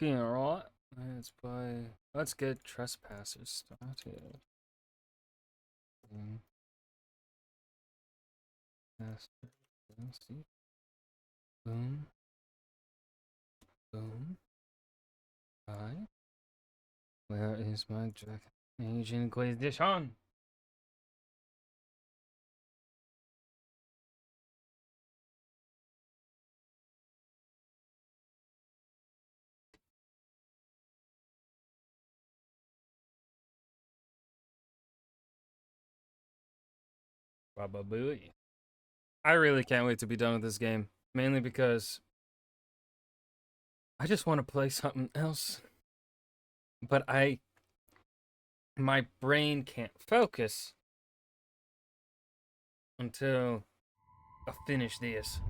Alright. Let's get trespassers started. See. Boom. Boom. Hi. Where is my Jack? Asian Inquisition? Probably. I really can't wait to be done with this game. Mainly because I just want to play something else. But my brain can't focus until I finish this.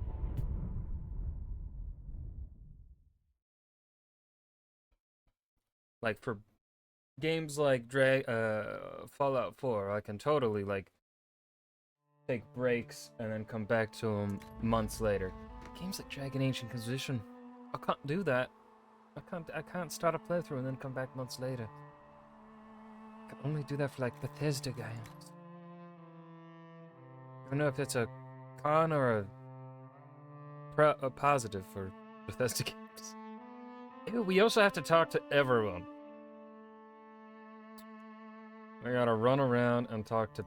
Like for games like Fallout 4, I can totally like take breaks and then come back to them months later. Games like Dragon Age Inquisition, I can't do that. I can't start a playthrough and then come back months later. I can only do that for like Bethesda games. I don't know if it's a con or a positive for Bethesda games. Ew, we also have to talk to everyone. I gotta run around and talk to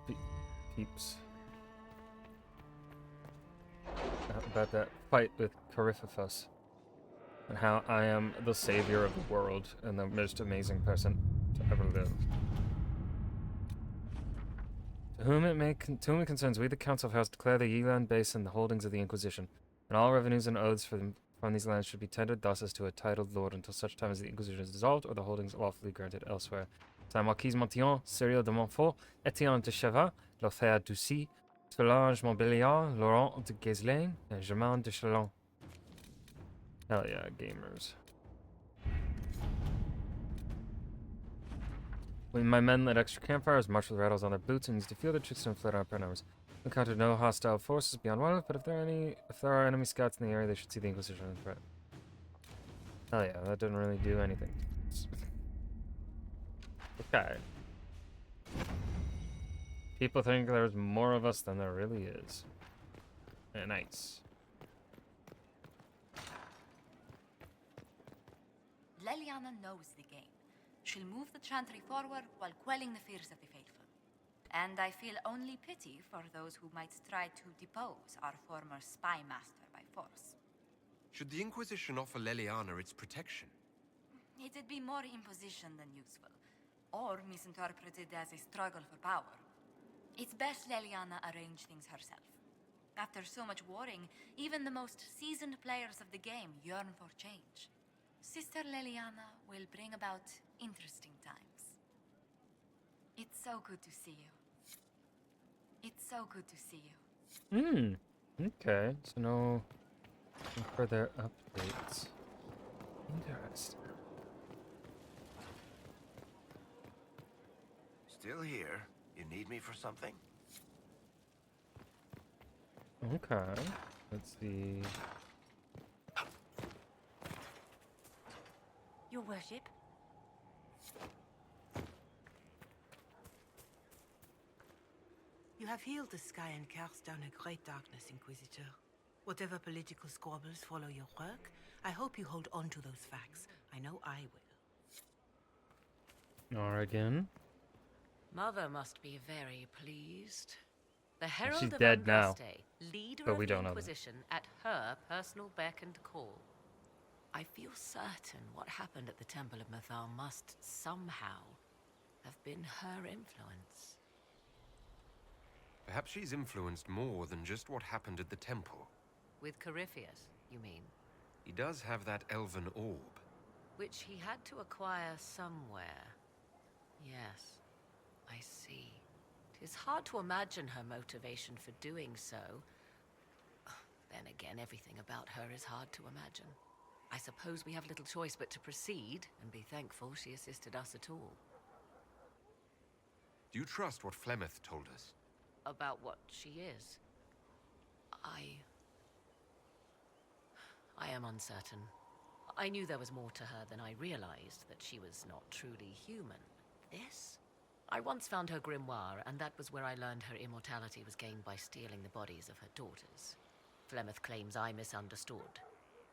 peeps about that fight with Corypheus and how I am the savior of the world and the most amazing person to ever live. To whom it concerns, we the Council of House declare the Yeland Basin the holdings of the Inquisition, and all revenues and oaths from these lands should be tendered thus as to a titled lord until such time as the Inquisition is dissolved or the holdings lawfully granted elsewhere. Saint Marquise Montillon, Cyril de Montfort, Etienne de Chavat, Lothaire Ducy, Solange Montbéliard, Laurent de Gueselain, and Germain de Chalon. Hell yeah, gamers. When my men lit extra campfires, marched with rattles on their boots, and used to feel their tricks and fled our numbers. We encountered no hostile forces beyond one, but if there are enemy scouts in the area, they should see the Inquisition as a threat. Hell yeah, that didn't really do anything. Okay. People think there's more of us than there really is. Yeah, nice. Leliana knows the game. She'll move the Chantry forward while quelling the fears of the faithful. And I feel only pity for those who might try to depose our former spy master by force. Should the Inquisition offer Leliana its protection? It'd be more imposition than useful, or misinterpreted as a struggle for power. It's best Leliana arrange things herself. After so much warring, even the most seasoned players of the game yearn for change. Sister Leliana will bring about interesting times. It's so good to see you. It's so good to see you. Okay, so no further updates. Interesting. Still here? You need me for something? Okay, let's see. Your worship? You have healed the sky and cast down a great darkness, Inquisitor. Whatever political squabbles follow your work, I hope you hold on to those facts. I know I will. Oregon. Mother must be very pleased. The Herald She's of dead now, Andraste, leader but of we the don't know that. Inquisition, at her personal beck and call. I feel certain what happened at the Temple of Mathar must somehow have been her influence. Perhaps she's influenced more than just what happened at the temple. With Corypheus, you mean? He does have that elven orb. Which he had to acquire somewhere. Yes, I see. It is hard to imagine her motivation for doing so. Then again, everything about her is hard to imagine. I suppose we have little choice but to proceed and be thankful she assisted us at all. Do you trust what Flemeth told us? About what she is? I am uncertain. I knew there was more to her than I realized, that she was not truly human. This? I once found her grimoire, and that was where I learned her immortality was gained by stealing the bodies of her daughters. Flemeth claims I misunderstood.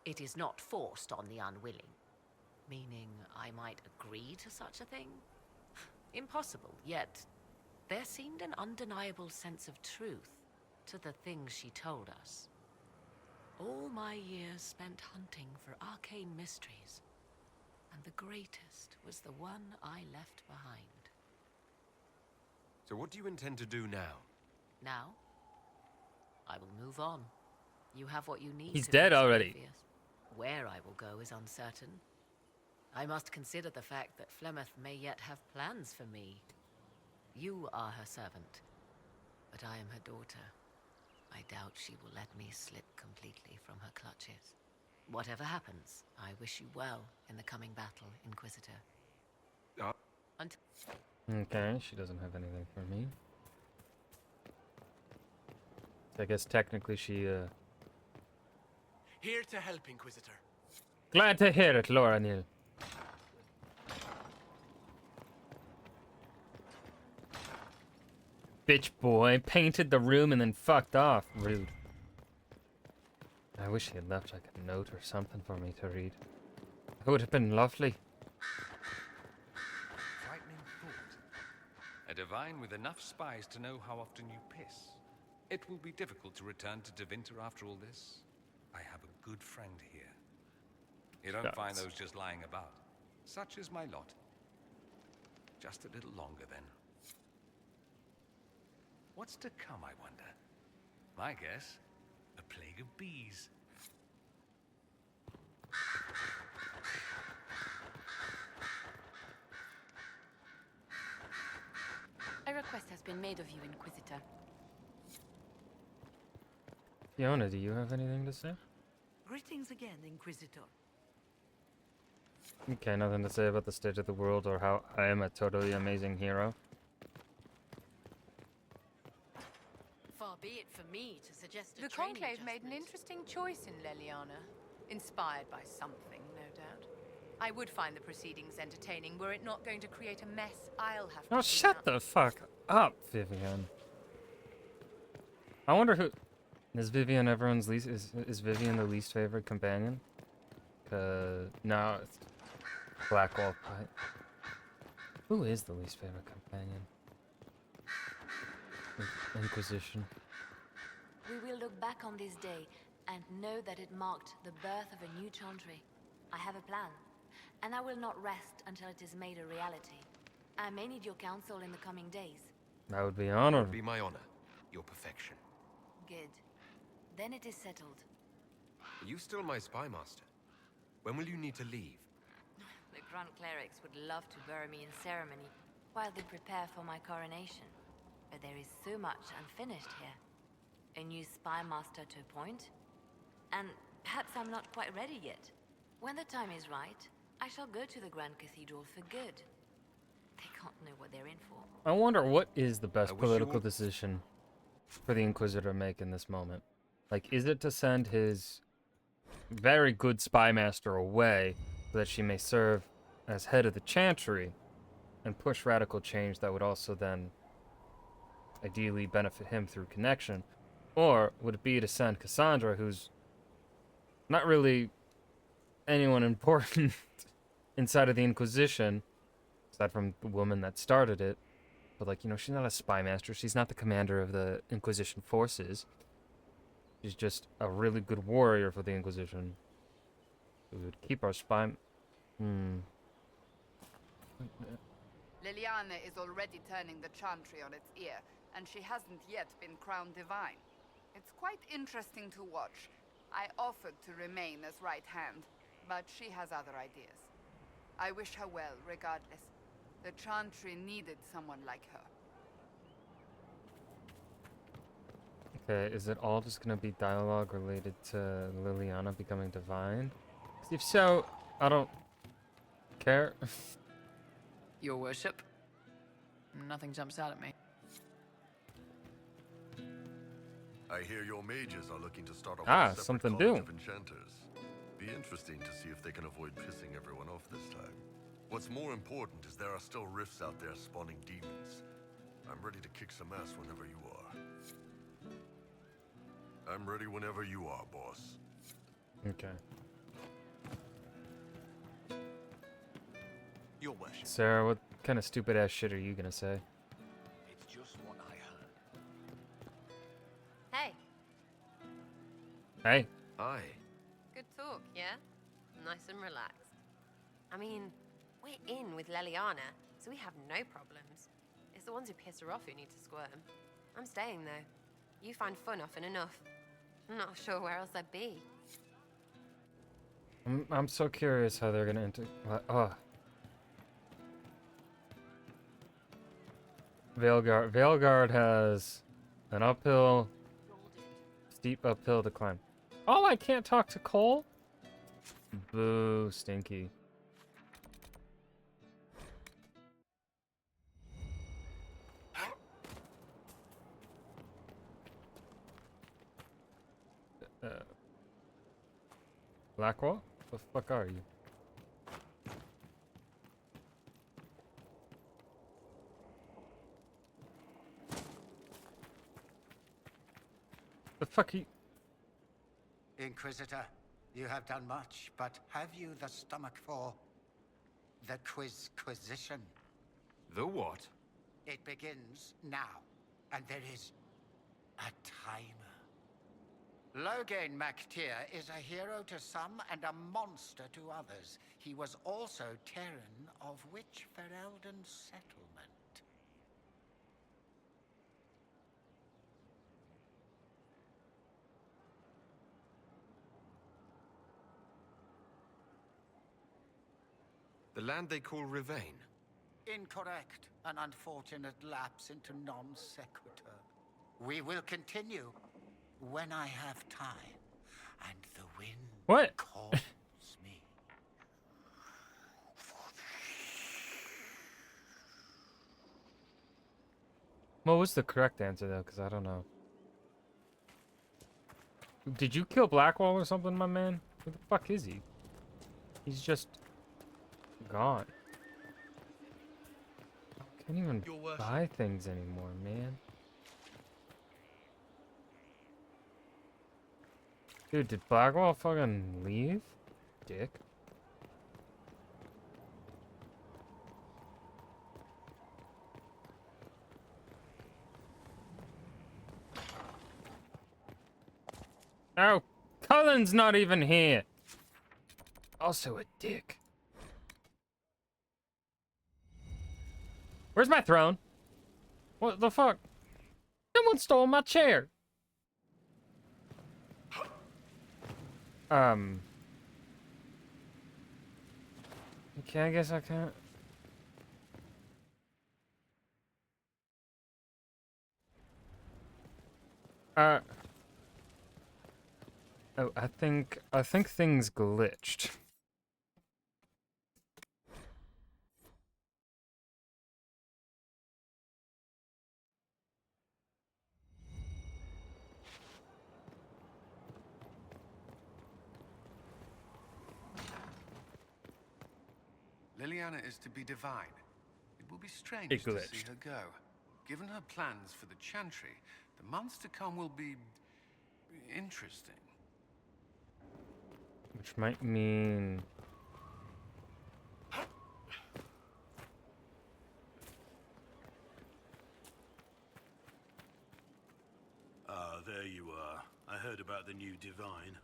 It is not forced on the unwilling. Meaning I might agree to such a thing? Impossible, yet there seemed an undeniable sense of truth to the things she told us. All my years spent hunting for arcane mysteries, and the greatest was the one I left behind. So what do you intend to do now? Now, I will move on. You have what you need. He's to dead face already. Orpheus. Where I will go is uncertain. I must consider the fact that Flemeth may yet have plans for me. You are her servant, but I am her daughter. I doubt she will let me slip completely from her clutches. Whatever happens, I wish you well in the coming battle, Inquisitor. Until Okay, she doesn't have anything for me. So I guess technically she, Here to help, Inquisitor. Glad to hear it, Laura Neal. Bitch boy painted the room and then fucked off. Rude. I wish he had left like a note or something for me to read. It would have been lovely. Frightening thought. A divine with enough spies to know how often you piss. It will be difficult to return to Devinter after all this. I have a good friend here. You don't find Shucks. those just lying about. Such is my lot. Just a little longer then. What's to come, I wonder? My guess, a plague of bees. A request has been made of you, Inquisitor. Fiona, do you have anything to say? Greetings again, Inquisitor. Okay, nothing to say about the state of the world or how I am a totally amazing hero. Far be it for me to suggest a The training Conclave made an adjustment. interesting choice in Leliana. Inspired by something, no doubt. I would find the proceedings entertaining were it not going to create a mess I'll have to Oh, clean shut up. the fuck up, Vivian. I wonder who... Is Vivian everyone's least... Is Vivian the least favorite companion? No, it's... Blackwall. Who is the least favorite companion? Inquisition. We will look back on this day and know that it marked the birth of a new chantry. I have a plan, and I will not rest until it is made a reality. I may need your counsel in the coming days. That would be It honored. would be my honor. Your perfection. Good. Then it is settled. Are you still my spy master? When will you need to leave? The Grand Clerics would love to bury me in ceremony while they prepare for my coronation. But there is so much unfinished here. A new spy master to appoint. And perhaps I'm not quite ready yet. When the time is right, I shall go to the Grand Cathedral for good. They can't know what they're in for. I wonder what is the best I wish you political all- decision for the Inquisitor to make in this moment. Like, is it to send his very good spy master away so that she may serve as head of the Chantry and push radical change that would also then ideally benefit him through connection? Or would it be to send Cassandra, who's not really anyone important inside of the Inquisition, aside from the woman that started it, but like, you know, she's not a spy master, she's not the commander of the Inquisition forces. She's just a really good warrior for the Inquisition. We would keep our spy... Liliana is already turning the Chantry on its ear, and she hasn't yet been crowned divine. It's quite interesting to watch. I offered to remain as right hand, but she has other ideas. I wish her well, regardless. The Chantry needed someone like her. Okay, is it all just gonna be dialogue related to Liliana becoming divine? 'Cause if so, I don't care. Your worship? Nothing jumps out at me. I hear your mages are looking to start a Ah, whole separate something college new. of enchanters. Be interesting to see if they can avoid pissing everyone off this time. What's more important is there are still rifts out there spawning demons. I'm ready to kick some ass whenever you are. I'm ready whenever you are, boss. Okay. Your worship. Sarah, what kind of stupid ass shit are you gonna say? It's just what I heard. Hey, Hey. Hi. good talk, yeah? Nice and relaxed. I mean, we're in with Leliana, so we have no problems. It's the ones who piss her off who need to squirm. I'm staying, though. You find fun often enough. I'm not sure where else I'd be. I'm so curious how they're gonna enter. Veilguard has an uphill, steep uphill to climb. Oh, I can't talk to Cole? Boo, stinky. Blackwall? The fuck are you? The fuck you? Inquisitor, you have done much, but have you the stomach for the Quizquisition? The what? It begins now, and there is a timer. Logain MacTier is a hero to some and a monster to others. He was also Terran of which Ferelden settlement? The land they call Rivain. Incorrect. An unfortunate lapse into non sequitur. We will continue when I have time, and the wind calls me. What was the correct answer though? Because I don't know. Did you kill Blackwall or something, my man? Where the fuck is he? He's just gone. I can't even buy things anymore, man. Dude, did Blackwall fucking leave? Dick. Oh, Cullen's not even here. Also a dick. Where's my throne? What the fuck? Someone stole my chair. Okay, I guess I can't. Oh, I think things glitched. Leliana is to be divine. It will be strange It to see glitched. her go. Given her plans for the Chantry, the months to come will be interesting. Which might mean... There you are. I heard about the new Divine.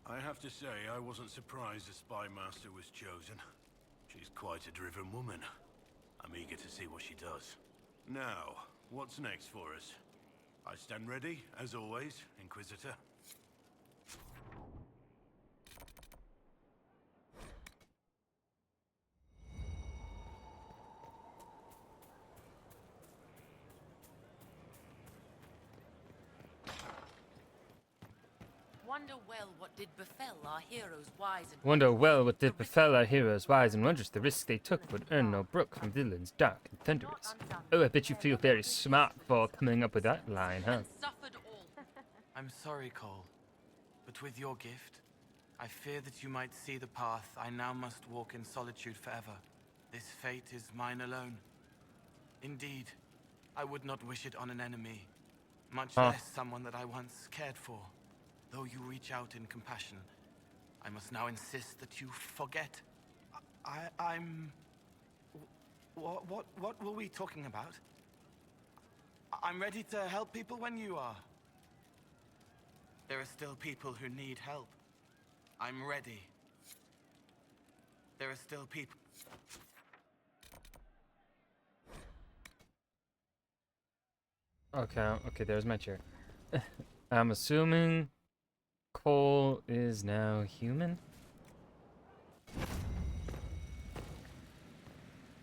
I have to say, I wasn't surprised the Spy Master was chosen. She's quite a driven woman. I'm eager to see what she does. Now, what's next for us? I stand ready, as always, Inquisitor. Wonder well what did befell our heroes wise and Wonder well what did befell our heroes wise and wondrous. The risk they took would earn no brook from villains dark and thunderous. Oh, I bet you feel very smart for coming up with that line, huh? suffered all. I'm sorry, Cole, but with your gift, I fear that you might see the path I now must walk in solitude forever. This fate is mine alone. Indeed, I would not wish it on an enemy, much less someone that I once cared for. Though you reach out in compassion, I must now insist that you forget. I'm... What were we talking about? I'm ready to help people when you are. There are still people who need help. I'm ready. There are still people... Okay, there's my chair. I'm assuming Cole is now human?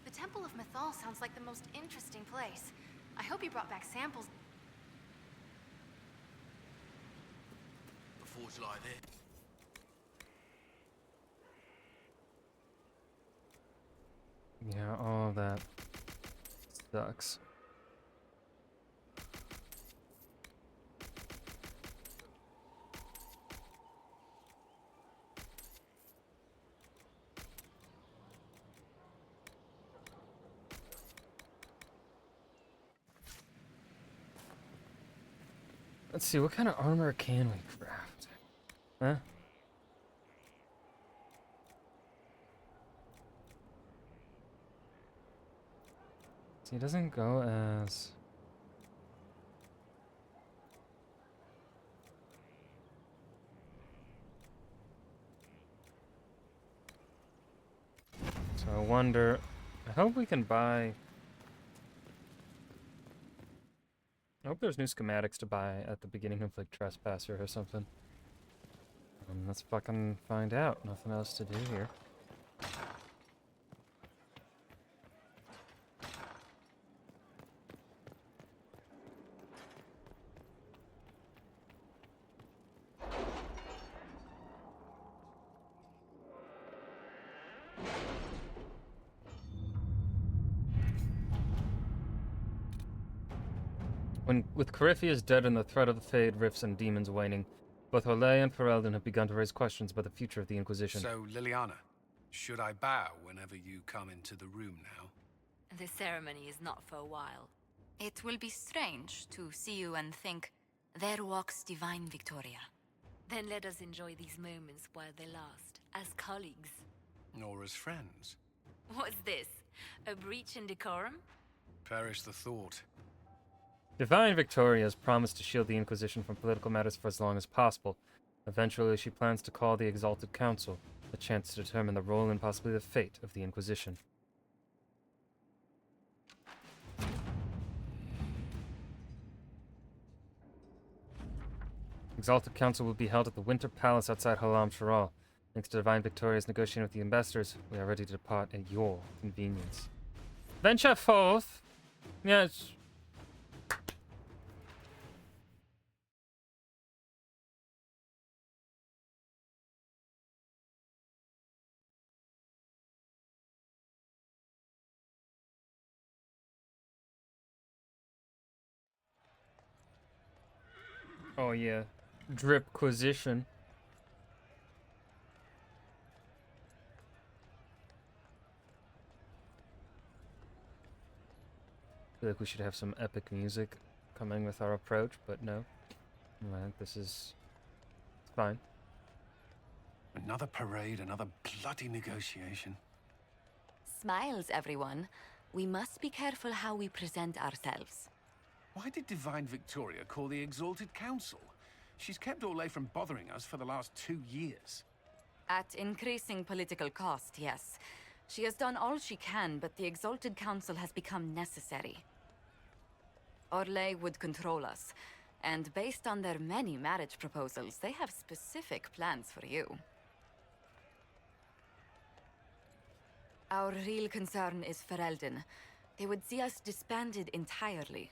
The Temple of Mythal sounds like the most interesting place. I hope you brought back samples. The forge lie there. Yeah, all that sucks. Let's see, what kind of armor can we craft? Huh? See, it doesn't go as... So I wonder... I hope we can buy... I hope there's new schematics to buy at the beginning of, like, Trespasser or something. Let's fucking find out. Nothing else to do here. With Corypheus dead and the threat of the Fade rifts and demons waning, both Olay and Ferelden have begun to raise questions about the future of the Inquisition. So, Liliana, should I bow whenever you come into the room now? The ceremony is not for a while. It will be strange to see you and think, there walks divine Victoria. Then let us enjoy these moments while they last, as colleagues. Nor as friends? What's this? A breach in decorum? Perish the thought. Divine Victoria has promised to shield the Inquisition from political matters for as long as possible. Eventually, she plans to call the Exalted Council, a chance to determine the role and possibly the fate of the Inquisition. Exalted Council will be held at the Winter Palace outside Halam Sharal. Thanks to Divine Victoria's negotiating with the ambassadors, we are ready to depart at your convenience. Venture forth! Yes. Oh yeah, Dripquisition. I feel like we should have some epic music coming with our approach, but no. This is fine. Another parade, another bloody negotiation. Smiles, everyone. We must be careful how we present ourselves. Why did Divine Victoria call the Exalted Council? She's kept Orlais from bothering us for the last 2 years. At increasing political cost, yes. She has done all she can, but the Exalted Council has become necessary. Orlais would control us, and based on their many marriage proposals, they have specific plans for you. Our real concern is Ferelden. They would see us disbanded entirely.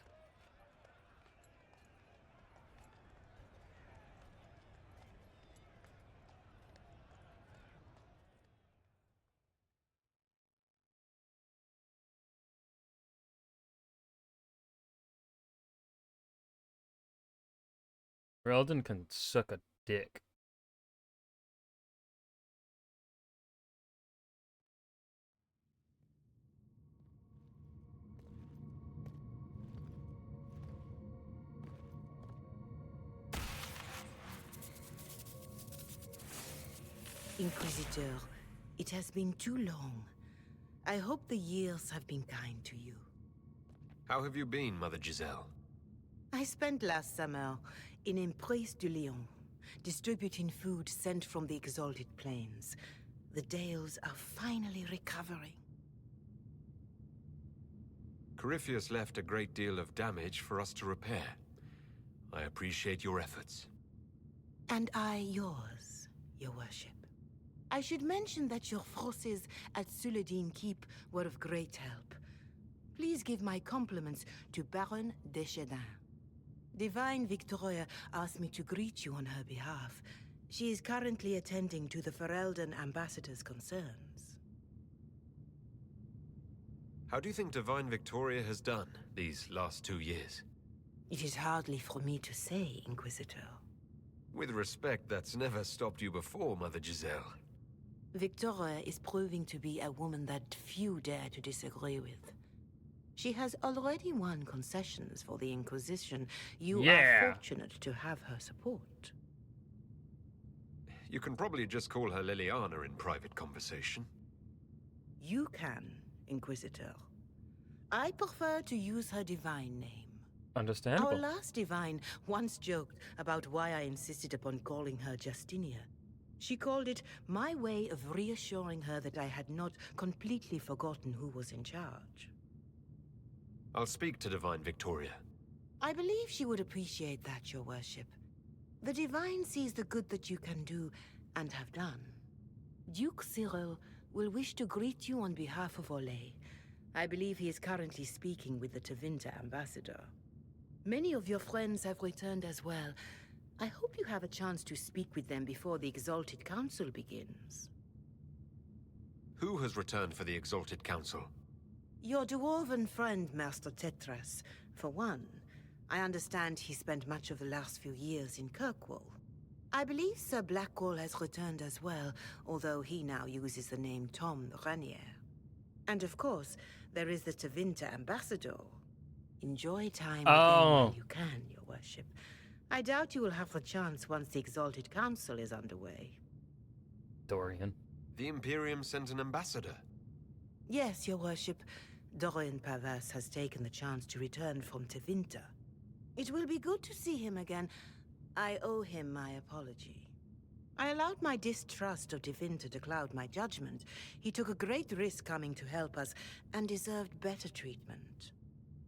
Ferelden can suck a dick. Inquisitor, it has been too long. I hope the years have been kind to you. How have you been, Mother Giselle? I spent last summer in Emprise de Lyon, distributing food sent from the Exalted Plains. The Dales are finally recovering. Corypheus left a great deal of damage for us to repair. I appreciate your efforts. And I yours, your worship. I should mention that your forces at Suladin Keep were of great help. Please give my compliments to Baron Deschedin. Divine Victoria asked me to greet you on her behalf. She is currently attending to the Ferelden ambassador's concerns. How do you think Divine Victoria has done these last 2 years? It is hardly for me to say, Inquisitor. With respect, that's never stopped you before, Mother Giselle. Victoria is proving to be a woman that few dare to disagree with. She has already won concessions for the Inquisition. You are fortunate to have her support. You can probably just call her Liliana in private conversation. You can, Inquisitor. I prefer to use her divine name. Understandable. Our last divine once joked about why I insisted upon calling her Justinia. She called it my way of reassuring her that I had not completely forgotten who was in charge. I'll speak to Divine Victoria. I believe she would appreciate that, your worship. The divine sees the good that you can do and have done. Duke Cyril will wish to greet you on behalf of Olay. I believe he is currently speaking with the Tevinter ambassador. Many of your friends have returned as well. I hope you have a chance to speak with them before the Exalted Council begins. Who has returned for the Exalted Council? Your dwarven friend, Master Tetras, for one. I understand he spent much of the last few years in Kirkwall. I believe Sir Blackwall has returned as well, although he now uses the name Tom the Ranier. And of course, there is the Tevinter ambassador. Enjoy time with him while you can, your worship. I doubt you will have the chance once the Exalted Council is underway. Dorian. The Imperium sent an ambassador. Yes, your worship. Dorian Pavas has taken the chance to return from Tevinter. It will be good to see him again. I owe him my apology. I allowed my distrust of Tevinter to cloud my judgment. He took a great risk coming to help us, and deserved better treatment.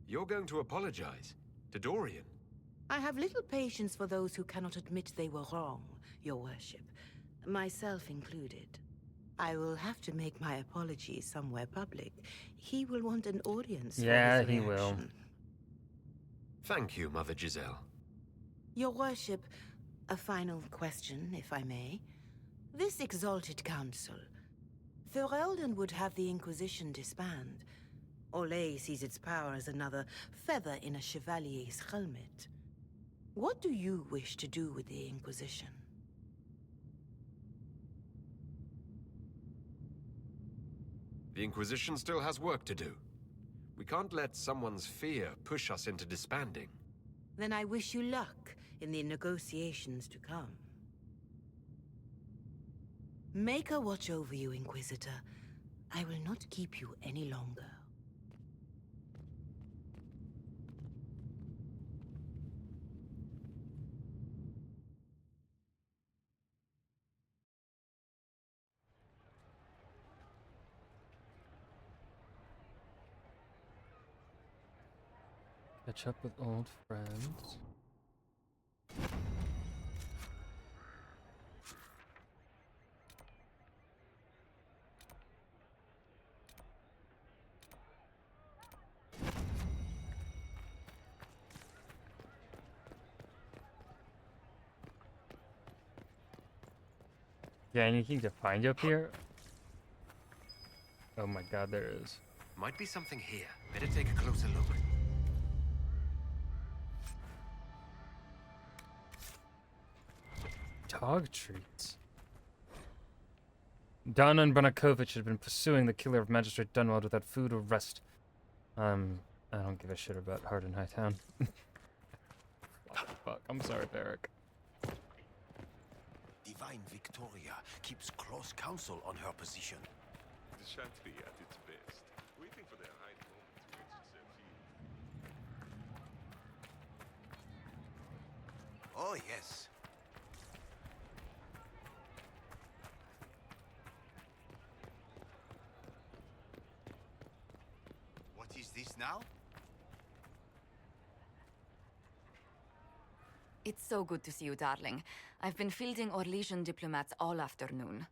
You're going to apologize? To Dorian? I have little patience for those who cannot admit they were wrong, your worship. Myself included. I will have to make my apologies somewhere public. He will want an audience for his he will. reaction. Thank you, Mother Giselle. Your worship, a final question, if I may. This Exalted Council. Ferelden would have the Inquisition disband. Olay sees its power as another feather in a chevalier's helmet. What do you wish to do with the Inquisition? The Inquisition still has work to do. We can't let someone's fear push us into disbanding. Then I wish you luck in the negotiations to come. Make a watch over you, Inquisitor. I will not keep you any longer. Catch up with old friends. Yeah, anything to find up here? Oh my god, there is. Might be something here. Better take a closer look. Dog treats. Donna and Branakovich had been pursuing the killer of Magistrate Dunwald without food or rest. I don't give a shit about Hardin Hightown. Fuck, I'm sorry, Barrick. divine Victoria keeps close counsel on her position. The Chantry at its best, waiting for their right moment to exit their field. Oh, yes. What is this now? It's so good to see you, darling. I've been fielding Orlesian diplomats all afternoon.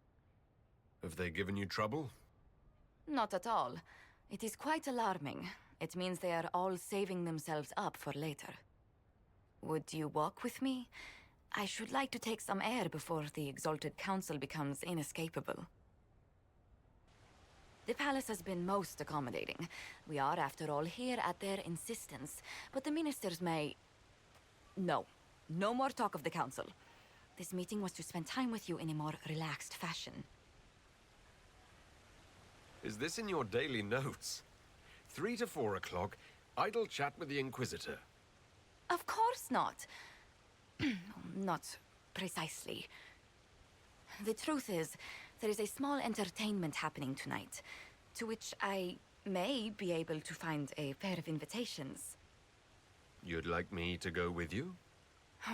Have they given you trouble? Not at all. It is quite alarming. It means they are all saving themselves up for later. Would you walk with me? I should like to take some air before the Exalted Council becomes inescapable. The palace has been most accommodating. We are, after all, here at their insistence, but the ministers may... No. No more talk of the council. This meeting was to spend time with you in a more relaxed fashion. Is this in your daily notes? 3 to 4 o'clock, idle chat with the Inquisitor. Of course not. Not precisely. The truth is, there is a small entertainment happening tonight, to which I may be able to find a pair of invitations. You'd like me to go with you?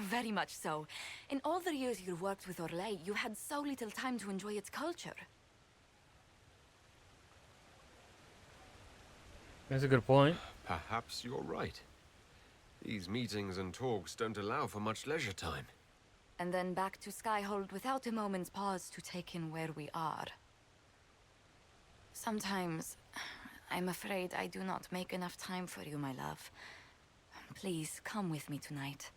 Very much so. In all the years you worked with Orlais, you had so little time to enjoy its culture. That's a good point. Perhaps you're right. These meetings and talks don't allow for much leisure time. And then back to Skyhold without a moment's pause to take in where we are. Sometimes, I'm afraid I do not make enough time for you, my love. Please, come with me tonight.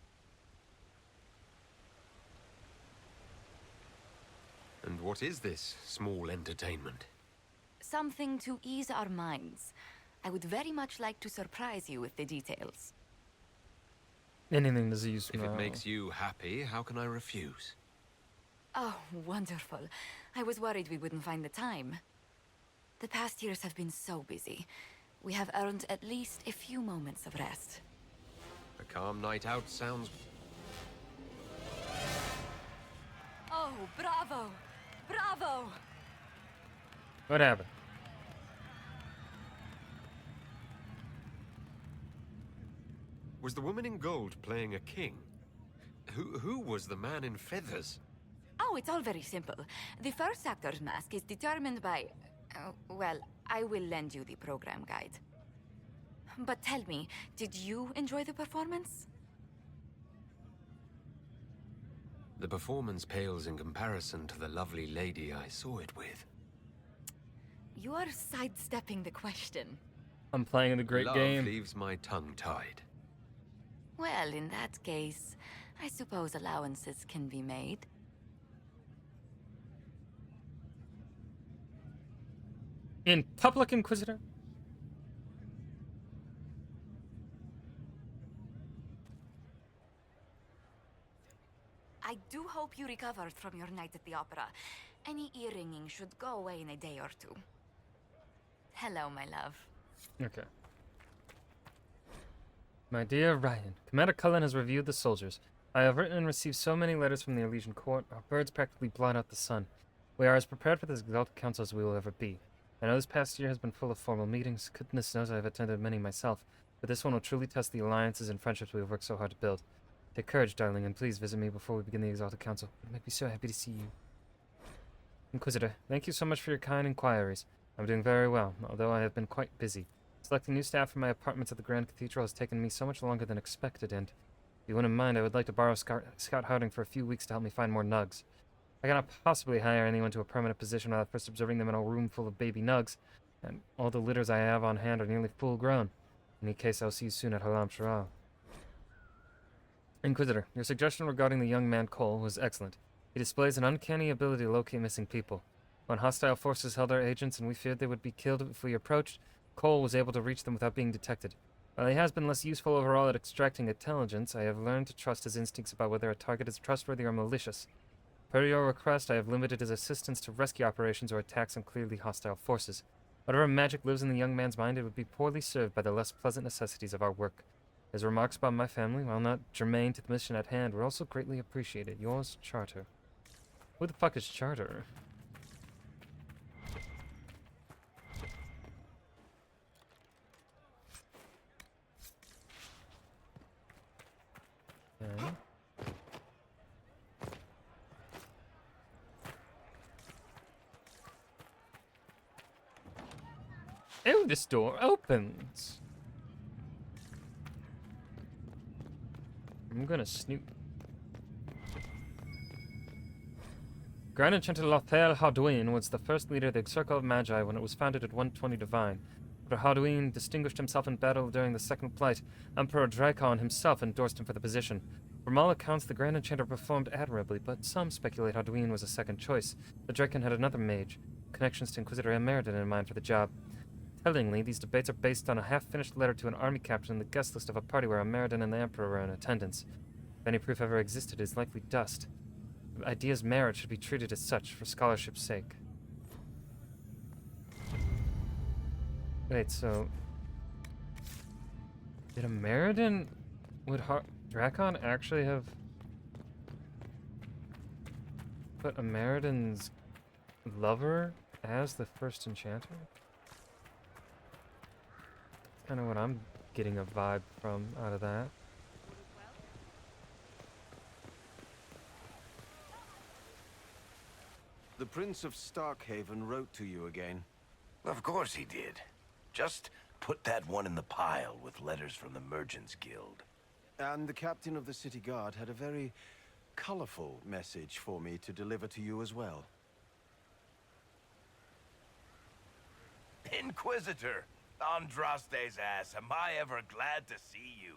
And what is this small entertainment? Something to ease our minds. I would very much like to surprise you with the details. Anything to use. If it makes you happy, how can I refuse? Oh, wonderful. I was worried we wouldn't find the time. The past years have been so busy. We have earned at least a few moments of rest. A calm night out sounds... Oh, bravo! Bravo! What happened? Was the woman in gold playing a king? Who was the man in feathers? Oh, it's all very simple. The first actor's mask is determined by... well, I will lend you the program guide. But tell me, did you enjoy the performance? The performance pales in comparison to the lovely lady I saw it with. You are sidestepping the question. I'm playing the great Love game. Leaves my tongue tied. Well, in that case, I suppose allowances can be made. In public, Inquisitor? I do hope you recovered from your night at the opera. Any ear-ringing should go away in a day or two. Hello, my love. Okay. My dear Ryan, Commander Cullen has reviewed the soldiers. I have written and received so many letters from the Elysian court, our birds practically blot out the sun. We are as prepared for this exalted council as we will ever be. I know this past year has been full of formal meetings. Goodness knows I have attended many myself, but this one will truly test the alliances and friendships we have worked so hard to build. Take courage, darling, and please visit me before we begin the exalted council. It would make me so happy to see you. Inquisitor, thank you so much for your kind inquiries. I'm doing very well, although I have been quite busy. Selecting new staff for my apartments at the Grand Cathedral has taken me so much longer than expected, and if you wouldn't mind, I would like to borrow Scott Harding for a few weeks to help me find more nugs. I cannot possibly hire anyone to a permanent position without first observing them in a room full of baby nugs, and all the litters I have on hand are nearly full grown. In any case, I'll see you soon at Halam Sharal. Inquisitor, your suggestion regarding the young man Cole was excellent. He displays an uncanny ability to locate missing people. When hostile forces held our agents and we feared they would be killed if we approached, Cole was able to reach them without being detected. While he has been less useful overall at extracting intelligence, I have learned to trust his instincts about whether a target is trustworthy or malicious. Per your request, I have limited his assistance to rescue operations or attacks on clearly hostile forces. Whatever magic lives in the young man's mind, it would be poorly served by the less pleasant necessities of our work. His remarks about my family, while not germane to the mission at hand, were also greatly appreciated. Yours, Charter. Who the fuck is Charter? Okay. Oh, this door opens. I'm gonna snoop. Grand Enchanter Lothel Hadouin was the first leader of the Circle of Magi when it was founded at 120 Divine. But Hadouin distinguished himself in battle during the Second Plight. Emperor Dracon himself endorsed him for the position. From all accounts, the Grand Enchanter performed admirably, but some speculate Hadouin was a second choice. The Dracon had another mage, connections to Inquisitor Emeriden in mind for the job. Tellingly, these debates are based on a half-finished letter to an army captain in the guest list of a party where Emeriden and the Emperor were in attendance. If any proof ever existed, it is likely dust. The idea's merit should be treated as such, for scholarship's sake. Wait, so... Did Emeriden... Would Dracon actually have... put Emeriden's lover as the first enchanter? Kind of what I'm getting a vibe from out of that. The Prince of Starkhaven wrote to you again. Of course he did. Just put that one in the pile with letters from the Merchants Guild. And the captain of the city guard had a very colorful message for me to deliver to you as well. Inquisitor! Andraste's ass, am I ever glad to see you?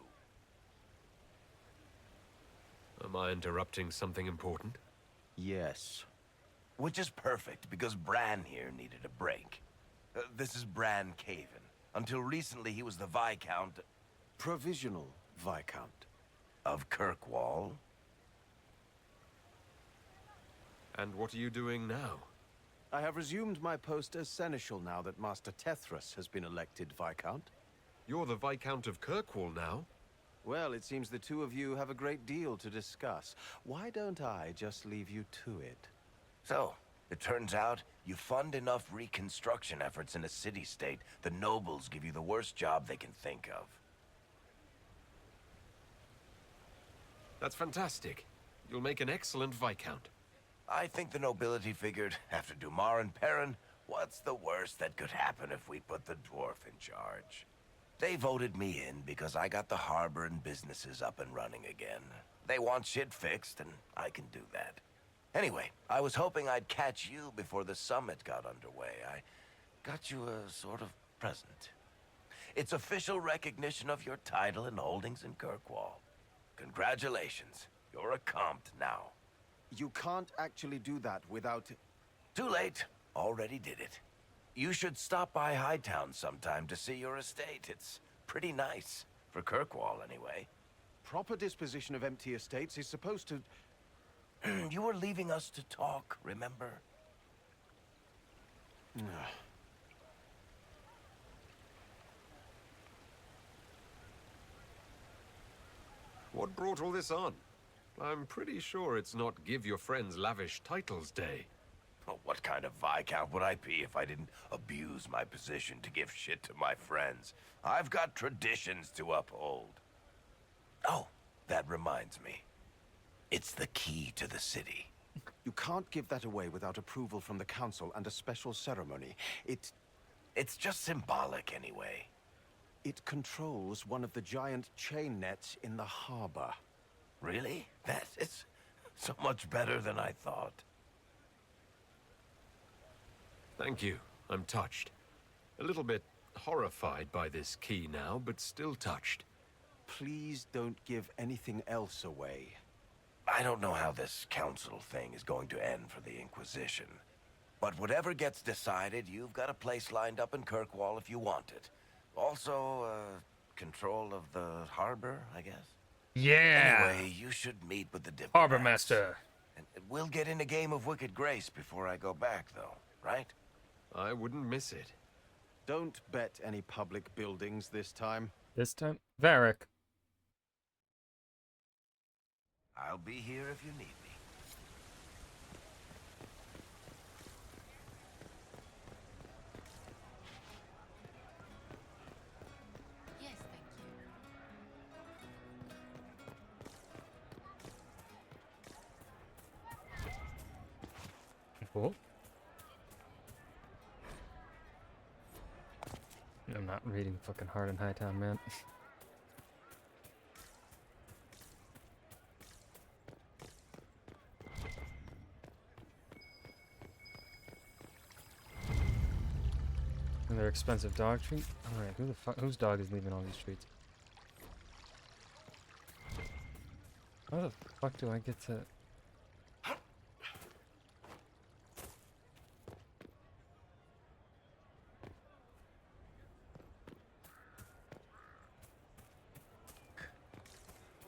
Am I interrupting something important? Yes. Which is perfect, because Bran here needed a break. This is Bran Caven. Until recently, he was the Viscount... Provisional Viscount. Of Kirkwall. And what are you doing now? I have resumed my post as Seneschal now that Master Tethras has been elected Viscount. You're the Viscount of Kirkwall now? Well, it seems the two of you have a great deal to discuss. Why don't I just leave you to it? So, it turns out, you fund enough reconstruction efforts in a city-state, the nobles give you the worst job they can think of. That's fantastic. You'll make an excellent Viscount. I think the nobility figured, after Dumar and Perrin, what's the worst that could happen if we put the dwarf in charge? They voted me in because I got the harbor and businesses up and running again. They want shit fixed, and I can do that. Anyway, I was hoping I'd catch you before the summit got underway. I got you a sort of present. It's official recognition of your title and holdings in Kirkwall. Congratulations. You're a compt now. You can't actually do that without... Too late. Already did it. You should stop by Hightown sometime to see your estate. It's pretty nice. For Kirkwall, anyway. Proper disposition of empty estates is supposed to... You were leaving us to talk, remember? What brought all this on? I'm pretty sure it's not give your friends lavish titles day. Oh, what kind of Viscount would I be if I didn't abuse my position to give shit to my friends? I've got traditions to uphold. Oh, that reminds me. It's the key to the city. You can't give that away without approval from the council and a special ceremony. It's just symbolic anyway. It controls one of the giant chain nets in the harbor. Really? That is so much better than I thought. Thank you. I'm touched. A little bit horrified by this key now, but still touched. Please don't give anything else away. I don't know how this council thing is going to end for the Inquisition. But whatever gets decided, you've got a place lined up in Kirkwall if you want it. Also, control of the harbor, I guess? Yeah! Anyway, you should meet with the diplomats. Harbor Master. And we'll get in a game of Wicked Grace before I go back, though, right? I wouldn't miss it. Don't bet any public buildings this time. This time? Varric. I'll be here if you need me. Cool. I'm not reading fucking hard in Hightown, man. Another expensive dog treat? Alright, who the fuck, whose dog is leaving all these treats? How the fuck do I get to...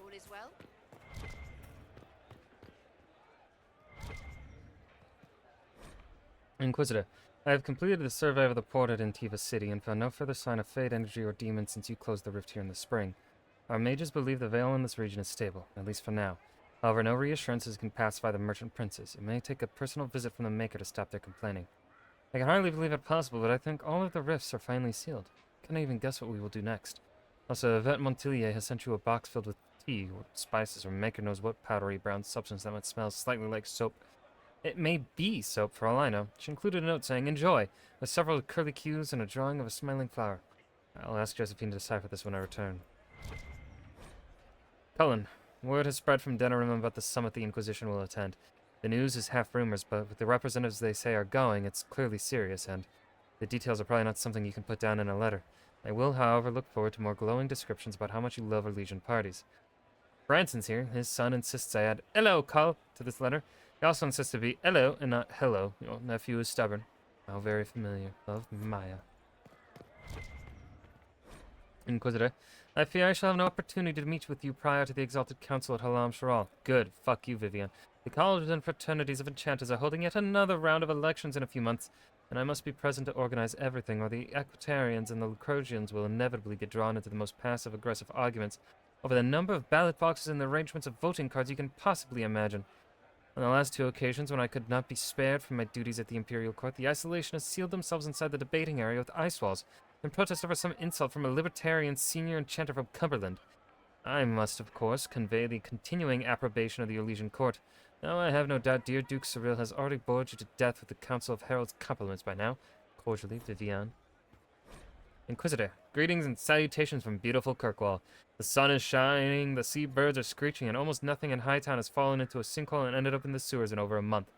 All is well? Inquisitor, I have completed the survey of the port at Antiva City and found no further sign of Fade energy or demons since you closed the rift here in the spring. Our mages believe the Veil in this region is stable, at least for now. However, no reassurances can pacify the merchant princes. It may take a personal visit from the Maker to stop their complaining. I can hardly believe it possible, but I think all of the rifts are finally sealed. I cannot even guess what we will do next. Also, Yvette Montilier has sent you a box filled with tea, or spices, or Maker knows what powdery brown substance that might smell slightly like soap. It may be soap, for all I know. She included a note saying, "Enjoy," with several curlicues and a drawing of a smiling flower. I'll ask Josephine to decipher this when I return. Cullen, word has spread from Denerim about the summit the Inquisition will attend. The news is half rumors, but with the representatives they say are going, it's clearly serious, and the details are probably not something you can put down in a letter. I will, however, look forward to more glowing descriptions about how much you love our Legion parties. Branson's here. His son insists I add "hello, Cull" to this letter. He also insists to be "hello" and not "hello." Your nephew is stubborn. How very familiar. Love, Maya. Inquisitor, I fear I shall have no opportunity to meet with you prior to the Exalted Council at Halam Sharal. Good. Fuck you, Vivian. The colleges and fraternities of enchanters are holding yet another round of elections in a few months, and I must be present to organize everything, or the Equitarians and the Lucrosians will inevitably get drawn into the most passive-aggressive arguments over the number of ballot boxes and the arrangements of voting cards you can possibly imagine. On the last two occasions when I could not be spared from my duties at the Imperial Court, the isolationists sealed themselves inside the debating area with ice walls in protest over some insult from a libertarian senior enchanter from Cumberland. I must, of course, convey the continuing approbation of the Elysian Court. Now, I have no doubt dear Duke Cyril has already bored you to death with the Council of Heralds' compliments by now. Cordially, Vivian. Inquisitor, greetings and salutations from beautiful Kirkwall. The sun is shining, the seabirds are screeching, and almost nothing in Hightown has fallen into a sinkhole and ended up in the sewers in over a month.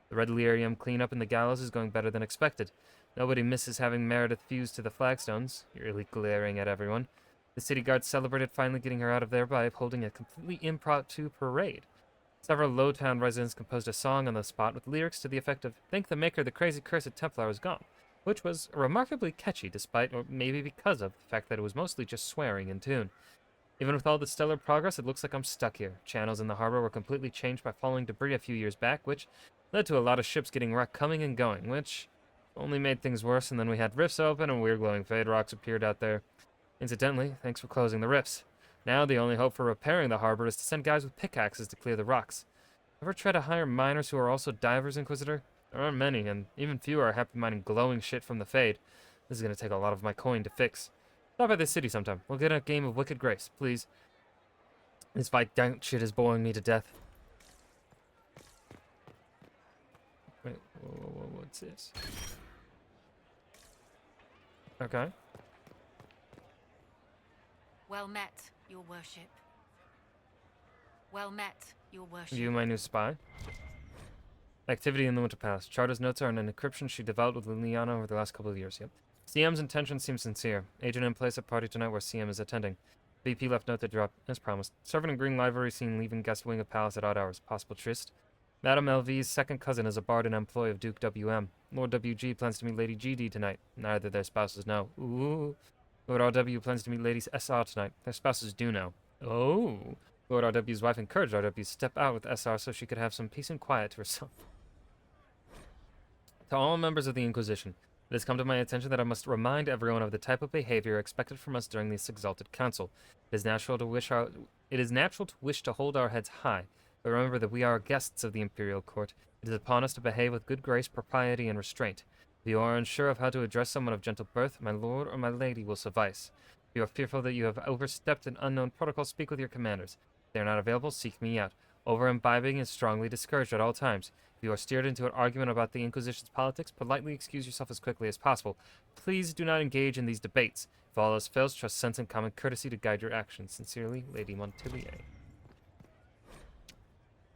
The Red Lyrium cleanup in the gallows is going better than expected. Nobody misses having Meredith fused to the flagstones, eerily glaring at everyone. The city guard celebrated finally getting her out of there by holding a completely impromptu parade. Several Lowtown residents composed a song on the spot with lyrics to the effect of "Thank the Maker the crazy cursed Templar is gone," which was remarkably catchy despite, or maybe because of, the fact that it was mostly just swearing in tune. Even with all the stellar progress, it looks like I'm stuck here. Channels in the harbor were completely changed by falling debris a few years back, which led to a lot of ships getting wrecked coming and going, which only made things worse, and then we had rifts open and weird glowing fade rocks appeared out there. Incidentally, thanks for closing the rifts. Now the only hope for repairing the harbor is to send guys with pickaxes to clear the rocks. Ever try to hire miners who are also divers, Inquisitor? There aren't many, and even fewer are happy mining glowing shit from the fade. This is gonna take a lot of my coin to fix. Stop by the city sometime. We'll get a game of Wicked Grace, please. This Viscount shit is boring me to death. Wait, what's this? Okay. Well met, your worship. Well met, your worship. You, my new spy. Activity in the Winter Palace. Charter's notes are an encryption she developed with Liliana over the last couple of years. Yep. CM's intentions seem sincere. Agent in place at party tonight where CM is attending. VP left note to drop, as promised. Servant in green livery seen leaving guest wing of palace at odd hours. Possible tryst. Madame LV's second cousin is a bard and employee of Duke WM. Lord WG plans to meet Lady GD tonight. Neither their spouses know. Ooh. Lord RW plans to meet Lady SR tonight. Their spouses do know. Oh. Lord RW's wife encouraged RW to step out with SR so she could have some peace and quiet to herself. To all members of the Inquisition, it has come to my attention that I must remind everyone of the type of behavior expected from us during this exalted council. It is natural to wish to hold our heads high, but remember that we are guests of the Imperial Court. It is upon us to behave with good grace, propriety, and restraint. If you are unsure of how to address someone of gentle birth, my lord or my lady will suffice. If you are fearful that you have overstepped an unknown protocol, speak with your commanders. If they are not available, seek me out. Over-imbibing is strongly discouraged at all times. If you are steered into an argument about the Inquisition's politics, politely excuse yourself as quickly as possible. Please do not engage in these debates. If all else fails, trust sense and common courtesy to guide your actions. Sincerely, Lady Montpellier.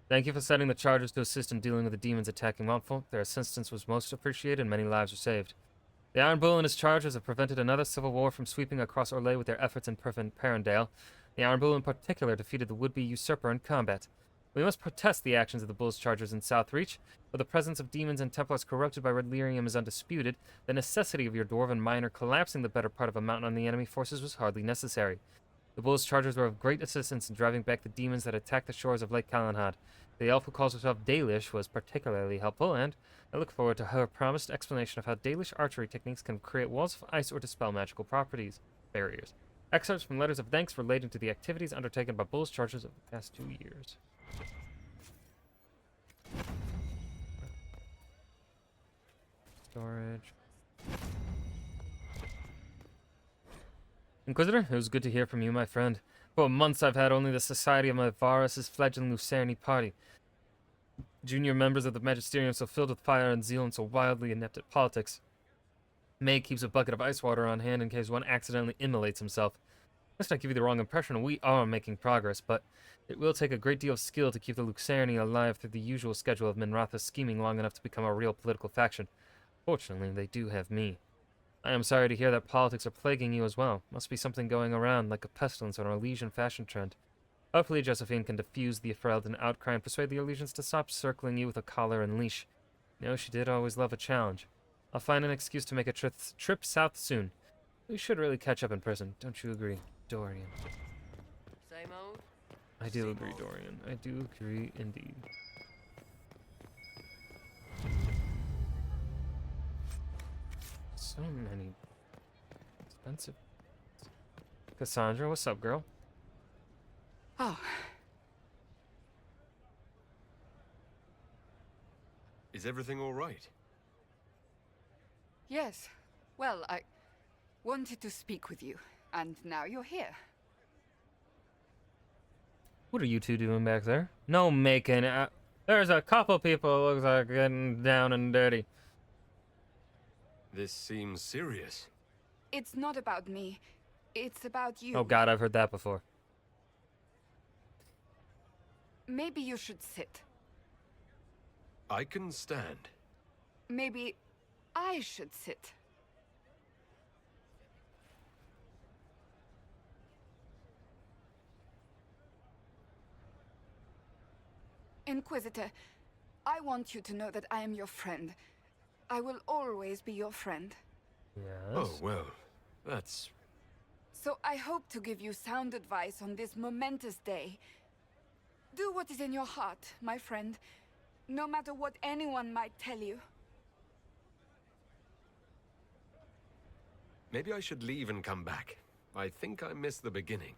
Thank you for setting the charges to assist in dealing with the demons attacking Montfort. Their assistance was most appreciated and many lives were saved. The Iron Bull and his charges have prevented another civil war from sweeping across Orlais with their efforts in Perendale. The Iron Bull in particular defeated the would-be usurper in combat. We must protest the actions of the Bull's chargers in Southreach. Where the presence of demons and Templars corrupted by red lyrium is undisputed, the necessity of your dwarven miner collapsing the better part of a mountain on the enemy forces was hardly necessary. The Bull's chargers were of great assistance in driving back the demons that attacked the shores of Lake Calenhad. The elf who calls herself Dalish was particularly helpful, and I look forward to her promised explanation of how Dalish archery techniques can create walls of ice or dispel magical barriers. Excerpts from letters of thanks relating to the activities undertaken by Bull's chargers over the past 2 years. Storage. Inquisitor, it was good to hear from you, my friend. For months I've had only the society of my Varus' fledgling Lucerni party. Junior members of the Magisterium so filled with fire and zeal and so wildly inept at politics. May keeps a bucket of ice water on hand in case one accidentally immolates himself. Lest I give you the wrong impression, we are making progress, but it will take a great deal of skill to keep the Lucerni alive through the usual schedule of Minratha scheming long enough to become a real political faction. Fortunately, they do have me. I am sorry to hear that politics are plaguing you as well. Must be something going around, like a pestilence or a Elysian fashion trend. Hopefully Josephine can diffuse the Ferelden outcry and persuade the Elysians to stop circling you with a collar and leash. You know, she did always love a challenge. I'll find an excuse to make a trip south soon. We should really catch up in person, don't you agree, Dorian? Same old? I do agree, Dorian. I do agree indeed. So many expensive. Cassandra, what's up, girl? Oh. Is everything all right? Yes. Well, I wanted to speak with you, and now you're here. What are you two doing back there? No making. There's a couple people who looks like getting down and dirty. This seems serious. It's not about me. It's about you. Oh god, I've heard that before. Maybe you should sit. I can stand. Maybe I should sit. Inquisitor, I want you to know that I am your friend. I will always be your friend. Yes. Oh, well, that's... So I hope to give you sound advice on this momentous day. Do what is in your heart, my friend, no matter what anyone might tell you. Maybe I should leave and come back. I think I missed the beginning.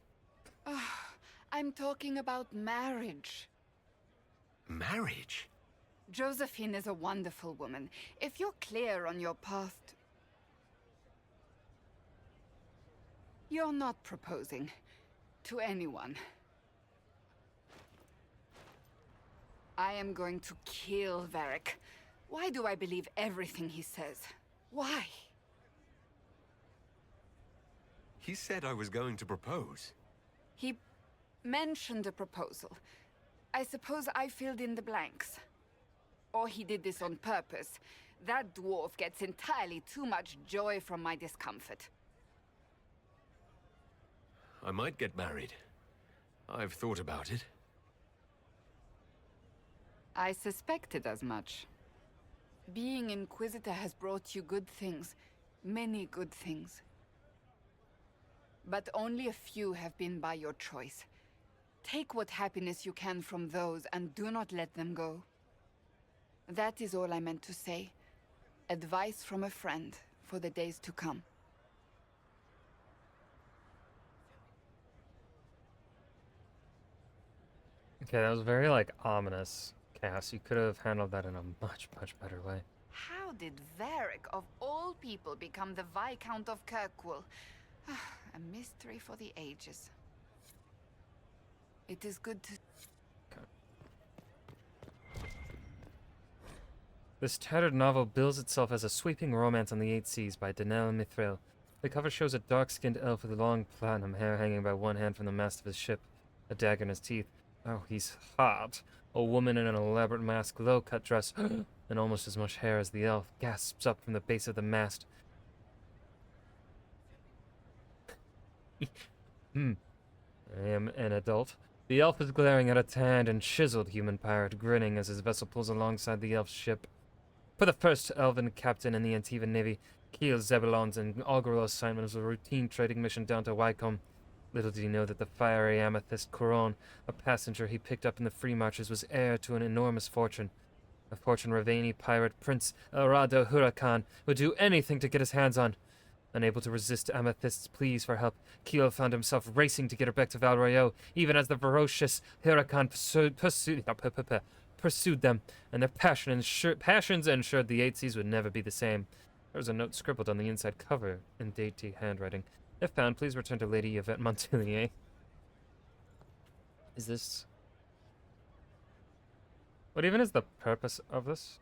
I'm talking about marriage. Marriage? Josephine is a wonderful woman. If you're clear on your path, you're not proposing to anyone. I am going to kill Varric. Why do I believe everything he says? Why? He said I was going to propose. He mentioned a proposal. I suppose I filled in the blanks. Or he did this on purpose. That dwarf gets entirely too much joy from my discomfort. I might get married. I've thought about it. I suspected as much. Being Inquisitor has brought you good things. Many good things. But only a few have been by your choice. Take what happiness you can from those and do not let them go. That is all I meant to say. Advice from a friend for the days to come. Okay, that was very, like, ominous, Cass. You could have handled that in a much, much better way. How did Varric, of all people, become the Viscount of Kirkwall? A mystery for the ages. It is good to... This tattered novel bills itself as a sweeping romance on the eight seas by Danelle Mithril. The cover shows a dark-skinned elf with long platinum hair hanging by one hand from the mast of his ship, a dagger in his teeth. Oh, he's hot. A woman in an elaborate mask, low-cut dress, and almost as much hair as the elf, gasps up from the base of the mast. I am an adult. The elf is glaring at a tanned and chiseled human pirate, grinning as his vessel pulls alongside the elf's ship. For the first elven captain in the Antivan Navy, Keel Zebulon's inaugural assignment was a routine trading mission down to Wycombe. Little did he know that the fiery amethyst Coron, a passenger he picked up in the free marches, was heir to an enormous fortune. A fortune Ravani pirate Prince Elrado Huracan would do anything to get his hands on. Unable to resist Amethyst's pleas for help, Keel found himself racing to get her back to Val Royeaux, even as the ferocious Huracan pursued them, and their passions ensured the Eight Seas would never be the same. There was a note scribbled on the inside cover in dainty handwriting. If found, please return to Lady Yvette Montpellier. Is this... What even is the purpose of this?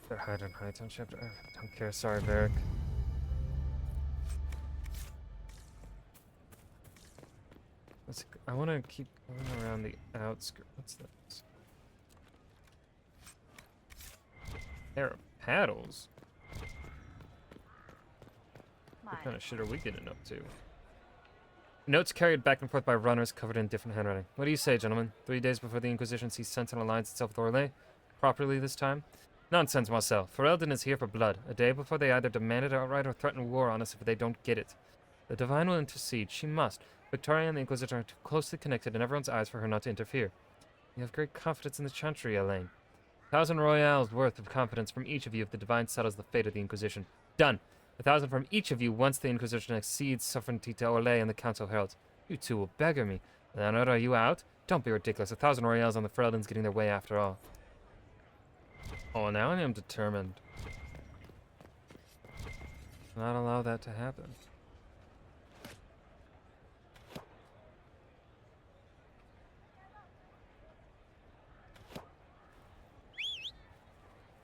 They're hiding high on chapter. Don't care, sorry, Varric. I want to keep going around the outskirts. What's that? Pair of paddles? What kind of shit are we getting up to? Notes carried back and forth by runners covered in different handwriting. What do you say, gentlemen? 3 days before the Inquisition sees Sentinel aligns itself with Orlais? Properly this time? Nonsense, Marcel. Ferelden is here for blood. A day before they either demand it outright or threaten war on us if they don't get it. The Divine will intercede. She must. Victoria and the Inquisitor are too closely connected in everyone's eyes for her not to interfere. You have great confidence in the Chantry, Elaine. 1,000 royales worth of confidence from each of you if the Divine settles the fate of the Inquisition. Done. 1,000 from each of you once the Inquisition exceeds sovereignty to Orlais and the Council of Heralds. You two will beggar me. Leonard, are you out? Don't be ridiculous. 1,000 royales on the Ferelden's getting their way after all. Oh, now I am determined. Not allow that to happen.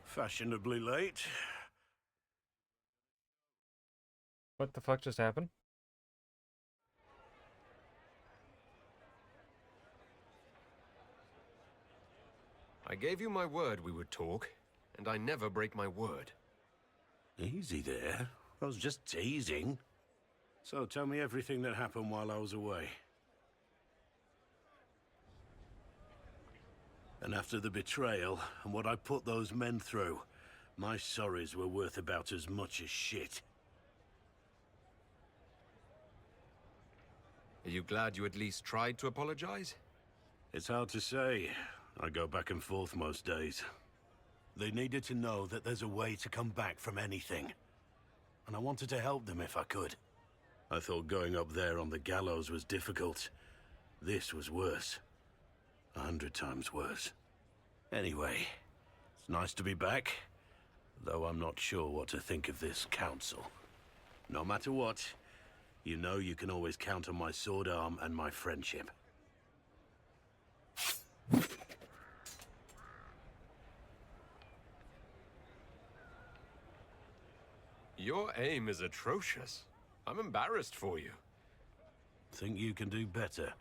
Fashionably late. What the fuck just happened? I gave you my word we would talk, and I never break my word. Easy there. I was just teasing. So tell me everything that happened while I was away. And after the betrayal and what I put those men through, my sorries were worth about as much as shit. Are you glad you at least tried to apologize? It's hard to say. I go back and forth most days. They needed to know that there's a way to come back from anything. And I wanted to help them if I could. I thought going up there on the gallows was difficult. This was worse. 100 times worse. Anyway, it's nice to be back. Though I'm not sure what to think of this council. No matter what, you know you can always count on my sword arm and my friendship. Your aim is atrocious. I'm embarrassed for you. Think you can do better?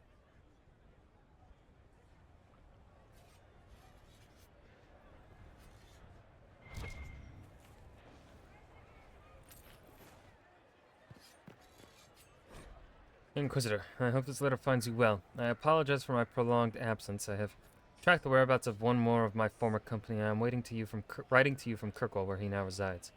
Inquisitor, I hope this letter finds you well. I apologize for my prolonged absence. I have tracked the whereabouts of one more of my former company, and I am writing to you from Kirkwall, where he now resides.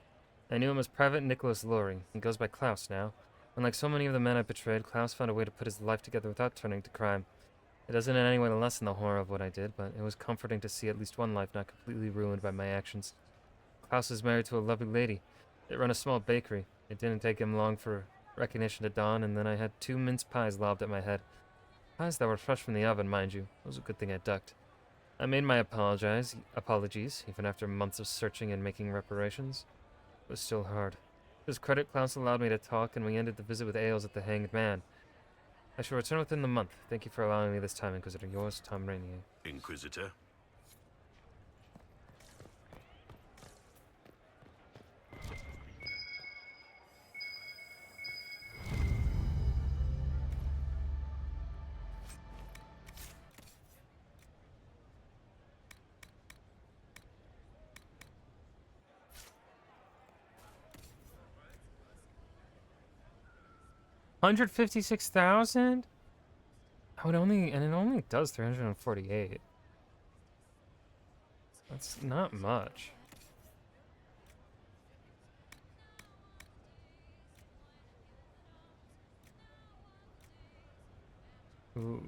I knew him as Private Nicholas Lorry. He goes by Klaus now. Unlike so many of the men I betrayed, Klaus found a way to put his life together without turning to crime. It doesn't in any way lessen the horror of what I did, but it was comforting to see at least one life not completely ruined by my actions. Klaus is married to a lovely lady. They run a small bakery. It didn't take him long for recognition to dawn, and then I had 2 mince pies lobbed at my head. Pies that were fresh from the oven, mind you. It was a good thing I ducked. I made my apologies, even after months of searching and making reparations. It was still hard. His credit counsel allowed me to talk, and we ended the visit with ales at the Hanged Man. I shall return within the month. Thank you for allowing me this time, Inquisitor. Yours, Tom Rainier. Inquisitor? 156,000? Oh, it only does 348. That's not much. Ooh.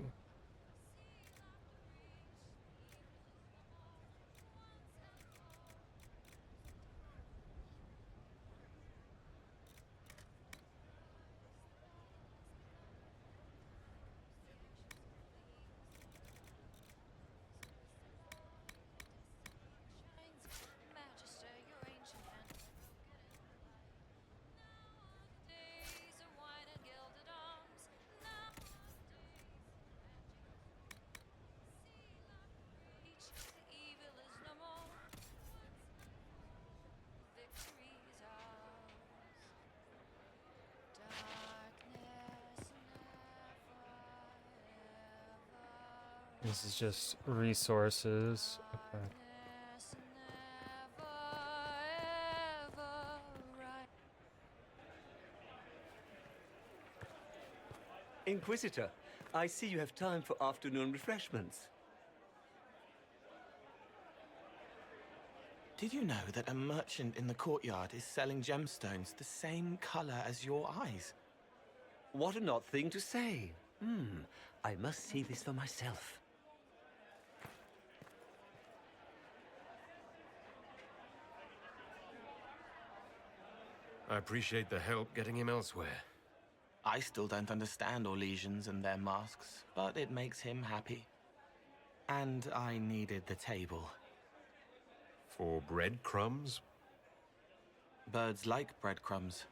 This is just resources. Okay. Inquisitor, I see you have time for afternoon refreshments. Did you know that a merchant in the courtyard is selling gemstones the same color as your eyes? What an odd thing to say. I must see this for myself. I appreciate the help getting him elsewhere. I still don't understand Orlesians and their masks, but it makes him happy. And I needed the table. For breadcrumbs? Birds like breadcrumbs.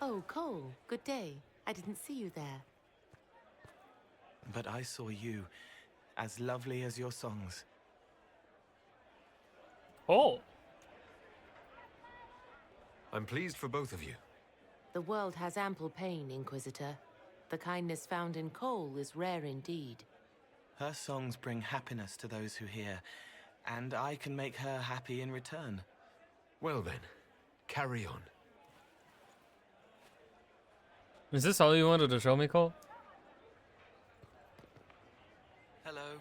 Oh, Cole, good day. I didn't see you there. But I saw you, as lovely as your songs. Oh! I'm pleased for both of you. The world has ample pain, Inquisitor. The kindness found in Cole is rare indeed. Her songs bring happiness to those who hear, and I can make her happy in return. Well then, carry on. Is this all you wanted to show me, Cole? Hello.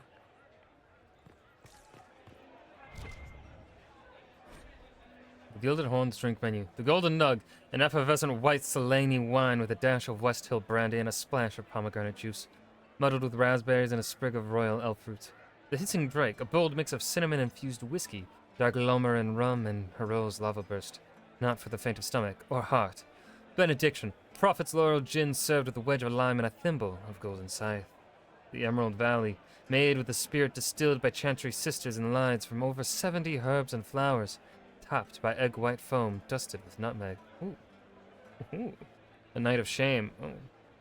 The Gilded Horns drink menu. The Golden Nug, an effervescent white Selene wine with a dash of West Hill brandy and a splash of pomegranate juice, muddled with raspberries and a sprig of royal elf fruit. The Hissing Drake, a bold mix of cinnamon-infused whiskey, dark Lomarin rum, and Hero's lava burst. Not for the faint of stomach or heart. Benediction, Prophet's Laurel gin served with a wedge of lime and a thimble of golden scythe. The Emerald Valley, made with the spirit distilled by Chantry sisters in lines from over 70 herbs and flowers, topped by egg white foam dusted with nutmeg. Ooh. Ooh. A night of shame. Oh.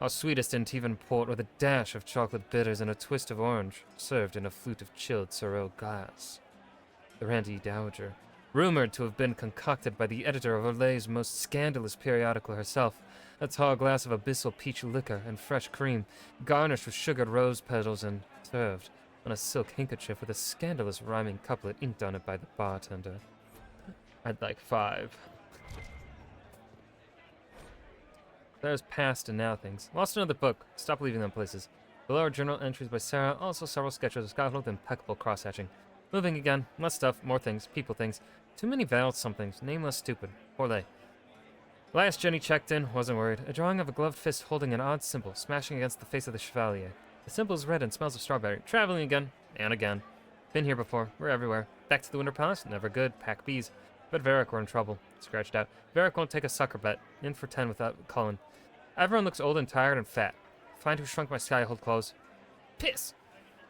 Our sweetest Antivan port with a dash of chocolate bitters and a twist of orange, served in a flute of chilled Sorrel glass. The Randy Dowager, rumored to have been concocted by the editor of Olay's most scandalous periodical herself, a tall glass of abyssal peach liquor and fresh cream, garnished with sugared rose petals and served on a silk handkerchief with a scandalous rhyming couplet inked on it by the bartender. I'd like 5. There's past and now things. Lost another book. Stop leaving them places. Below are journal entries by Sarah, also several sketches of Scotland with impeccable cross-hatching. Moving again. Less stuff, more things, people things. Too many veiled somethings. Nameless stupid. Poor lay. Last Jenny checked in, wasn't worried. A drawing of a gloved fist holding an odd symbol, smashing against the face of the Chevalier. The symbol is red and smells of strawberry. Traveling again. And again. Been here before. We're everywhere. Back to the Winter Palace? Never good. Pack bees. But Varric were in trouble. Scratched out. Varric won't take a sucker bet. In for 10 without Cullen. Everyone looks old and tired and fat. Find who shrunk my skyhold clothes. Piss!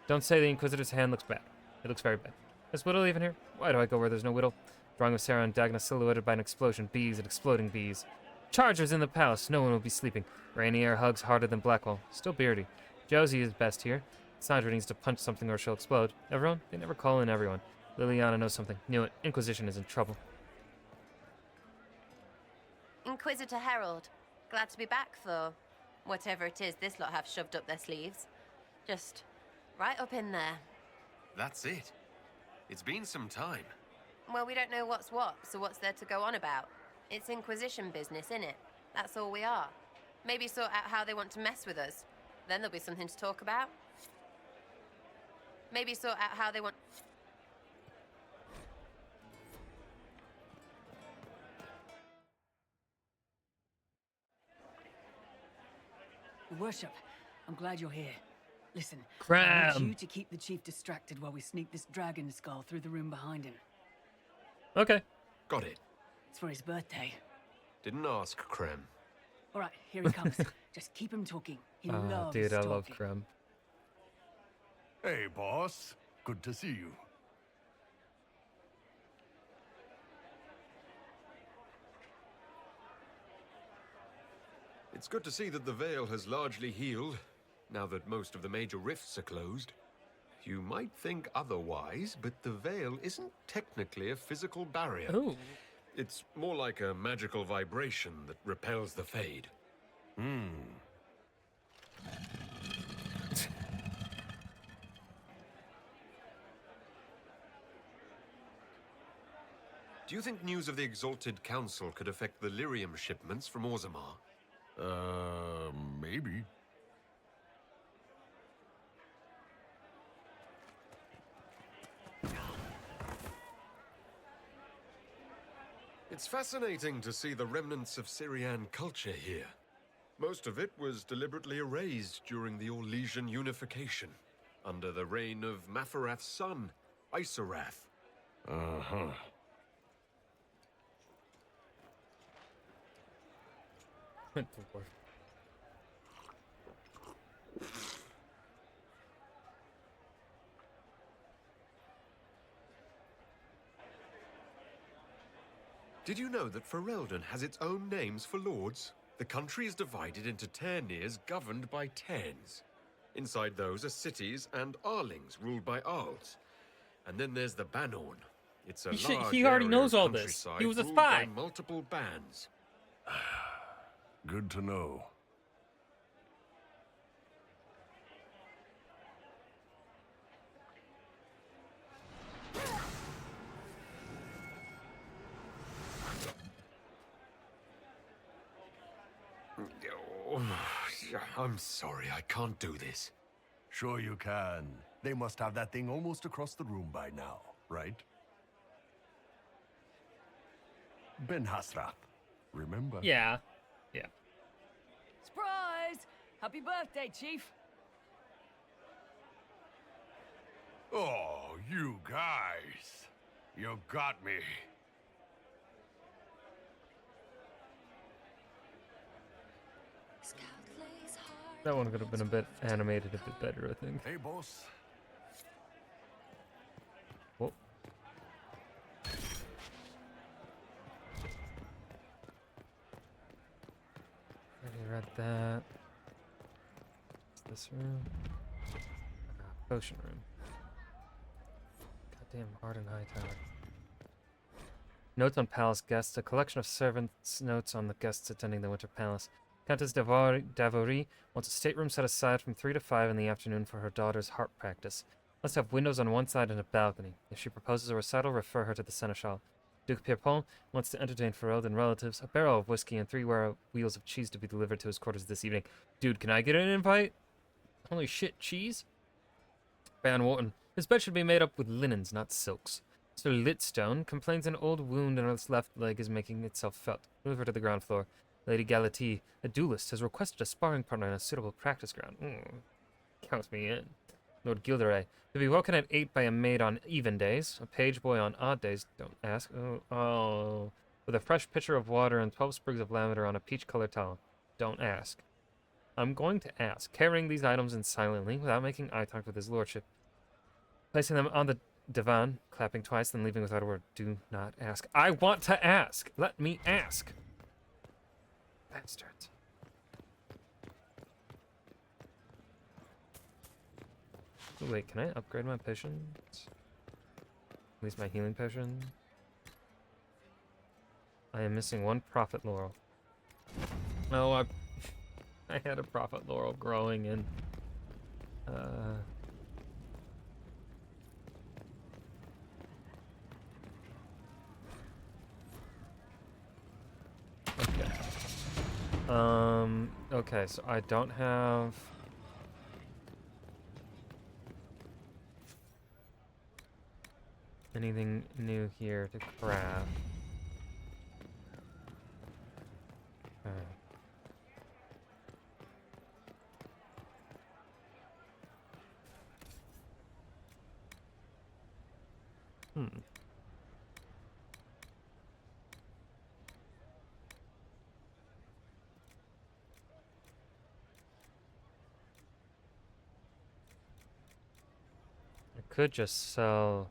Don't say the Inquisitor's hand looks bad. It looks very bad. Is Whittle even here? Why do I go where there's no Whittle? Drawing of Sarah and Dagna silhouetted by an explosion, bees and exploding bees. Chargers in the palace, no one will be sleeping. Rainy air hugs harder than Blackwall. Still beardy. Josie is best here. Sandra needs to punch something or she'll explode. Everyone? They never call in everyone. Liliana knows something. Knew it. Inquisition is in trouble. Inquisitor Herald, glad to be back for whatever it is this lot have shoved up their sleeves. Just right up in there. That's it. It's been some time. Well, we don't know what's what, so what's there to go on about? It's Inquisition business, innit? That's all we are. Maybe sort out how they want to mess with us. Then there'll be something to talk about. Maybe sort out how they want... Your Worship, I'm glad you're here. Listen, I Cram. want you to keep the chief distracted while we sneak this dragon skull through the room behind him. Okay. Got it. It's for his birthday. Didn't ask, Krem. All right, here he comes. Just keep him talking. He Oh, loves dude, I talking. love Krem. Hey, boss. Good to see you. It's good to see that the Veil has largely healed, now that most of the major rifts are closed. You might think otherwise, but the Veil isn't technically a physical barrier. Ooh. It's more like a magical vibration that repels the Fade. Do you think news of the Exalted Council could affect the lyrium shipments from Orzammar? Maybe. It's fascinating to see the remnants of Syrian culture here. Most of it was deliberately erased during the Orlesian unification, under the reign of Mafarath's son, Isarath. Uh-huh. Did you know that Ferelden has its own names for lords? The country is divided into Ternirs governed by Terns. Inside those are cities and Arlings ruled by Arls. And then there's the Banorn. It's a large he already area knows of all this. countryside He was a ruled spy. by multiple bands. Good to know. Oh, I'm sorry, I can't do this. Sure you can. They must have that thing almost across the room by now, right? Ben Hasrath, remember? Yeah. Yeah. Surprise! Happy birthday, Chief. Oh, you guys. You got me. That one could have been a bit animated a bit better, I think. Hey, boss. Whoa. Already read that. What's this room? Potion room. Goddamn Arden Hightower. Notes on palace guests. A collection of servants' notes on the guests attending the Winter Palace. Countess Davory wants a stateroom set aside from 3 to 5 in the afternoon for her daughter's harp practice. Must have windows on one side and a balcony. If she proposes a recital, refer her to the Seneschal. Duke Pierpont wants to entertain Ferelden relatives. A barrel of whiskey and 3 wheels of cheese to be delivered to his quarters this evening. Dude, can I get an invite? Holy shit, cheese? Baron Wharton. His bed should be made up with linens, not silks. Sir Litstone complains an old wound in her left leg is making itself felt. Move her to the ground floor. Lady Galatea, a duelist, has requested a sparring partner on a suitable practice ground. Count me in. Lord Gilderay, to be woken at 8 by a maid on even days, a page boy on odd days, don't ask. Oh. With a fresh pitcher of water and 12 sprigs of lavender on a peach-colored towel. Don't ask. I'm going to ask, carrying these items in silently without making eye contact with his lordship. Placing them on the divan, clapping twice, then leaving without a word. Do not ask. I want to ask! Let me ask! Bastards. Oh, wait, can I upgrade my potions? At least my healing potion? I am missing one prophet laurel. Oh, I had a prophet laurel growing in... Okay, so I don't have... anything new here to craft. Okay. I could just sell...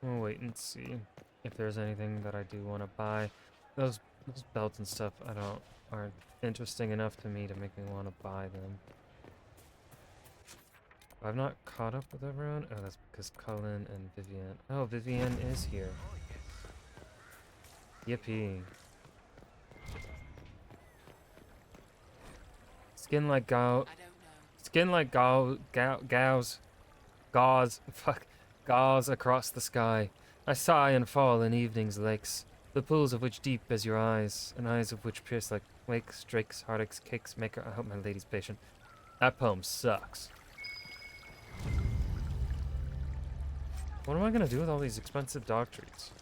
We'll wait and see if there's anything that I do want to buy. Those belts and stuff aren't interesting enough to me to make me want to buy them. I've not caught up with everyone. Oh, that's because Cullen and Vivian. Oh, Vivian is here. Yippee. Skin like gauze. Fuck. Gauze across the sky. I sigh and fall in evening's lakes, the pools of which deep as your eyes, and eyes of which pierce like wakes, drakes, heartaches, cakes, maker. I hope my lady's patient. That poem sucks. What am I gonna do with all these expensive dog treats?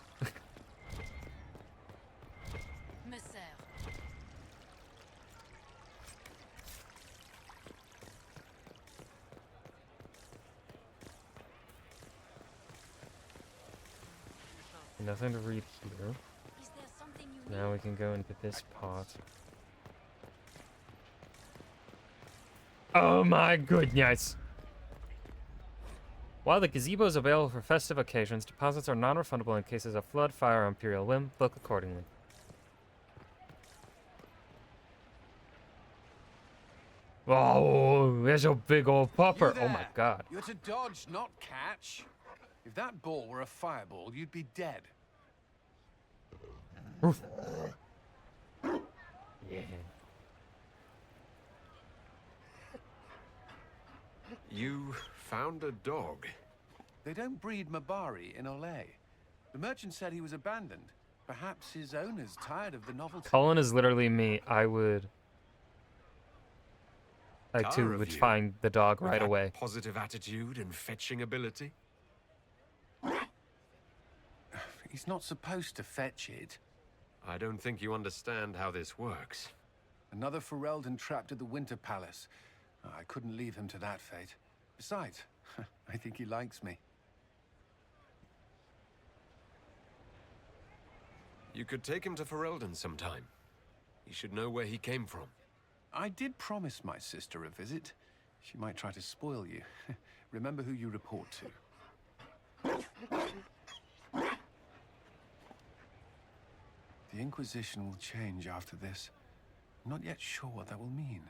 Nothing to read here. Now we can go into this pot. Oh my goodness! While the gazebo is available for festive occasions, deposits are non-refundable in cases of flood, fire, or imperial whim. Book accordingly. Oh, there's a big old popper. Oh my god. You're to dodge, not catch. If that ball were a fireball, you'd be dead. Oof. Yeah. You found a dog? They don't breed Mabari in Olay. The merchant said he was abandoned. Perhaps his owner's tired of the novelty. Cullen is literally me. I too would find the dog right away. Positive attitude and fetching ability? He's not supposed to fetch it. I don't think you understand how this works. Another Ferelden trapped at the Winter Palace. I couldn't leave him to that fate. Besides, I think he likes me. You could take him to Ferelden sometime. He should know where he came from. I did promise my sister a visit. She might try to spoil you. Remember who you report to. The Inquisition will change after this. I'm not yet sure what that will mean.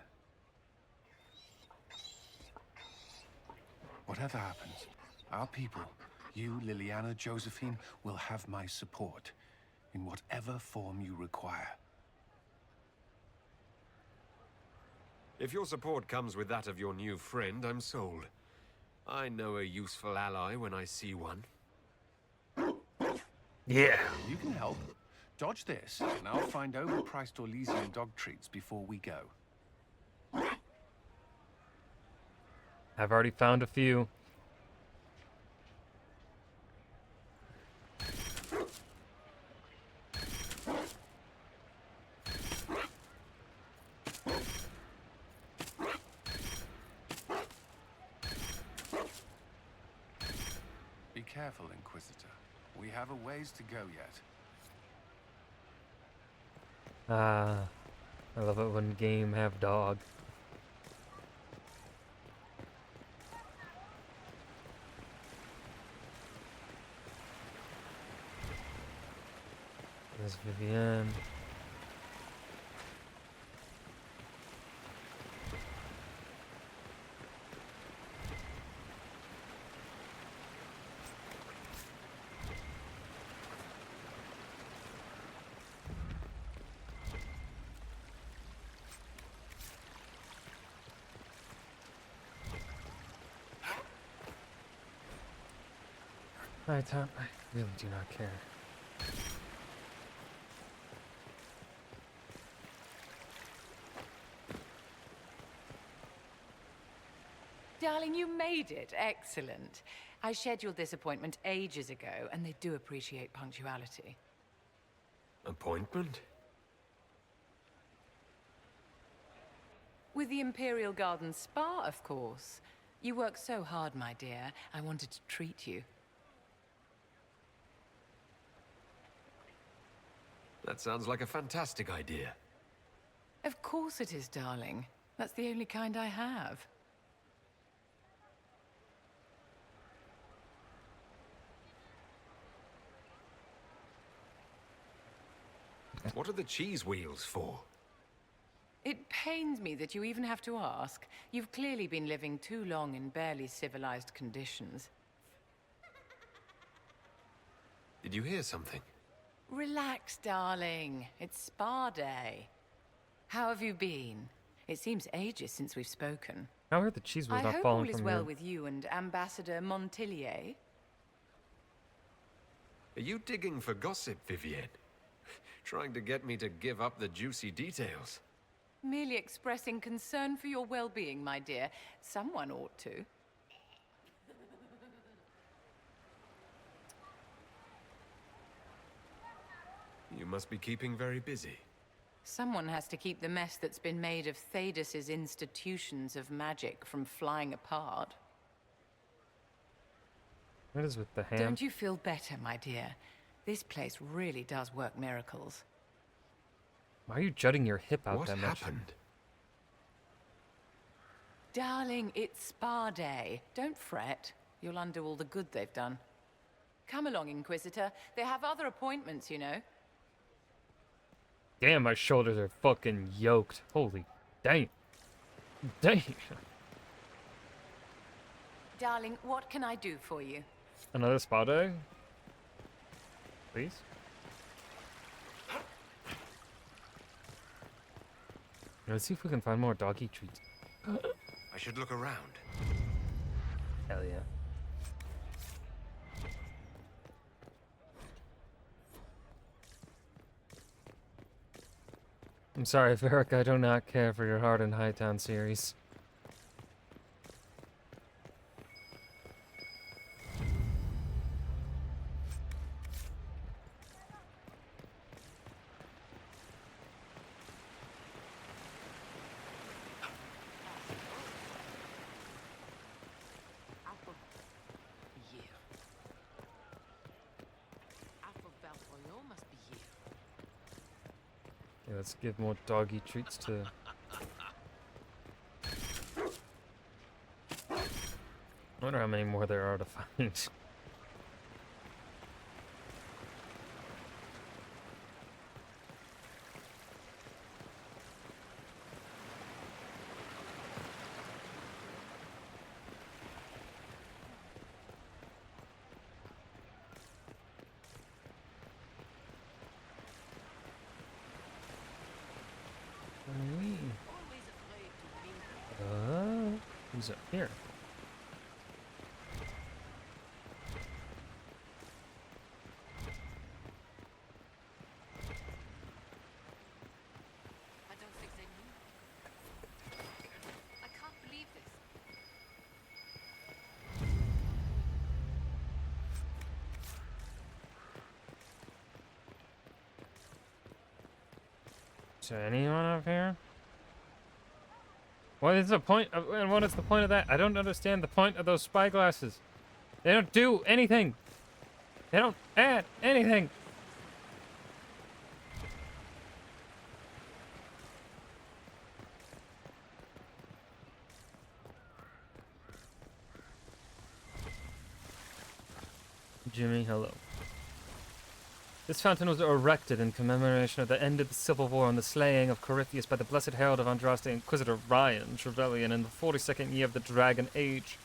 Whatever happens, our people, you, Liliana, Josephine, will have my support in whatever form you require. If your support comes with that of your new friend, I'm sold. I know a useful ally when I see one. Yeah. You can help. Dodge this, and I'll find overpriced Orlesian dog treats before we go. I've already found a few. careful, Inquisitor. We have a ways to go yet. Ah, I love it when game have dog. There's Vivienne. Hi, Tom. I really do not care. Darling, you made it. Excellent. I scheduled this appointment ages ago, and they do appreciate punctuality. Appointment? With the Imperial Garden Spa, of course. You work so hard, my dear. I wanted to treat you. That sounds like a fantastic idea. Of course it is, darling. That's the only kind I have. What are the cheese wheels for? It pains me that you even have to ask. You've clearly been living too long in barely civilized conditions. Did you hear something? Relax, darling. It's spa day. How have you been? It seems ages since we've spoken. How are the cheese wheels I not hope falling all is from well your... with you and Ambassador Montillier. Are you digging for gossip, Vivienne? Trying to get me to give up the juicy details? Merely expressing concern for your well-being, my dear. Someone ought to. You must be keeping very busy. Someone has to keep the mess that's been made of Thaddeus's institutions of magic from flying apart. What is with the hand? Don't you feel better, my dear? This place really does work miracles. Why are you jutting your hip out What that much? happened? Darling, it's spa day. Don't fret. You'll undo all the good they've done. Come along, Inquisitor. They have other appointments, you know. Damn, my shoulders are fucking yoked. Holy dang. Dang. Darling, what can I do for you? Another spa day? Please? Let's see if we can find more doggy treats. I should look around. Hell yeah. I'm sorry, Varric, I do not care for your Hard and Hightown series. Okay, let's give more doggy treats to... I wonder how many more there are to find. Who's up here? I don't think they knew. I can't believe this. Is there anyone up here? What is the point of, and what is the point of that? I don't understand the point of those spyglasses. They don't do anything. They don't add anything. Jimmy, hello. This fountain was erected in commemoration of the end of the Civil War and the slaying of Corypheus by the Blessed Herald of Andraste Inquisitor Ryan Trevelyan in the 42nd year of the Dragon Age.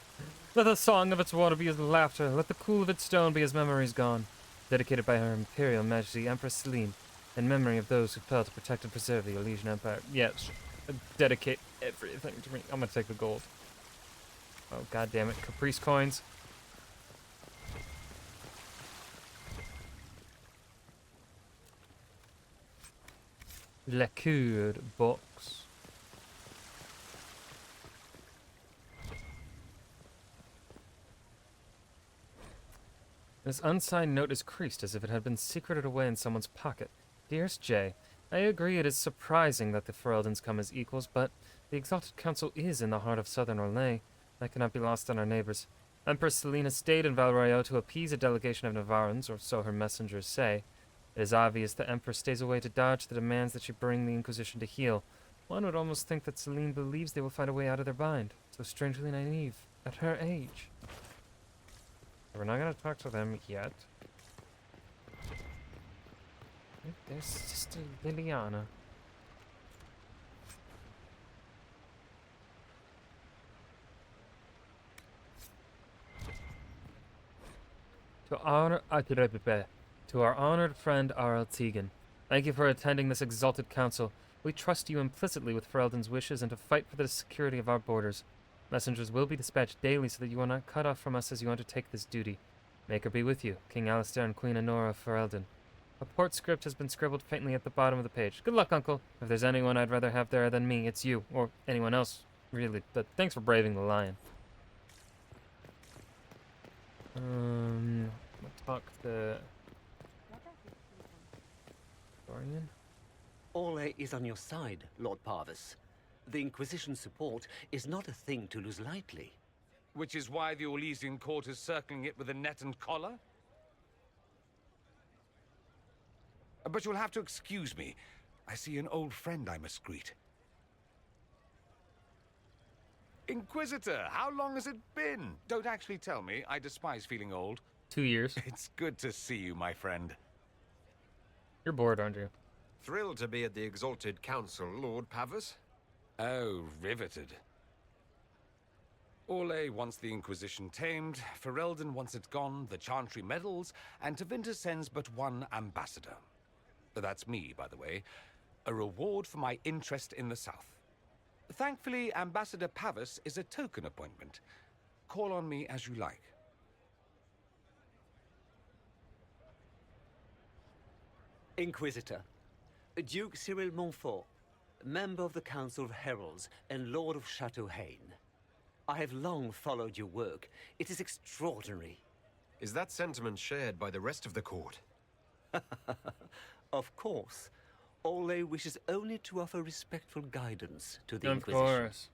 Let the song of its water be his laughter, let the cool of its stone be his memories gone. Dedicated by Her Imperial Majesty Empress Celine, in memory of those who fell to protect and preserve the Elysian Empire. Yes, dedicate everything to me. I'm gonna take the gold. Oh, god damn it. Caprice coins. Lacquered box. This unsigned note is creased as if it had been secreted away in someone's pocket. Dearest Jay, I agree it is surprising that the Fereldans come as equals, but the Exalted Council is in the heart of southern Orlais. That cannot be lost on our neighbors. Empress Selena stayed in Valrayo to appease a delegation of Navarrans, or so her messengers say. It is obvious the Empress stays away to dodge the demands that she bring the Inquisition to heel. One would almost think that Celine believes they will find a way out of their bind. So strangely naive, at her age. We're not going to talk to them yet. There's Sister Liliana. To our honored friend R.L. Tegan, thank you for attending this exalted council. We trust you implicitly with Ferelden's wishes and to fight for the security of our borders. Messengers will be dispatched daily so that you are not cut off from us as you undertake this duty. May her be with you, King Alistair and Queen Honora of Ferelden. A port script has been scribbled faintly at the bottom of the page. Good luck, Uncle. If there's anyone I'd rather have there than me, it's you. Or anyone else, really. But thanks for braving the lion. We'll talk to... Dorian? Orlais is on your side, Lord Parvis. The Inquisition's support is not a thing to lose lightly. Which is why the Orlesian court is circling it with a net and collar? But you'll have to excuse me. I see an old friend I must greet. Inquisitor, how long has it been? Don't actually tell me. I despise feeling old. 2 years. It's good to see you, my friend. You're bored, aren't you? Thrilled to be at the Exalted Council, Lord Pavis. Oh, riveted. Orlais wants the Inquisition tamed, Ferelden wants it gone, the Chantry meddles, and Tevinter sends but one ambassador. That's me, by the way. A reward for my interest in the South. Thankfully, Ambassador Pavis is a token appointment. Call on me as you like. Inquisitor, Duke Cyril Montfort, member of the Council of Heralds and Lord of Chateau Haine. I have long followed your work. It is extraordinary. Is that sentiment shared by the rest of the court? Of course. Orlais wishes only to offer respectful guidance to the Of Inquisition. course.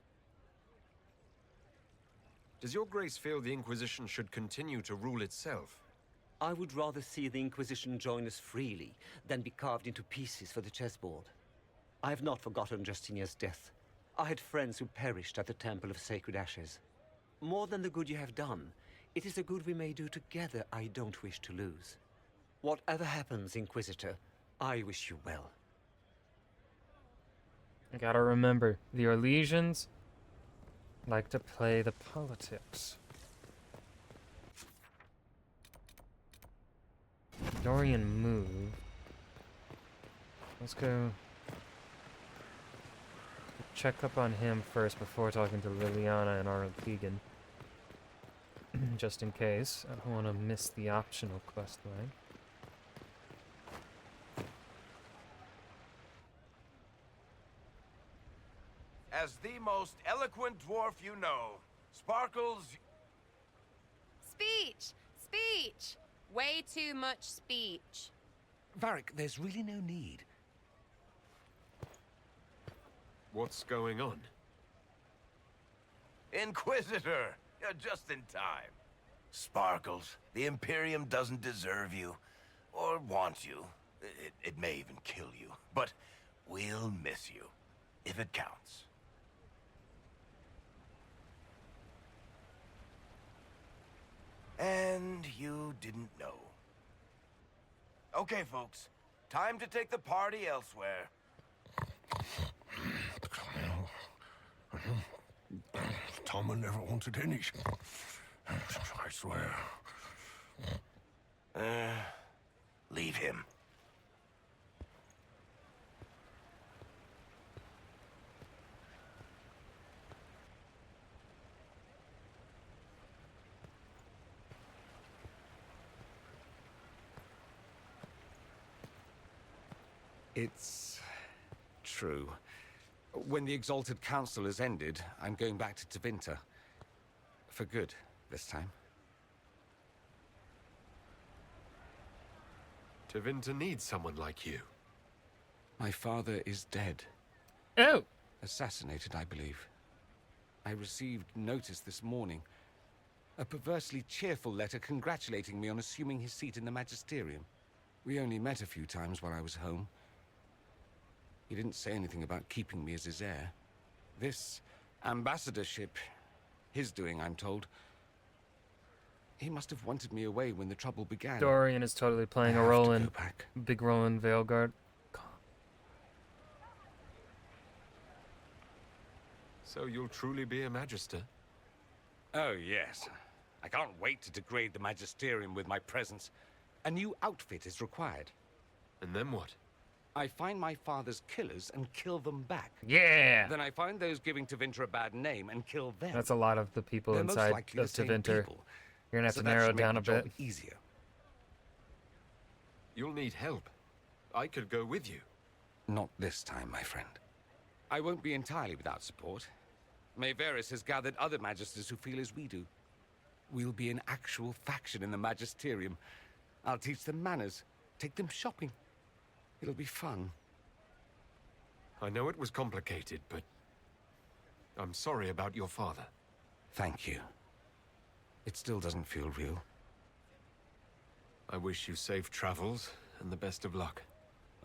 Does your grace feel the Inquisition should continue to rule itself? I would rather see the Inquisition join us freely than be carved into pieces for the chessboard. I have not forgotten Justinia's death. I had friends who perished at the Temple of Sacred Ashes. More than the good you have done, it is a good we may do together I don't wish to lose. Whatever happens, Inquisitor, I wish you well. I gotta remember, the Orlesians like to play the politics. Dorian move. Let's go check up on him first before talking to Liliana and Arnold Keegan. Just in case. I don't want to miss the optional quest line. As the most eloquent dwarf you know, Sparkles... Speech! Speech! Way too much speech. Varric, there's really no need. What's going on? Inquisitor! You're just in time. Sparkles, the Imperium doesn't deserve you, or want you. It may even kill you, but we'll miss you, if it counts. And you didn't know. Okay, folks. Time to take the party elsewhere. Tama never wanted any. I swear. Leave him. It's true. When the Exalted Council has ended, I'm going back to Tevinter. For good, this time. Tevinter needs someone like you. My father is dead. Oh! Assassinated, I believe. I received notice this morning. A perversely cheerful letter congratulating me on assuming his seat in the Magisterium. We only met a few times while I was home. He didn't say anything about keeping me as his heir. This ambassadorship, his doing, I'm told. He must have wanted me away when the trouble began. Dorian is totally playing a role in big role in Veilguard. So you'll truly be a Magister? Oh, yes. I can't wait to degrade the Magisterium with my presence. A new outfit is required. And then what? I find my father's killers and kill them back. Yeah! Then I find those giving Tevinter a bad name and kill them. That's a lot of the people They're most inside likely of the same Tevinter. people. You're gonna have So to that narrow should it make down the a job bit. easier. You'll need help. I could go with you. Not this time, my friend. I won't be entirely without support. Mayveris has gathered other Magisters who feel as we do. We'll be an actual faction in the Magisterium. I'll teach them manners, take them shopping. It'll be fun. I know it was complicated, but I'm sorry about your father. Thank you. It still doesn't feel real. I wish you safe travels and the best of luck.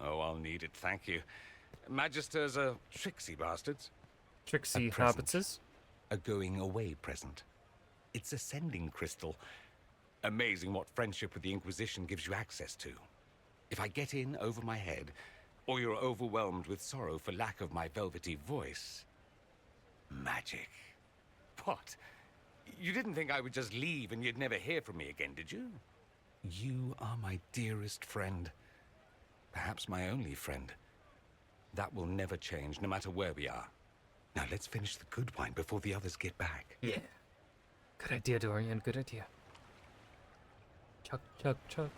Oh, I'll need it, thank you. Magisters are tricksy bastards. Tricksy hobbitses? A going-away present. It's a sending crystal. Amazing what friendship with the Inquisition gives you access to. If I get in over my head, or you're overwhelmed with sorrow for lack of my velvety voice... magic. What? You didn't think I would just leave and you'd never hear from me again, did you? You are my dearest friend. Perhaps my only friend. That will never change, no matter where we are. Now let's finish the good wine before the others get back. Yeah. Good idea, Dorian. Good idea. Chug, chug, chug.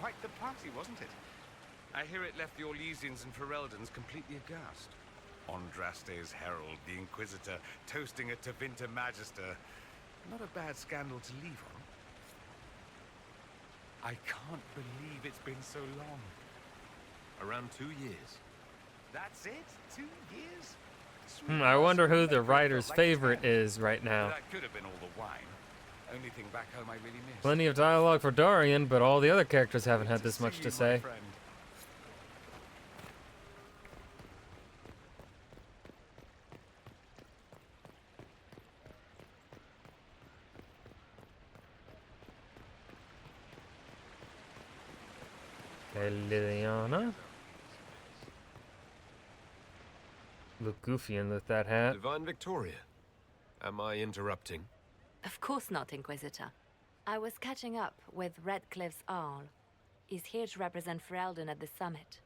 Quite the party, wasn't it? I hear it left the Orlesians and Fereldans completely aghast. Andraste's herald, the Inquisitor, toasting a Tevinter Magister. Not a bad scandal to leave on. I can't believe it's been so long. Around 2 years. That's it? 2 years? I wonder who the writer's favorite is right now. That could have been all the wine. Only thing back home I really missed. Plenty of dialogue for Dorian, but all the other characters haven't had this much to say. Okay, Liliana. Look goofy in with that hat. Divine Victoria. Am I interrupting? Of course not, Inquisitor. I was catching up with Redcliffe's Arl. He's here to represent Ferelden at the summit.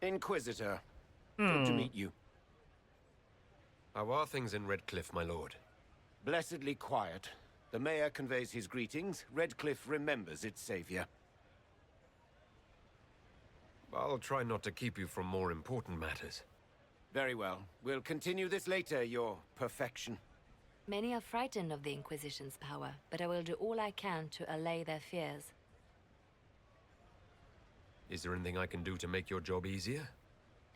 Inquisitor. Good to meet you. How are things in Redcliffe, my lord? Blessedly quiet. The mayor conveys his greetings. Redcliffe remembers its savior. I'll try not to keep you from more important matters. Very well. We'll continue this later, your perfection. Many are frightened of the Inquisition's power, but I will do all I can to allay their fears. Is there anything I can do to make your job easier?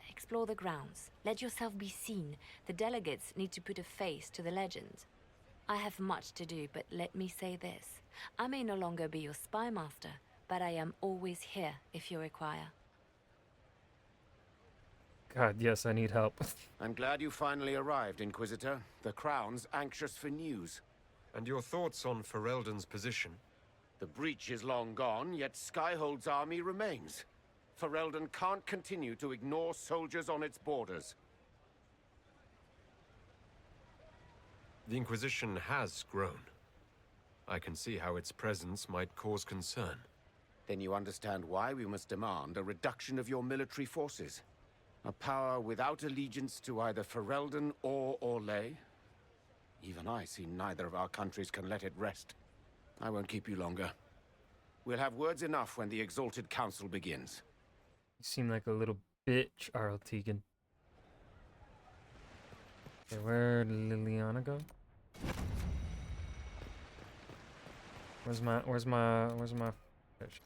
explore the grounds. Let yourself be seen. The delegates need to put a face to the legend. I have much to do, but let me say this. I may no longer be your spy master, but I am always here if you require. God, yes, I need help. I'm glad you finally arrived, Inquisitor. The Crown's anxious for news. And your thoughts on Ferelden's position? The breach is long gone, yet Skyhold's army remains. Ferelden can't continue to ignore soldiers on its borders. The Inquisition has grown. I can see how its presence might cause concern. Then you understand why we must demand a reduction of your military forces. A power without allegiance to either Ferelden or Orlais? Even I see neither of our countries can let it rest. I won't keep you longer. We'll have words enough when the Exalted Council begins. You seem like a little bitch, Arl Tegan. Okay, where'd Liliana go? Where's my fish?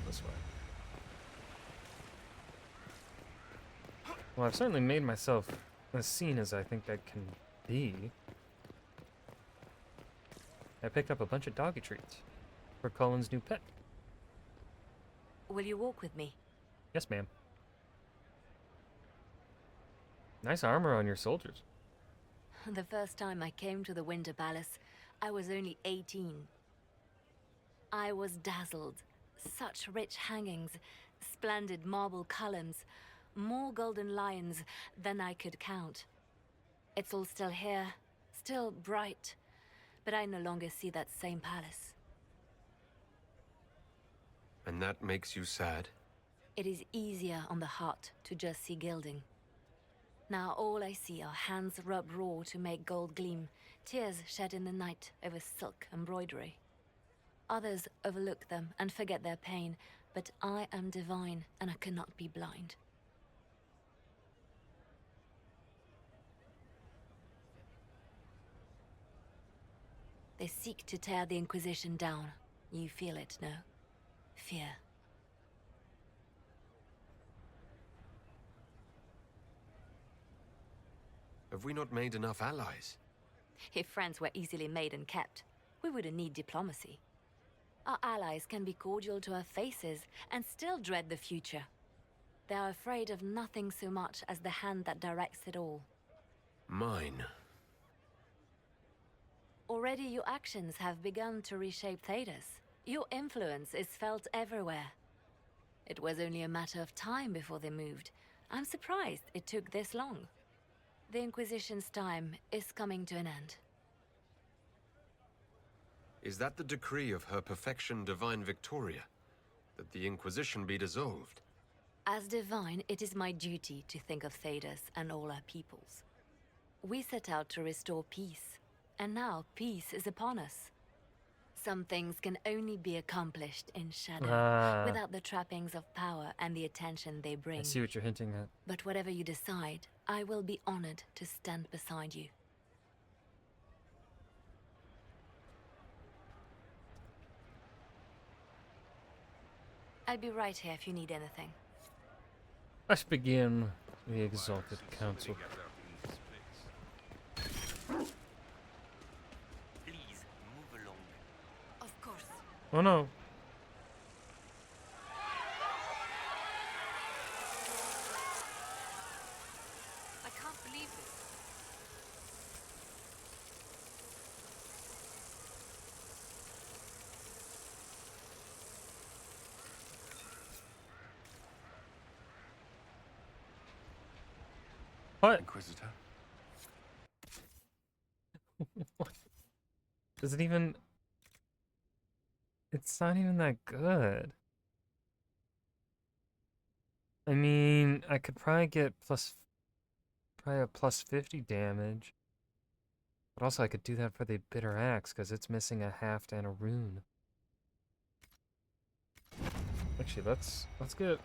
This way. Well, I've certainly made myself as seen as I think I can be. I picked up a bunch of doggy treats for Cullen's new pet. Will you walk with me? Yes, ma'am. Nice armor on your soldiers. The first time I came to the Winter Palace, I was only 18. I was dazzled. Such rich hangings, splendid marble columns, more golden lions than I could count. It's all still here, still bright, but I no longer see that same palace. And that makes you sad? It is easier on the heart to just see gilding. Now all I see are hands rubbed raw to make gold gleam, tears shed in the night over silk embroidery. Others overlook them and forget their pain, but I am divine and I cannot be blind. They seek to tear the Inquisition down. You feel it, no? Fear. Have we not made enough allies? If friends were easily made and kept, we wouldn't need diplomacy. Our allies can be cordial to our faces and still dread the future. They are afraid of nothing so much as the hand that directs it all. Mine. Already your actions have begun to reshape Thedas. Your influence is felt everywhere. It was only a matter of time before they moved. I'm surprised it took this long. The Inquisition's time is coming to an end. Is that the decree of Her Perfection Divine Victoria? That the Inquisition be dissolved? As divine, it is my duty to think of Thedas and all our peoples. We set out to restore peace, and now peace is upon us. Some things can only be accomplished in shadow, without the trappings of power and the attention they bring. I see what you're hinting at. But whatever you decide, I will be honored to stand beside you. I'll be right here if you need anything. Let's begin the Exalted Council. Of course. Oh no. I can't believe this. What? Inquisitor? Does it even... It's not even that good. I mean, I could probably get probably a plus 50 damage. But also I could do that for the Bitter Axe, because it's missing a haft and a rune. Actually, let's get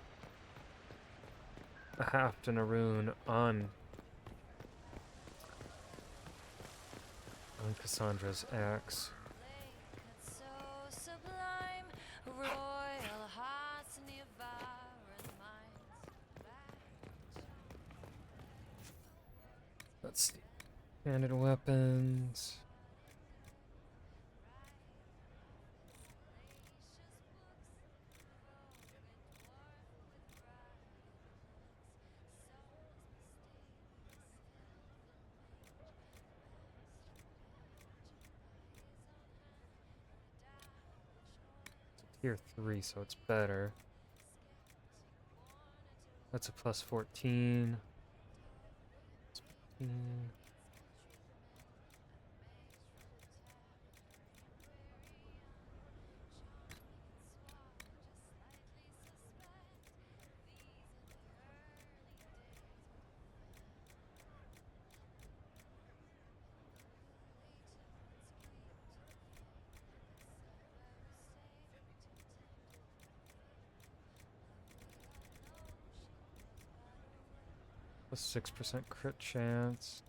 a haft and a rune on Cassandra's axe. Let's see. Standard weapons. Tier 3, so it's better. That's a plus 14. 14. Plus 6% crit chance.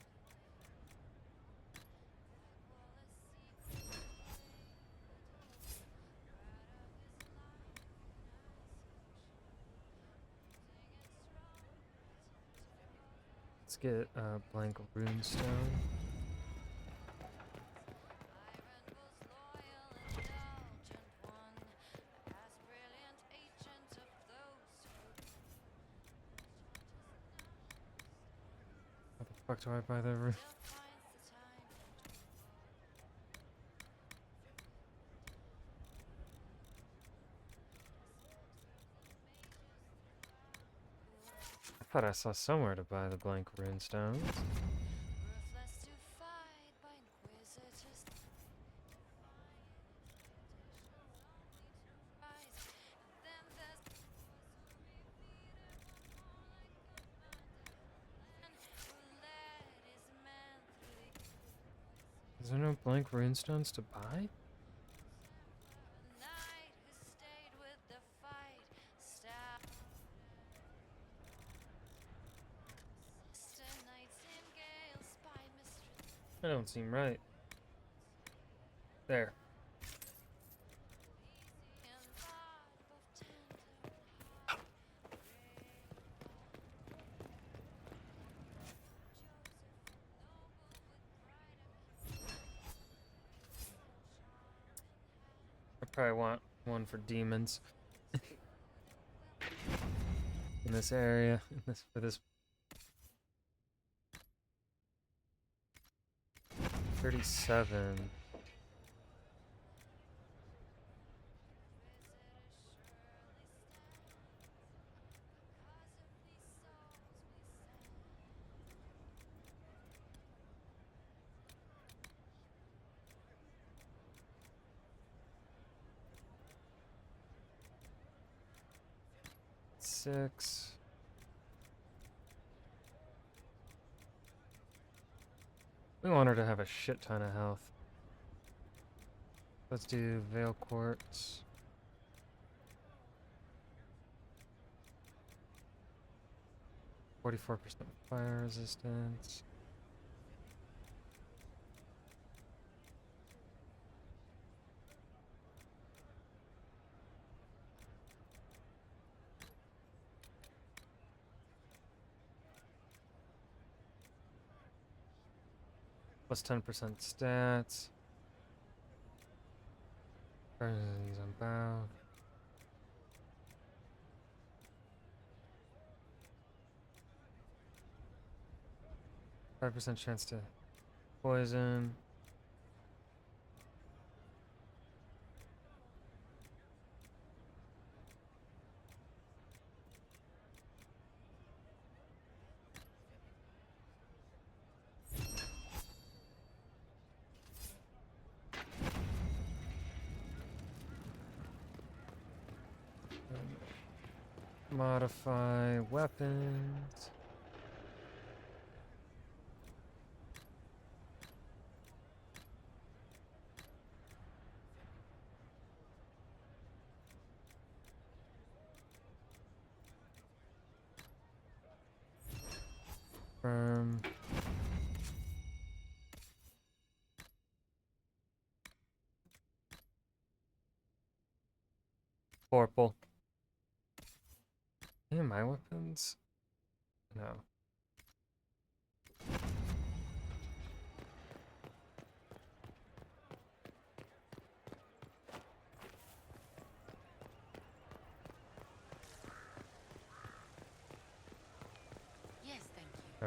Let's get a blank runestone. How the fuck do I buy the rune? I thought I saw somewhere to buy the blank runestones. Is there no blank runestones to buy? That don't seem right. There. I probably want one for demons. In this area. For this 37. Six. We want her to have a shit ton of health. Let's do Veil Quartz. .44% fire resistance. Plus 10% stats. Burns on bow. .5% chance to poison. Modify weapons. Firm. Purple. Any of my weapons? No.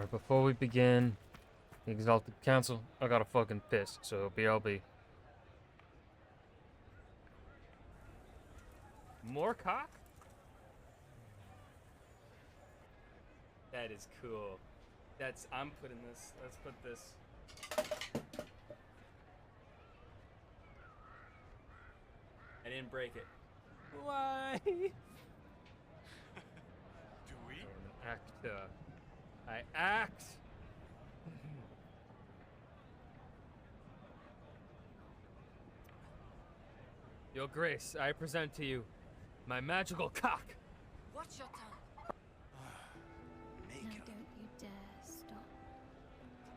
Alright, before we begin the Exalted Council, I gotta fucking piss, so BLB. More cock? That is cool. I'm putting this. Let's put this. I didn't break it. Why? Do we? I'm an actor. I act. Your Grace, I present to you my magical cock. Watch your tongue. Now don't you dare stop.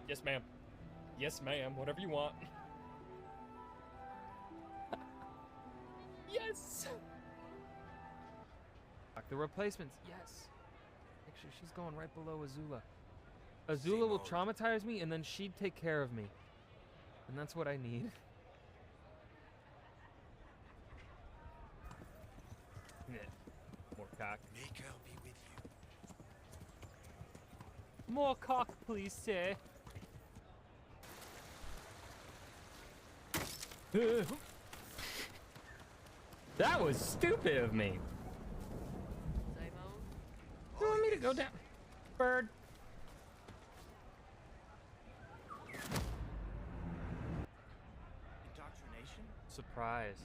Yes, ma'am. Yes, ma'am. Whatever you want. Yes. The replacements, yes. Actually, she's going right below Azula. Azula will traumatize me, and then she'd take care of me. And that's what I need. Yeah. More cock. Make her be with you. More cock, please, sir. That was stupid of me. You want me to go down? Bird. Indoctrination? Surprised.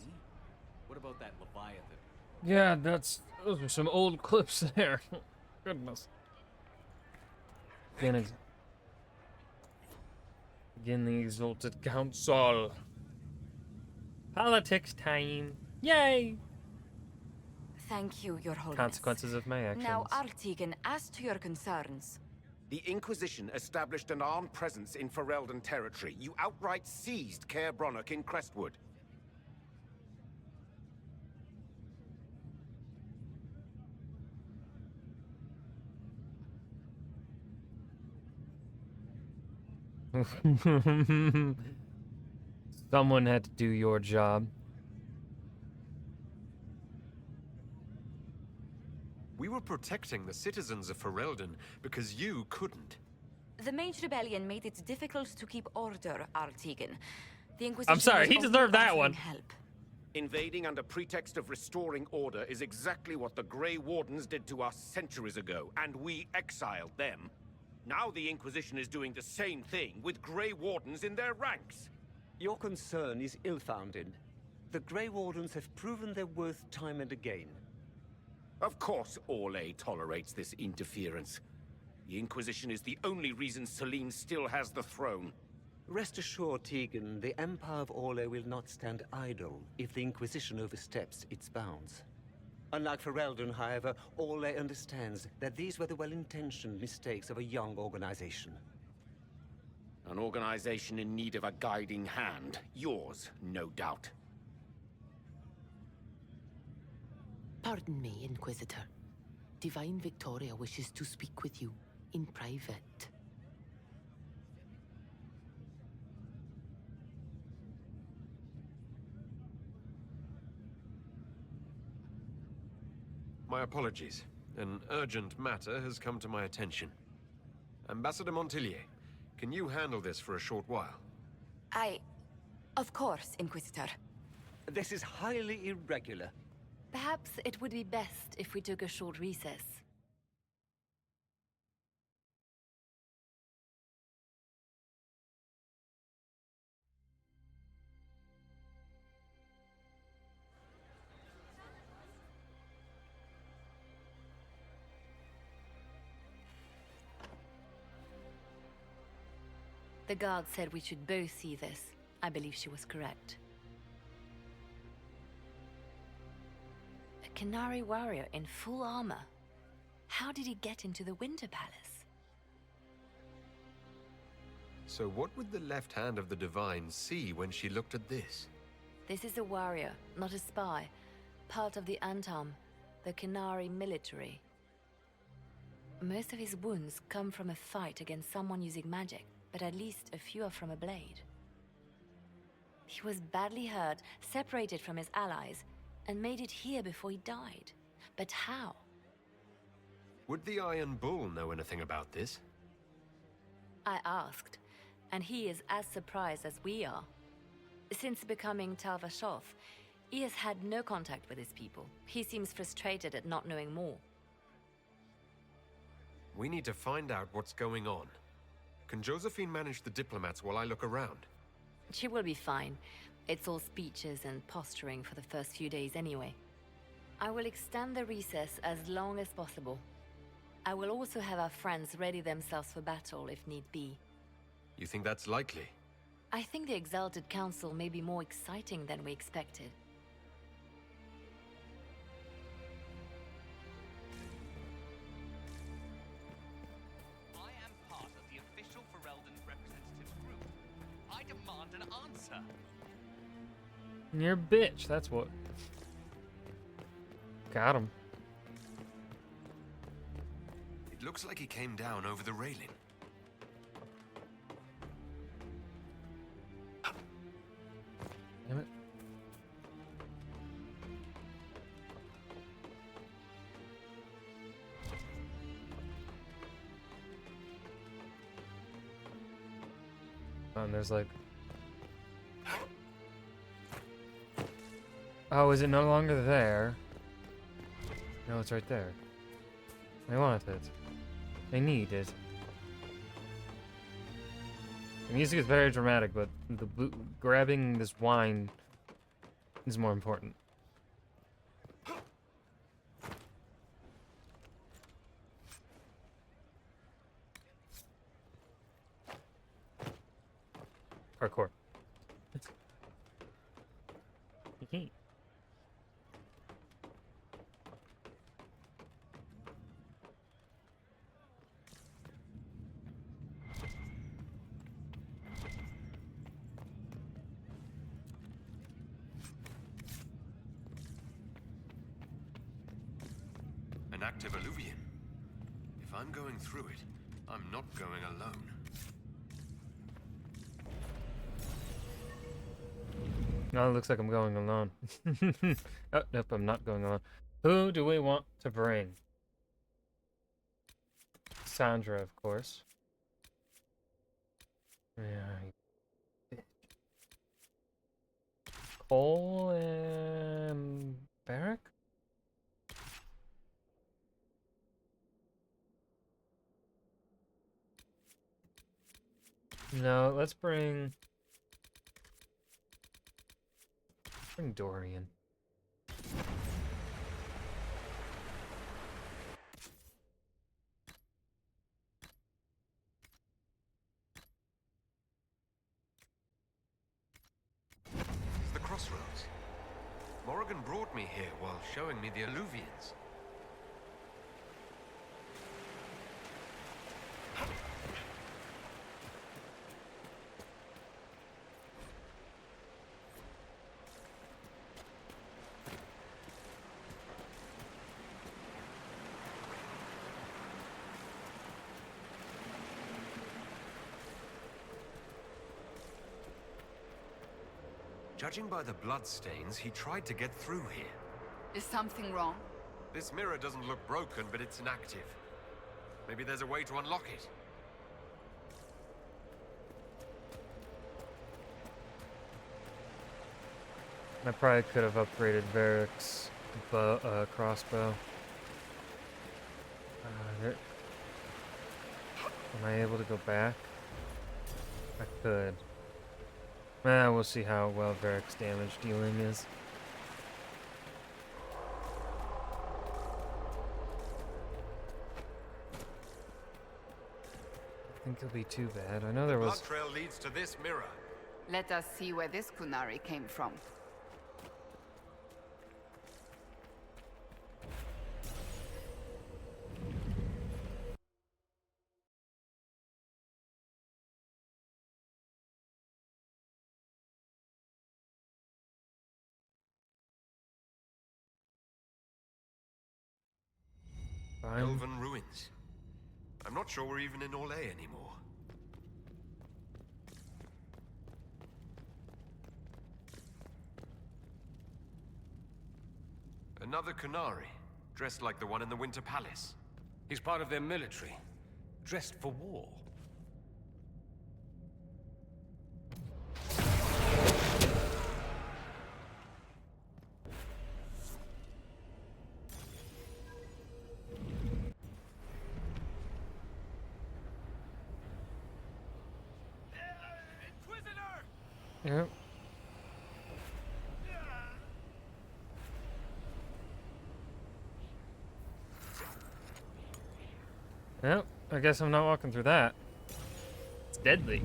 What about that Leviathan? Yeah, those are some old clips there. Goodness. Begin the Exalted Council. Politics time. Yay! Thank you, Your Holiness. Consequences of my actions. Now, Artigan, as to your concerns. The Inquisition established an armed presence in Ferelden territory. You outright seized Caer Bronach in Crestwood. Someone had to do your job. We were protecting the citizens of Ferelden because you couldn't. The Mage Rebellion made it difficult to keep order, Artigan. The Inquisition I'm sorry, was he only deserved that offering one. Help. Invading under pretext of restoring order is exactly what the Grey Wardens did to us centuries ago, and we exiled them. Now the Inquisition is doing the same thing with Grey Wardens in their ranks. Your concern is ill-founded. The Grey Wardens have proven their worth time and again. Of course Orlais tolerates this interference. The Inquisition is the only reason Selene still has the throne. Rest assured, Tegan, the Empire of Orlais will not stand idle if the Inquisition oversteps its bounds. Unlike Ferelden, however, Orlais understands that these were the well-intentioned mistakes of a young organization. An organization in need of a guiding hand. Yours, no doubt. Pardon me, Inquisitor. Divine Victoria wishes to speak with you in private. My apologies. An urgent matter has come to my attention. Ambassador Montillier, can you handle this for a short while? Of course, Inquisitor. This is highly irregular. Perhaps it would be best if we took a short recess. The guard said we should both see this. I believe she was correct. A Canary warrior in full armor. How did he get into the Winter Palace? So what would the left hand of the Divine see when she looked at this? This is a warrior, not a spy. Part of the Antam, the Canary military. Most of his wounds come from a fight against someone using magic, but at least a few are from a blade. He was badly hurt, separated from his allies, and made it here before he died. But how? Would the Iron Bull know anything about this? I asked, and he is as surprised as we are. Since becoming Talvashov, he has had no contact with his people. He seems frustrated at not knowing more. We need to find out what's going on. Can Josephine manage the diplomats while I look around? She will be fine. It's all speeches and posturing for the first few days anyway. I will extend the recess as long as possible. I will also have our friends ready themselves for battle if need be. You think that's likely? I think the Exalted Council may be more exciting than we expected. I am part of the official Ferelden representative group. I demand an answer. You're a bitch, that's what. Got him. It looks like he came down over the railing. Damn it. And there's like... Oh, is it no longer there? No, it's right there. They want it. They need it. The music is very dramatic, but the grabbing this wine is more important. Parkour. An active alluvion. If I'm going through it, I'm not going alone. No, it looks like I'm going alone. Oh, nope, I'm not going alone. Who do we want to bring? Sandra, of course. Yeah. Cole and Barrack? No, let's bring Dorian. It's the crossroads. Morrigan brought me here while showing me the alluvions. Judging by the bloodstains, he tried to get through here. Is something wrong? This mirror doesn't look broken, but it's inactive. Maybe there's a way to unlock it. I probably could have upgraded Varric's crossbow. Am I able to go back? I could. We'll see how well Varric's damage dealing is. I think it'll be too bad. I know there was... Blood trail leads to this mirror. Let us see where this Kunari came from. Elven ruins. I'm not sure we're even in Orlais anymore. Another Kunari, dressed like the one in the Winter Palace. He's part of their military, dressed for war. Yep. Yep. I guess I'm not walking through that. It's deadly.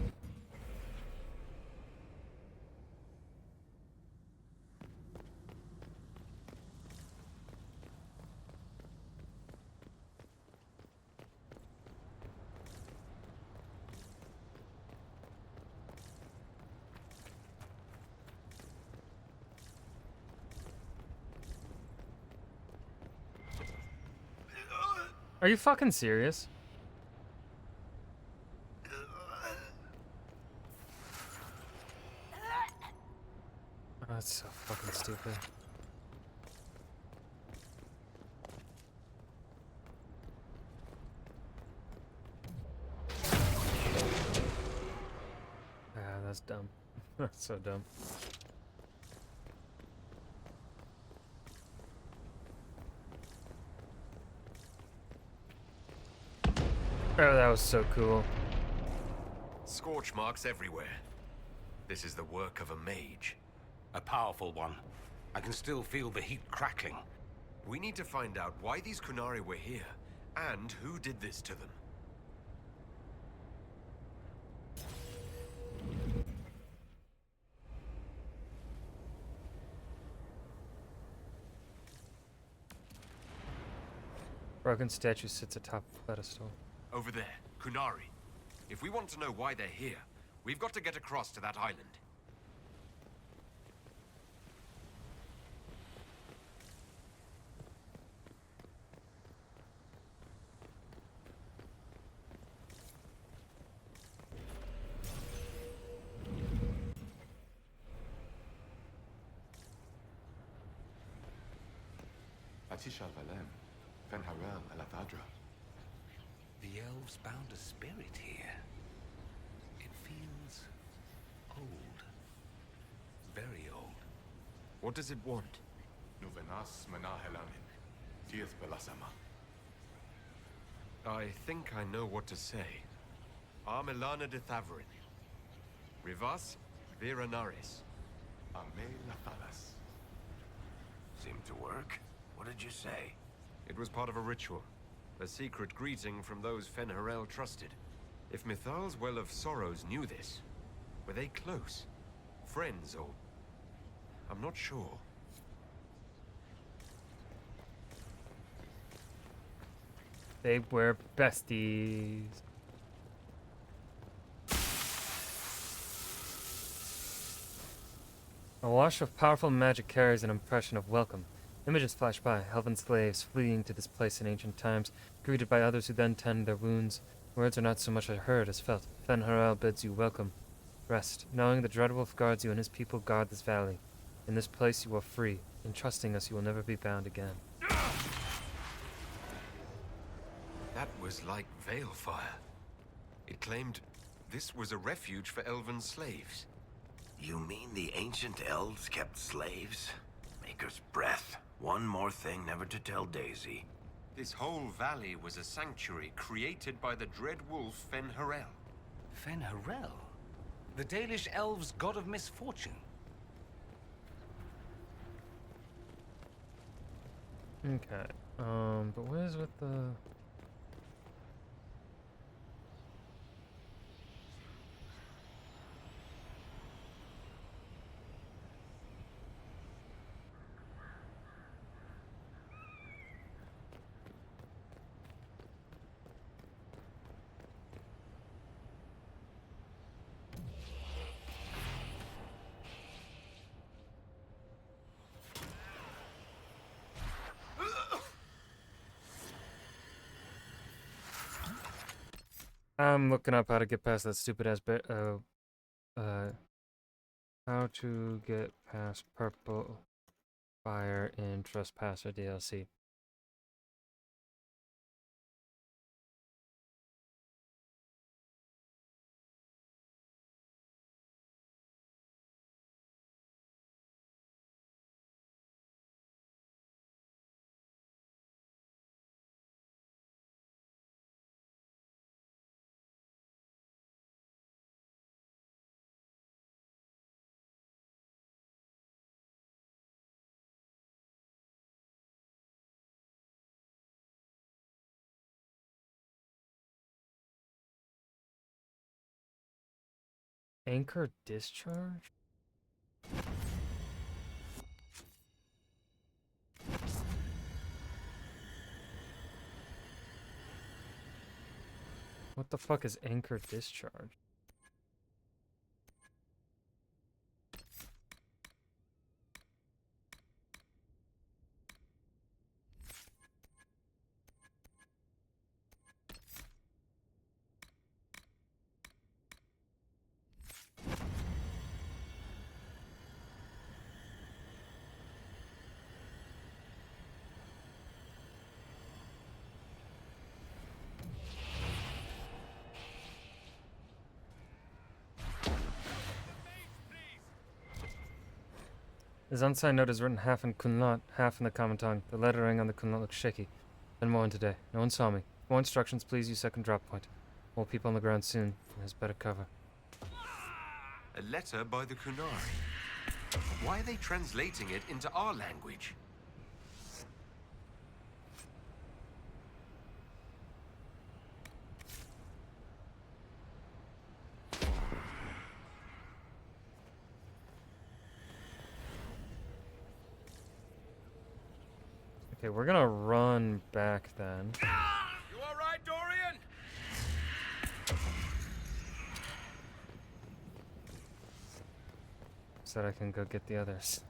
Are you fucking serious? Oh, that's so fucking stupid. Ah, that's dumb. That's so dumb. Oh, that was so cool. Scorch marks everywhere. This is the work of a mage. A powerful one. I can still feel the heat crackling. We need to find out why these Kunari were here, and who did this to them. Broken statue sits atop a pedestal. Over there, Kunari. If we want to know why they're here, we've got to get across to that island. The elves bound a spirit here. It feels old. Very old. What does it want? I think I know what to say. Armelana de Thavarin. Rivas Viranaris. Seemed to work. What did you say? It was part of a ritual. A secret greeting from those Fen'Harel trusted. If Mithal's Well of Sorrows knew this, were they close? Friends, or... I'm not sure. They were besties. A wash of powerful magic carries an impression of welcome. Images flash by, elven slaves fleeing to this place in ancient times, greeted by others who then tend their wounds. Words are not so much heard as felt. Fen'Harel bids you welcome. Rest, knowing the Dreadwolf guards you and his people guard this valley. In this place you are free. In trusting us you will never be bound again. That was like Veilfire. It claimed this was a refuge for elven slaves. You mean the ancient elves kept slaves? Maker's breath. One more thing never to tell Daisy. This whole valley was a sanctuary created by the dread wolf Fen'Harel. Fen'Harel? The Dalish elves' god of misfortune. Okay. But what is with the... I'm looking up how to get past that stupid ass how to get past purple fire in Trespasser DLC. Anchor discharge? What the fuck is anchor discharge? His unsigned note is written half in Kunlot, half in the common tongue. The lettering on the Kunlot looks shaky. Then more in today. No one saw me. More instructions, please use second drop point. More people on the ground soon. There's better cover. A letter by the Kunari. Why are they translating it into our language? Okay, we're gonna run back then. You all right, Dorian? So that I can go get the others.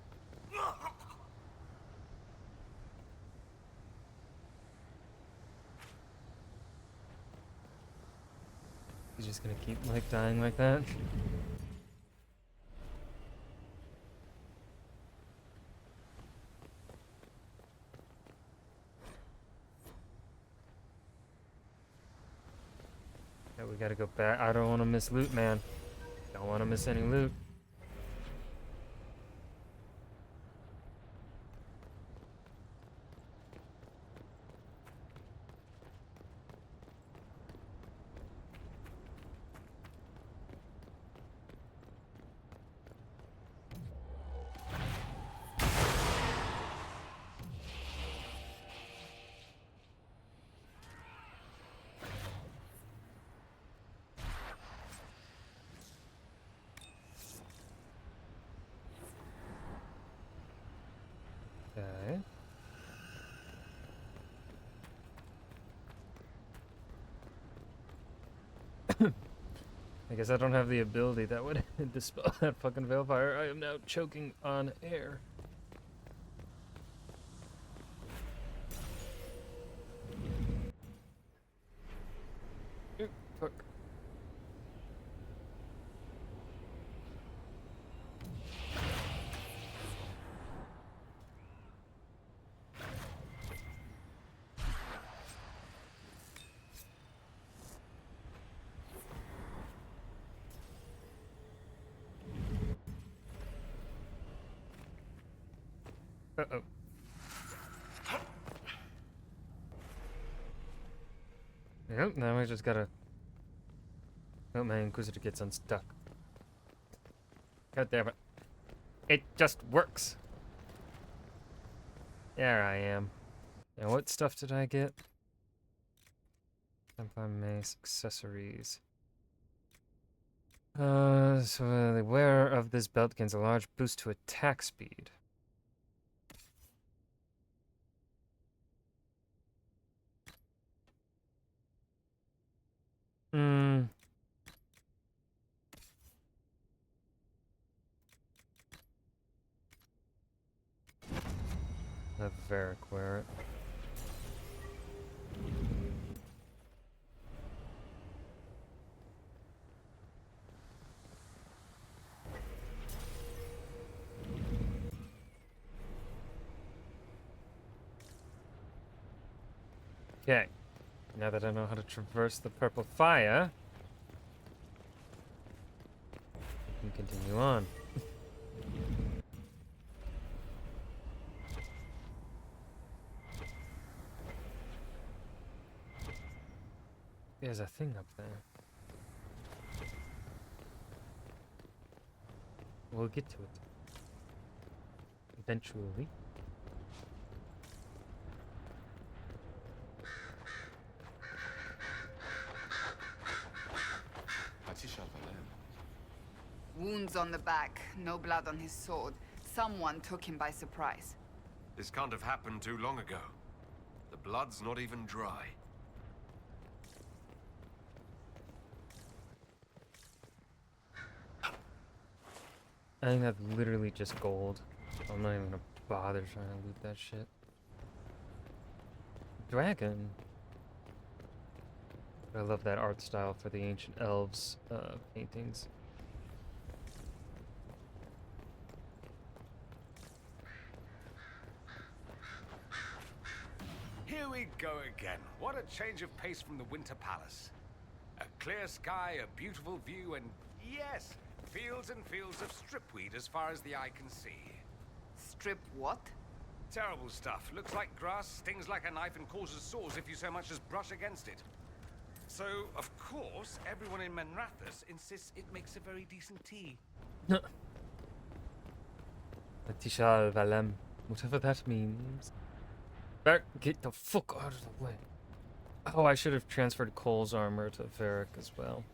He's just gonna keep, like, dying like that? Yeah, we gotta go back. I don't want to miss loot, man. Don't want to miss any loot. Okay. I guess I don't have the ability that would dispel that fucking vampire. I am now choking on air. Oop, fuck. Uh-oh. Yep, now I just gotta... Oh, my Inquisitor gets unstuck. God damn it. It just works! There I am. Now what stuff did I get? Templar mace, accessories. So the wearer of this belt gains a large boost to attack speed. Hmm. Let Varric wear it. Okay. Now that I know how to traverse the purple fire, we can continue on. There's a thing up there. We'll get to it. Eventually. Wounds on the back, no blood on his sword. Someone took him by surprise. This can't have happened too long ago. The blood's not even dry. I think that's literally just gold. I'm not even gonna bother trying to loot that shit. Dragon. I love that art style for the ancient elves paintings. Here we go again. What a change of pace from the Winter Palace. A clear sky, a beautiful view, and yes, fields and fields of stripweed as far as the eye can see. Strip what? Terrible stuff. Looks like grass, stings like a knife, and causes sores if you so much as brush against it. So, of course, everyone in Menrathus insists it makes a very decent tea. Tishal Valem, whatever that means. Back, get the fuck out of the way. Oh, I should have transferred Cole's armor to Varric as well.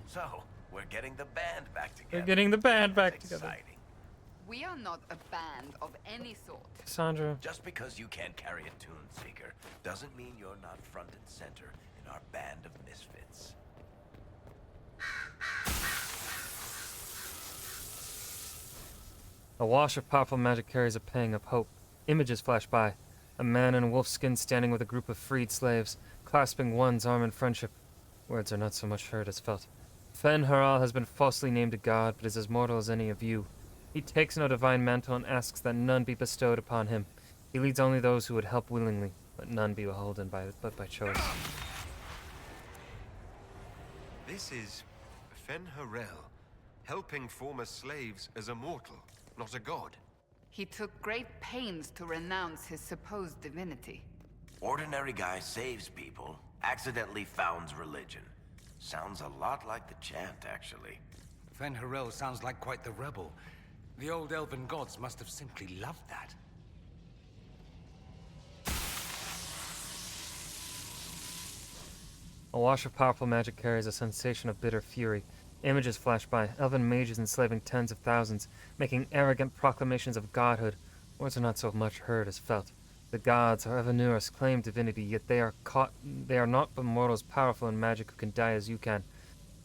So, we're getting the band back together. They're getting the band back That's together. exciting. We are not a band of any sort. Cassandra. Just because you can't carry a tune seeker doesn't mean you're not front and center in our band of misfits. A wash of powerful magic carries a pang of hope. Images flash by. A man in wolf skin standing with a group of freed slaves, clasping one's arm in friendship. Words are not so much heard as felt. Fen Haral has been falsely named a god, but is as mortal as any of you. He takes no divine mantle and asks that none be bestowed upon him. He leads only those who would help willingly, but none be beholden but by choice. This is Fen Harel, helping former slaves as a mortal, not a god. He took great pains to renounce his supposed divinity. Ordinary guy saves people, accidentally founds religion. Sounds a lot like the chant, actually. Fen Harel sounds like quite the rebel. The old elven gods must have simply loved that. A wash of powerful magic carries a sensation of bitter fury. Images flash by, elven mages enslaving tens of thousands, making arrogant proclamations of godhood. Words are not so much heard as felt. The gods, or Evanurus, claim divinity, yet they are not but mortals powerful in magic who can die as you can.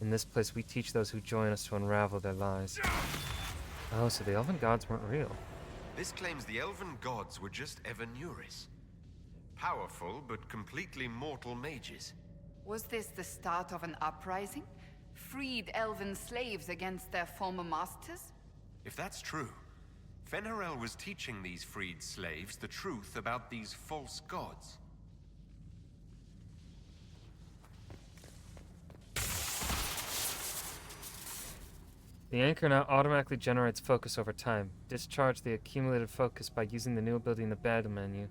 In this place we teach those who join us to unravel their lies. Oh, so the elven gods weren't real. This claims the elven gods were just Evanuris. Powerful, but completely mortal mages. Was this the start of an uprising? Freed elven slaves against their former masters? If that's true, Fen Harel was teaching these freed slaves the truth about these false gods. The anchor now automatically generates focus over time. Discharge the accumulated focus by using the new ability in the battle menu.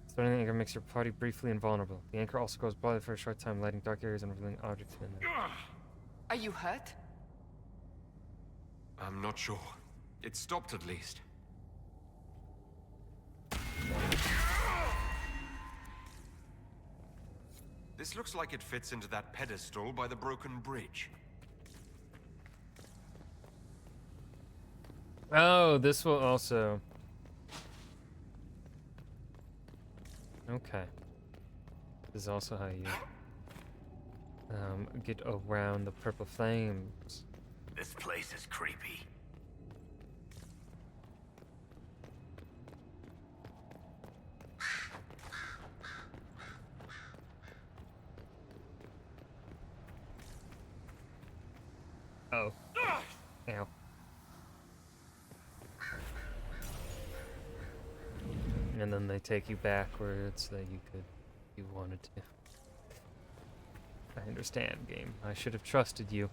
Starting the anchor makes your party briefly invulnerable. The anchor also grows brighter for a short time, lighting dark areas and revealing objects in them. Are you hurt? I'm not sure. It stopped at least. This looks like it fits into that pedestal by the broken bridge. Oh, this will also... Okay. This is also how you get around the purple flames. This place is creepy. Oh. Ow. And then they take you backwards so that you could, if you wanted to. I understand, game. I should have trusted you.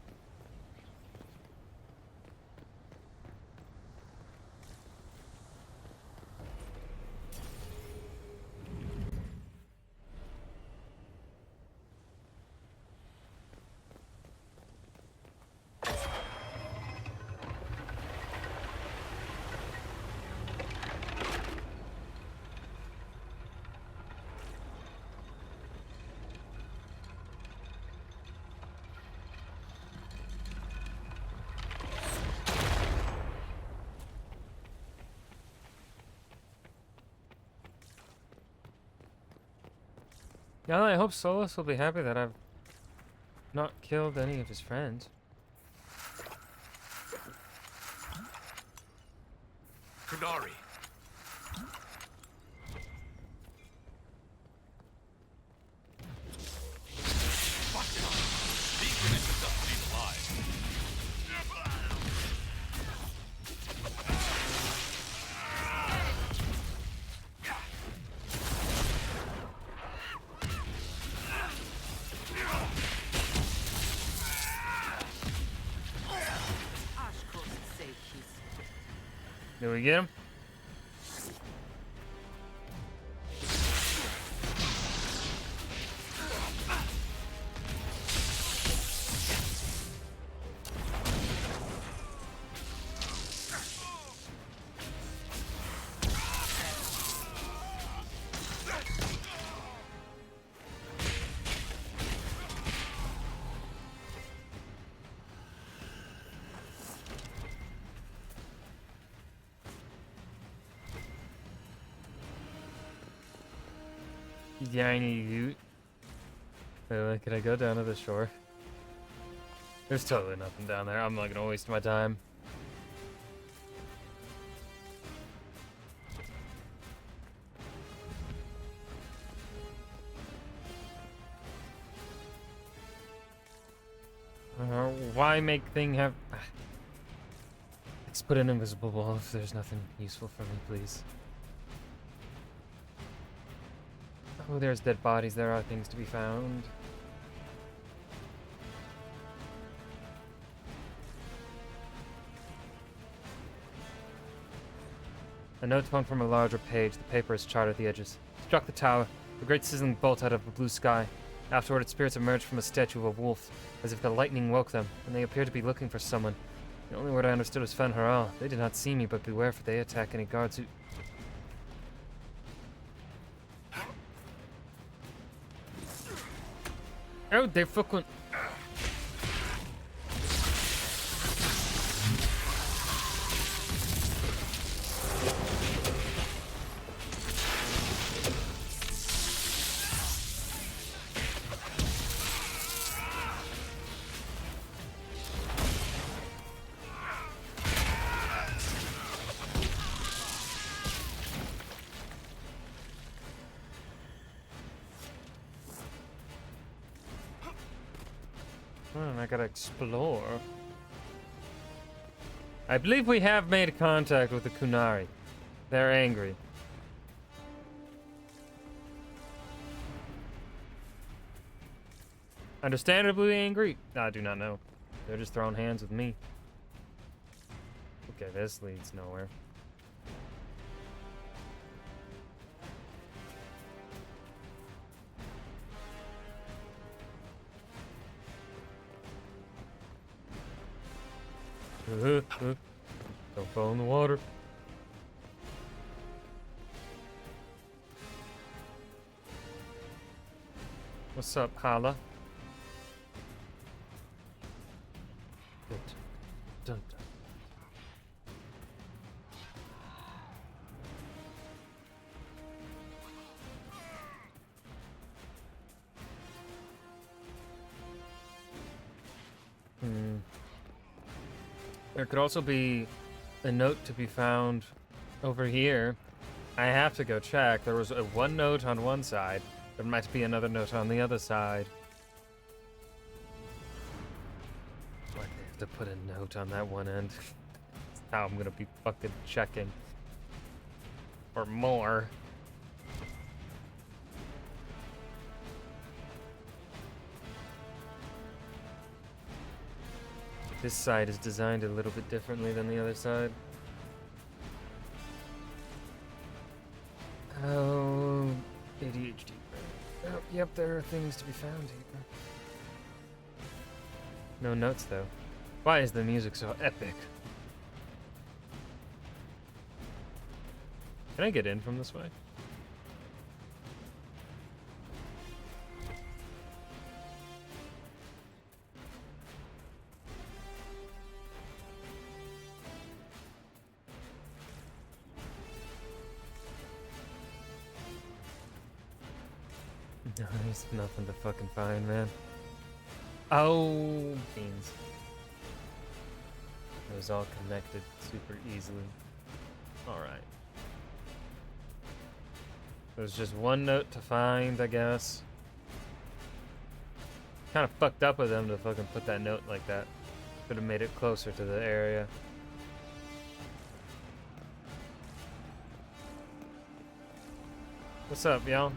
Yeah, I hope Solus will be happy that I've not killed any of his friends. Kunari. Did we get him? Tiny loot. Wait, can I go down to the shore? There's totally nothing down there. I'm not gonna waste my time. Why make thing have... Let's put an invisible wall if there's nothing useful for me, please. Oh, there's dead bodies. There are things to be found. A note torn from a larger page. The paper is charred at the edges. Struck the tower. A great sizzling bolt out of the blue sky. Afterward, its spirits emerged from a statue of a wolf, as if the lightning woke them, and they appeared to be looking for someone. The only word I understood was Fen Haral. They did not see me, but beware, for they attack any guards who... Oh, they're fucking... I gotta explore. I believe we have made contact with the Kunari. They're angry. Understandably angry? I do not know. They're just throwing hands with me. Okay, this leads nowhere. Don't fall in the water. What's up, Hala? Dun, dun, dun. There could also be a note to be found over here. I have to go check. There was one note on one side. There might be another note on the other side. Why do they have to put a note on that one end? That's how I'm gonna be fucking checking. Or more. This side is designed a little bit differently than the other side. Oh, ADHD. Oh, yep, there are things to be found here. No notes, though. Why is the music so epic? Can I get in from this way? There's nothing to fucking find, man. Oh, beans. It was all connected super easily. Alright. There's just one note to find, I guess. Kind of fucked up of them to fucking put that note like that. Could have made it closer to the area. What's up, y'all?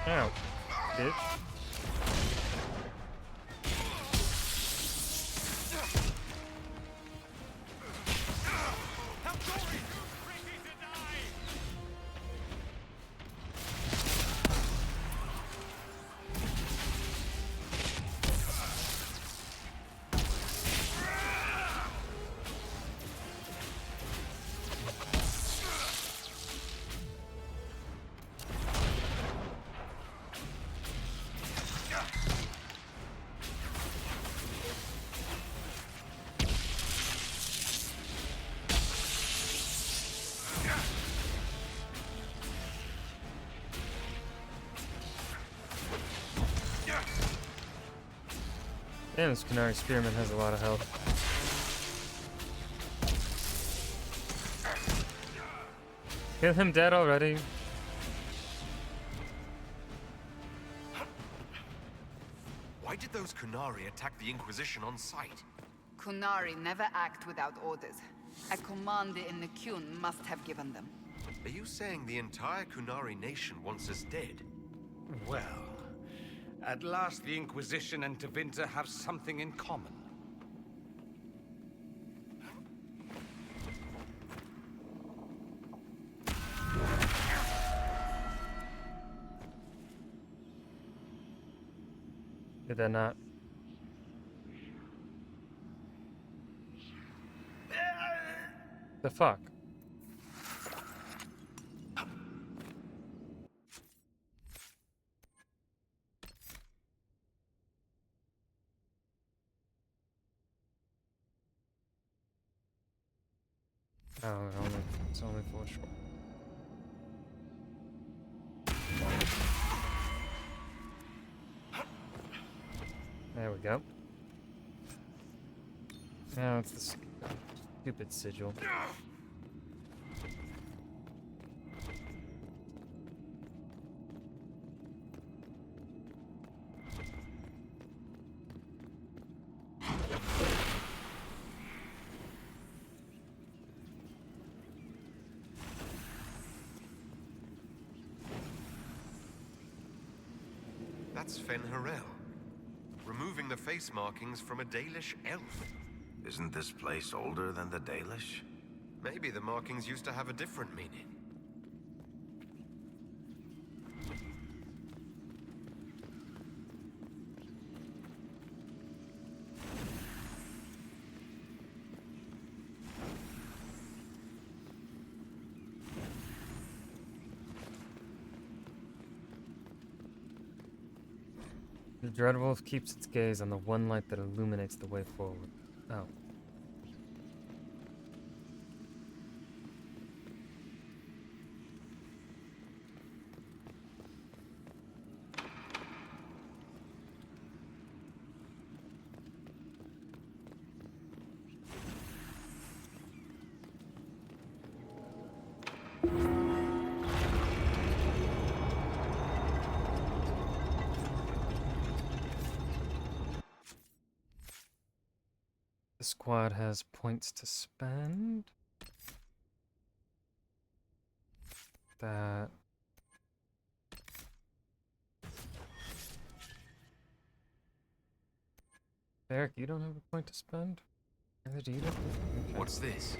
Ow, bitch. Damn, this Canary Spearman has a lot of health. Kill him dead already. Why did those Kunari attack the Inquisition on sight? Kunari never act without orders. A commander in the Qun must have given them. Are you saying the entire Kunari nation wants us dead? Well, at last the Inquisition and Tevinter have something in common. Did that not? The fuck? Oh, it's only for sure. There we go. Now it's the stupid sigil. That's Fen Harel. Removing the face markings from a Dalish elf. Isn't this place older than the Dalish? Maybe the markings used to have a different meaning. The Dreadwolf keeps its gaze on the one light that illuminates the way forward. Oh. The squad has points to spend. That. Eric, you don't have a point to spend? Neither do you. Okay. What's this?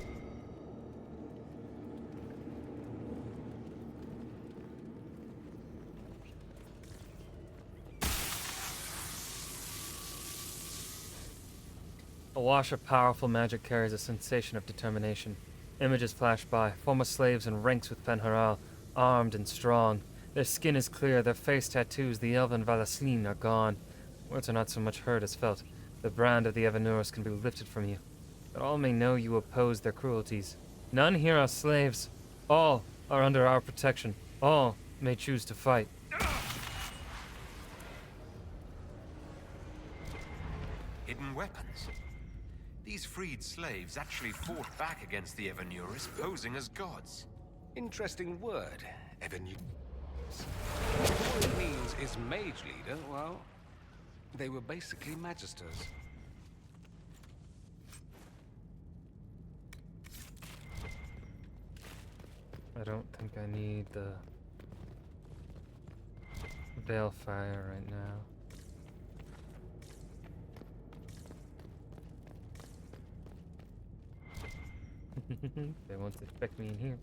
A wash of powerful magic carries a sensation of determination. Images flash by, former slaves in ranks with Penharal, armed and strong. Their skin is clear, their face tattoos, the elven Valasleen are gone. Words are not so much heard as felt. The brand of the Evanuris can be lifted from you. That all may know you oppose their cruelties. None here are slaves. All are under our protection. All may choose to fight. Hidden weapons. These freed slaves actually fought back against the Evanuris, posing as gods. Interesting word, Evanus. All it means is mage leader. Well, they were basically magisters. I don't think I need the Balefire right now. They won't expect me in here.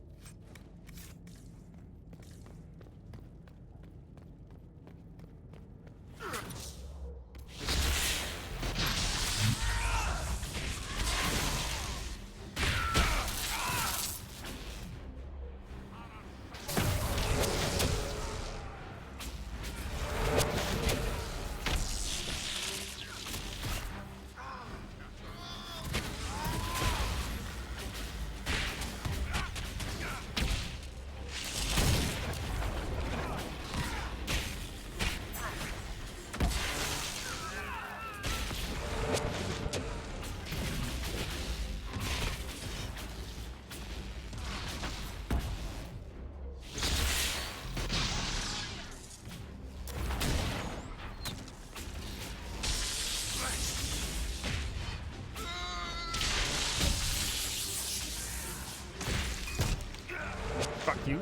Fuck you.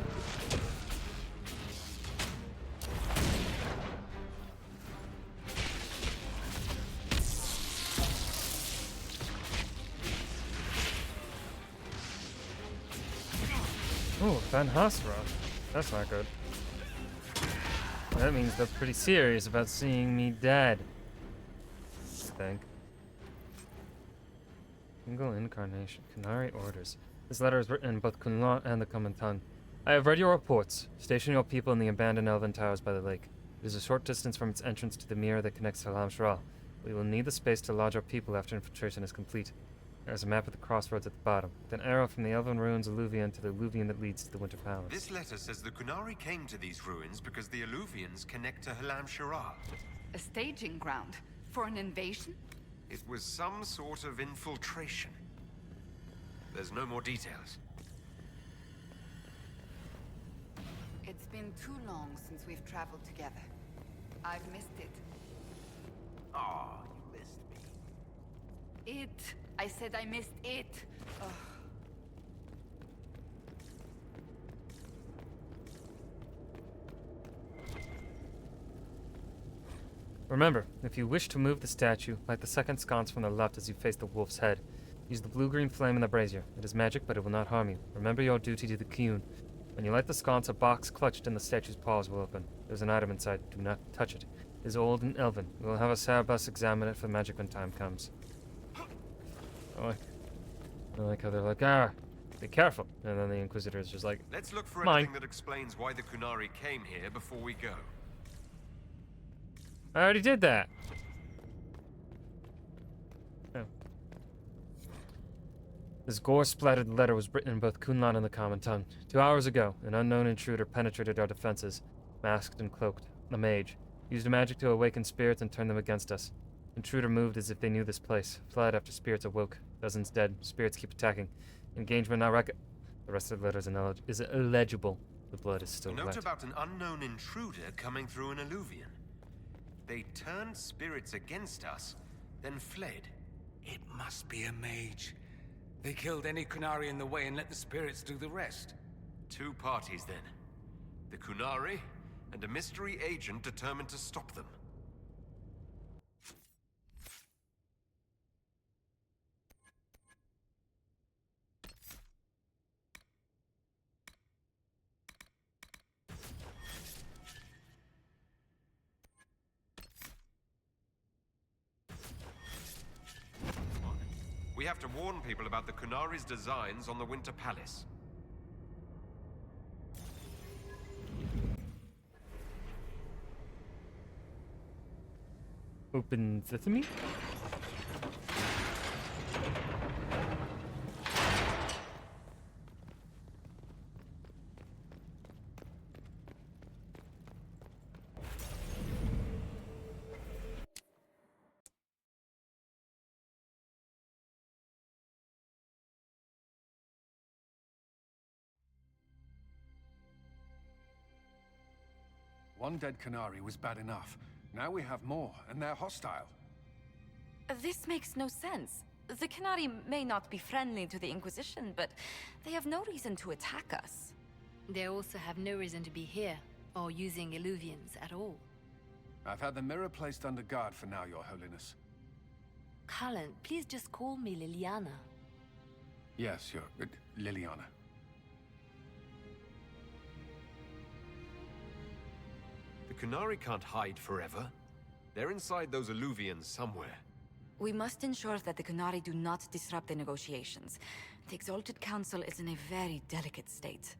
Oh, Van Hasra. That's not good. That means they're pretty serious about seeing me dead. I think. Single incarnation. Kunari orders. This letter is written in both Kunlan and the common tongue. I have read your reports. Station your people in the abandoned elven towers by the lake. It is a short distance from its entrance to the mirror that connects to Lam Shral. We will need the space to lodge our people after infiltration is complete. There is a map of the crossroads at the bottom, with an arrow from the elven ruins alluvian to the alluvian that leads to the Winter Palace. This letter says the Kunari came to these ruins because the alluvians connect to Halam Shara. A staging ground for an invasion? It was some sort of infiltration. There's no more details. It's been too long since we've traveled together. I've missed it. Oh, you missed me. It. I said I missed it. Ugh. Remember, if you wish to move the statue, light the second sconce from the left as you face the wolf's head. Use the blue-green flame in the brazier. It is magic, but it will not harm you. Remember your duty to the Kyun. When you light the sconce, a box clutched in the statue's paws will open. There's an item inside. Do not touch it. It is old and elven. We will have a Sarabus examine it for magic when time comes. I like how they're like, be careful. And then the Inquisitor is just like, Let's look for mine. anything that explains why the Kunari came here before we go. I already did that. Oh. This gore-splattered letter was written in both Kunlan and the common tongue. 2 hours ago, an unknown intruder penetrated our defenses, masked and cloaked. A mage. Used a magic to awaken spirits and turn them against us. Intruder moved as if they knew this place. Fled after spirits awoke. Dozens dead. Spirits keep attacking. Engagement now The rest of the letter is illegible. The blood is still A note wet. about an unknown intruder coming through an alluvian. They turned spirits against us, then fled. It must be a mage. They killed any Kunari in the way and let the spirits do the rest. Two parties, then. The Kunari, and a mystery agent determined to stop them. We have to warn people about the Kunari's designs on the Winter Palace. Open sesame. One dead Canary was bad enough. Now we have more, and they're hostile. This makes no sense. The Canary may not be friendly to the Inquisition, but they have no reason to attack us. They also have no reason to be here, or using Illuvians at all. I've had the mirror placed under guard for now, Your Holiness. Cullen, please just call me Liliana. Yes, Your... Liliana. The Kunari can't hide forever. They're inside those Illuvians somewhere. We must ensure that the Kunari do not disrupt the negotiations. The Exalted Council is in a very delicate state.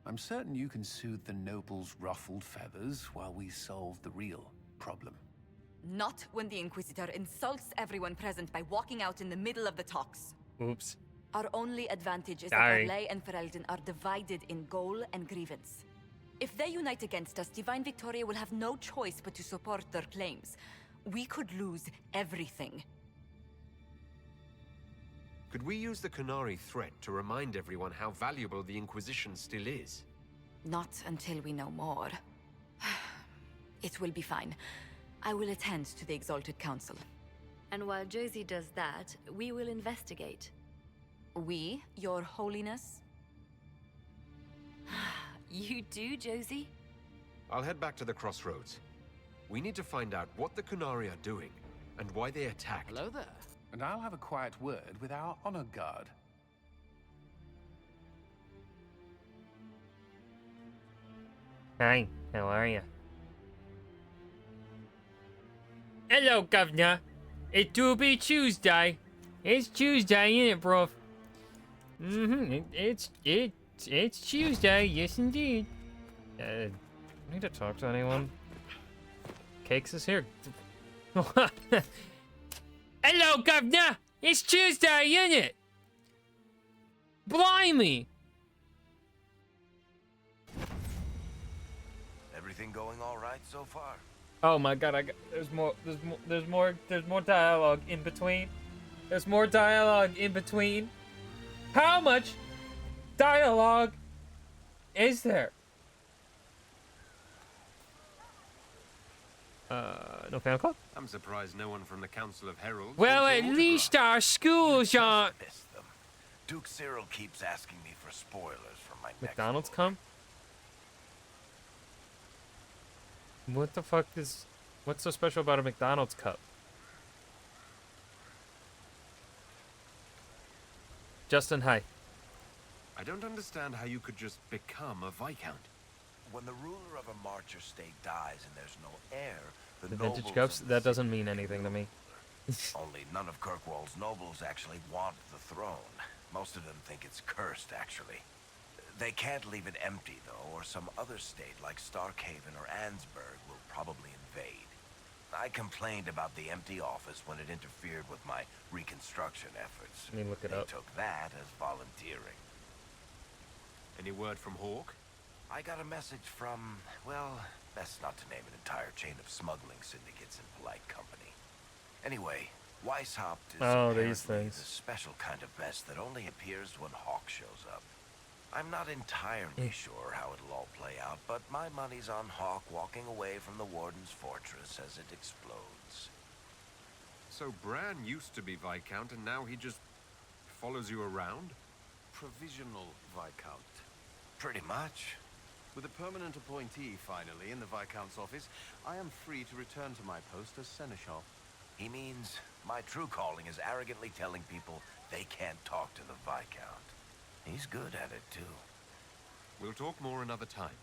I'm certain you can soothe the nobles' ruffled feathers while we solve the real problem. Not when the Inquisitor insults everyone present by walking out in the middle of the talks. Oops. Our only advantage is Sorry. that Orlais and Ferelden are divided in goal and grievance. If they unite against us, Divine Victoria will have no choice but to support their claims. We could lose everything. Could we use the Kunari threat to remind everyone how valuable the Inquisition still is? Not until we know more. It will be fine. I will attend to the Exalted Council. And while Josie does that, we will investigate. We, Your Holiness? You do, Josie? I'll head back to the crossroads. We need to find out what the Kunari are doing, and why they attacked. Hello there. And I'll have a quiet word with our honor guard. Hi, how are you? Hello, Governor. It do be Tuesday. It's Tuesday, ain't it, bro? It's Tuesday, yes indeed. I need to talk to anyone. Cakes is here. Hello, Governor. It's Tuesday, ain't it? Blimey. Everything going all right so far? Oh my God! There's more dialogue in between. There's more dialogue in between. How much dialogue is there? No fan club? I'm surprised no one from the Council of Heralds. Well, wants at your least our schools aren't. Miss them. Duke Cyril keeps asking me for spoilers for my McDonald's come? What the fuck is... What's so special about a McDonald's cup? Justin, hi. I don't understand how you could just become a Viscount. When the ruler of a Marcher state dies and there's no heir, The nobles vintage of cups? the That doesn't mean anything to me. Only none of Kirkwall's nobles actually want the throne. Most of them think it's cursed, actually. They can't leave it empty, though, or some other state like Starkhaven or Ansburg will probably invade. I complained about the empty office when it interfered with my reconstruction efforts. Let me look it They up. took that as volunteering. Any word from Hawk? I got a message from, well, best not to name an entire chain of smuggling syndicates in polite company. Anyway, Weishaupt is these apparently things. the special kind of mess that only appears when Hawk shows up. I'm not entirely sure how it'll all play out, but my money's on Hawk walking away from the Warden's fortress as it explodes. So Bran used to be Viscount, and now he just follows you around? Provisional Viscount. Pretty much. With a permanent appointee, finally, in the Viscount's office, I am free to return to my post as Seneschal. He means my true calling is arrogantly telling people they can't talk to the Viscount. He's good at it, too. We'll talk more another time.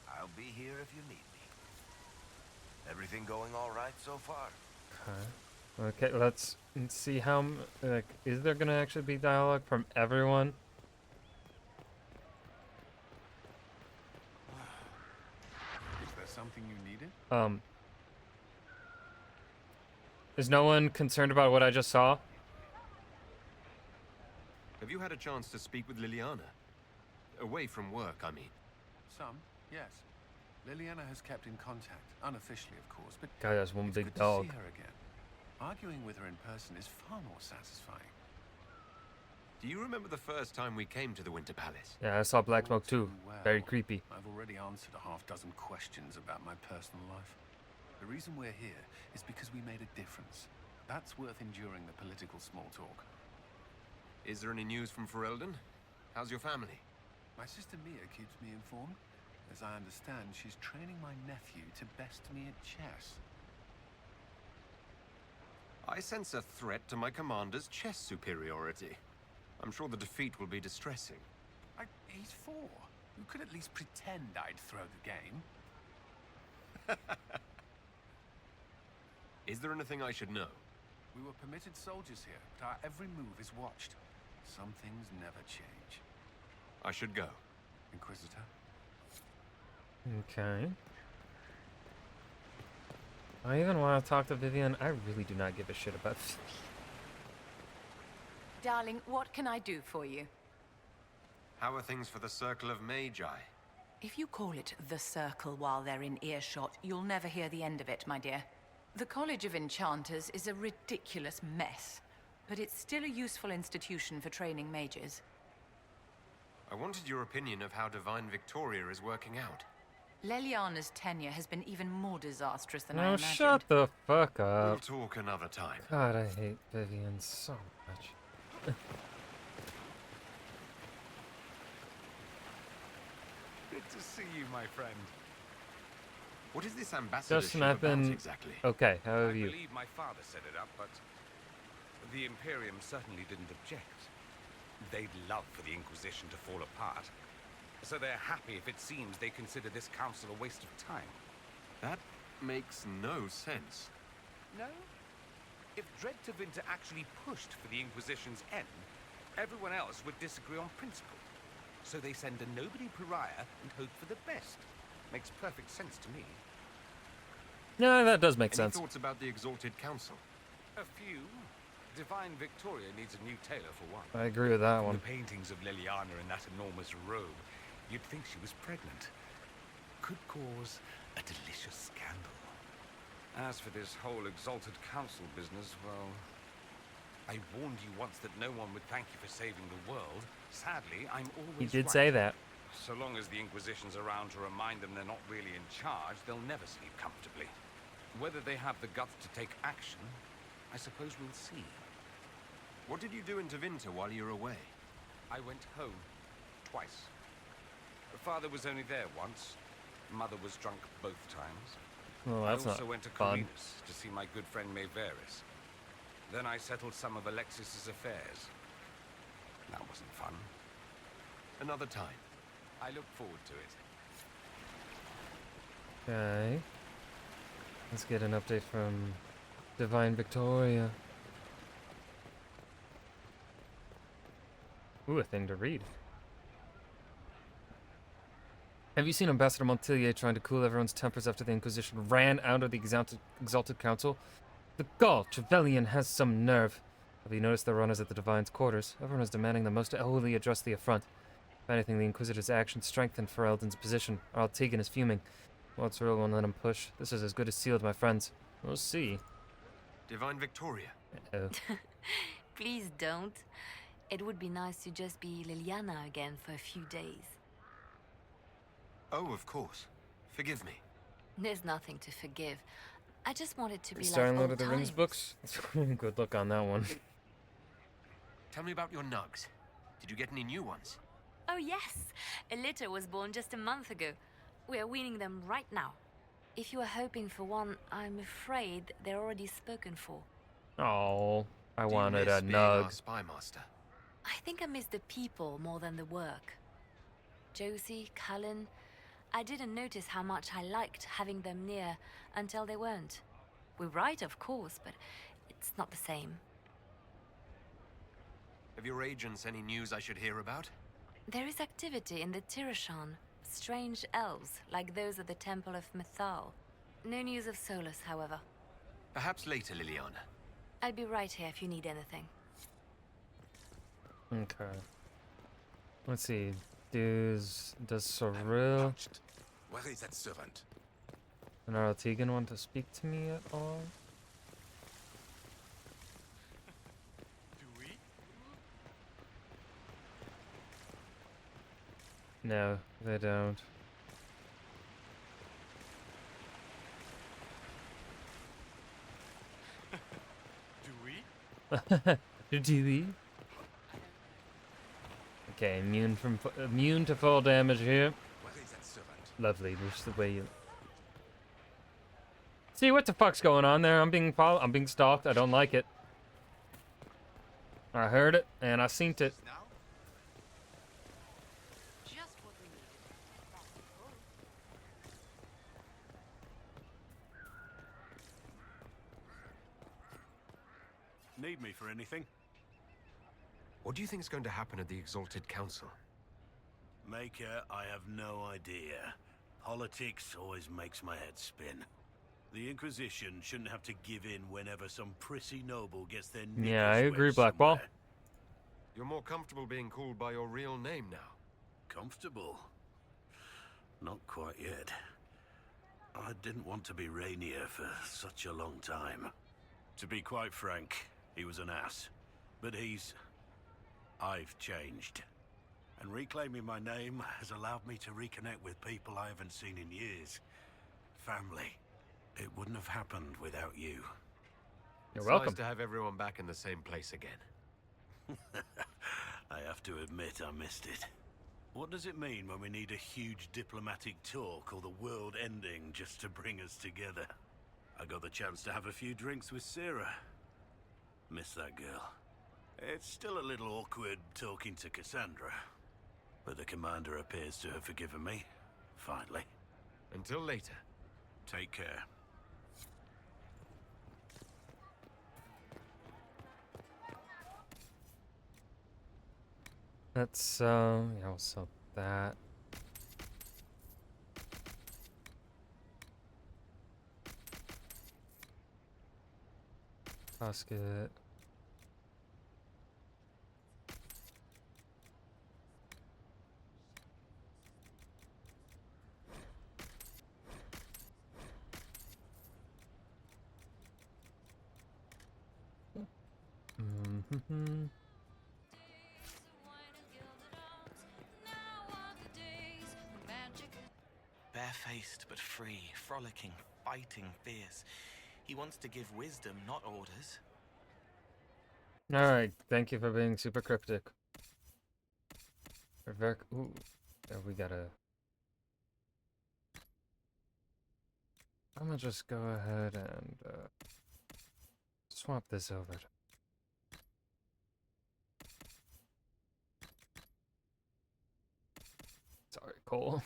I'll be here if you need me. Everything going all right so far? Okay. Okay, let's see how like is there gonna actually be dialogue from everyone? Is there something you needed? Is no one concerned about what I just saw? Have you had a chance to speak with Liliana? Away from work, I mean. Some, yes. Liliana has kept in contact, unofficially of course, but Guy has one it's big good dog. to see her again. Arguing with her in person is far more satisfying. Do you remember the first time we came to the Winter Palace? Yeah, I saw Black Smoke too. Well, Very creepy. I've already answered a half-dozen questions about my personal life. The reason we're here is because we made a difference. That's worth enduring the political small talk. Is there any news from Ferelden? How's your family? My sister Mia keeps me informed. As I understand, she's training my nephew to best me at chess. I sense a threat to my commander's chess superiority. I'm sure the defeat will be distressing. He's 4. You could at least pretend I'd throw the game. Is there anything I should know? We were permitted soldiers here, but our every move is watched. Some things never change. I should go. Inquisitor? Okay. I even want to talk to Vivian. I really do not give a shit about this. Darling, what can I do for you? How are things for the Circle of Magi? If you call it the Circle while they're in earshot, you'll never hear the end of it, my dear. The College of Enchanters is a ridiculous mess, but it's still a useful institution for training mages. I wanted your opinion of how Divine Victoria is working out. Leliana's tenure has been even more disastrous than I No, imagined. shut the fuck up. We'll talk another time. God, I hate Vivian so much. Good to see you, my friend. What is this ambassadorship Justin, I've about been exactly? okay. How I have you? believe my father set it up, but the Imperium certainly didn't object. They'd love for the Inquisition to fall apart, so they're happy if it seems they consider this council a waste of time. That makes no sense. No? If Dread to Winter actually pushed for the Inquisition's end, everyone else would disagree on principle. So they send a nobody pariah and hope for the best. Makes perfect sense to me. No, that does make Any sense. thoughts about the Exalted Council? A few. Divine Victoria needs a new tailor for one. I agree with that one. The paintings of Liliana in that enormous robe, you'd think she was pregnant. Could cause a delicious scandal. As for this whole Exalted Council business, well, I warned you once that no one would thank you for saving the world. Sadly, I'm always He did right. say that. So long as the Inquisition's around to remind them they're not really in charge, they'll never sleep comfortably. Whether they have the guts to take action, I suppose we'll see. What did you do in Tevinter while you were away? I went home. Twice. Father was only there once. Mother was drunk both times. Well, that's I also not went to fun. Carinas to see my good friend Maeveris. Then I settled some of Alexis's affairs. That wasn't fun. Another time. I look forward to it. Okay. Let's get an update from Divine Victoria. Ooh, a thing to read. Have you seen Ambassador Montilier trying to cool everyone's tempers after the Inquisition ran out of the Exalted Council? The Gaul Trevelyan has some nerve. Have you noticed the runners at the Divine's quarters? Everyone is demanding the most wholly address the affront. If anything, the Inquisitor's actions strengthened Ferelden's position. Tegan is fuming. What's real won't let him push. This is as good as sealed, my friends. We'll see. Divine Victoria. Uh-oh. Please don't. It would be nice to just be Liliana again for a few days. Oh, of course. Forgive me. There's nothing to forgive. I just wanted to be like Starring Lord old of the Rings times. books? Good luck on that one. Tell me about your nugs. Did you get any new ones? Oh yes, a litter was born just a month ago. We are weaning them right now. If you are hoping for one, I'm afraid they're already spoken for. Oh, I Do you wanted miss a being our nug. spy master? I think I miss the people more than the work. Josie, Cullen, I didn't notice how much I liked having them near until they weren't. We write, of course, but It's not the same. Have your agents any news I should hear about? There is activity in the Tirashan. Strange elves, like those at the Temple of Mythal. No news of Solus, however. Perhaps later, Liliana. I'll be right here if you need anything. Okay. Let's see. Does Sorrel Where is that servant? and Araltegan want to speak to me at all? Do we? No, they don't. Do we? Do we? Okay, immune to fall damage here. Where is that servant? Lovely, just the way you. See what the fuck's going on there? I'm being stalked. I don't like it. I heard it and I seen it. Just what we needed. Need me for anything? What do you think is going to happen at the Exalted Council? Maker, I have no idea. Politics always makes my head spin. The Inquisition shouldn't have to give in whenever some prissy noble gets their knickers Yeah, I agree, wet Blackball. somewhere. You're more comfortable being called by your real name now. Comfortable? Not quite yet. I didn't want to be Rainier for such a long time. To be quite frank, he was an ass. But I've changed. And reclaiming my name has allowed me to reconnect with people I haven't seen in years. Family. It wouldn't have happened without you. You're It's welcome. nice to have everyone back in the same place again. I have to admit I missed it. What does it mean when we need a huge diplomatic talk or the world ending just to bring us together? I got the chance to have a few drinks with Sarah. Miss that girl. It's still a little awkward talking to Cassandra. But the commander appears to have forgiven me. Finally. Until later. Take care. Let's yeah, we'll sell that. Basket. Mm-hmm. Barefaced but free, frolicking, fighting, fierce. He wants to give wisdom, not orders. Alright, thank you for being super cryptic. Ooh, we gotta... I'm gonna just go ahead and swap this over. Sorry, Cole.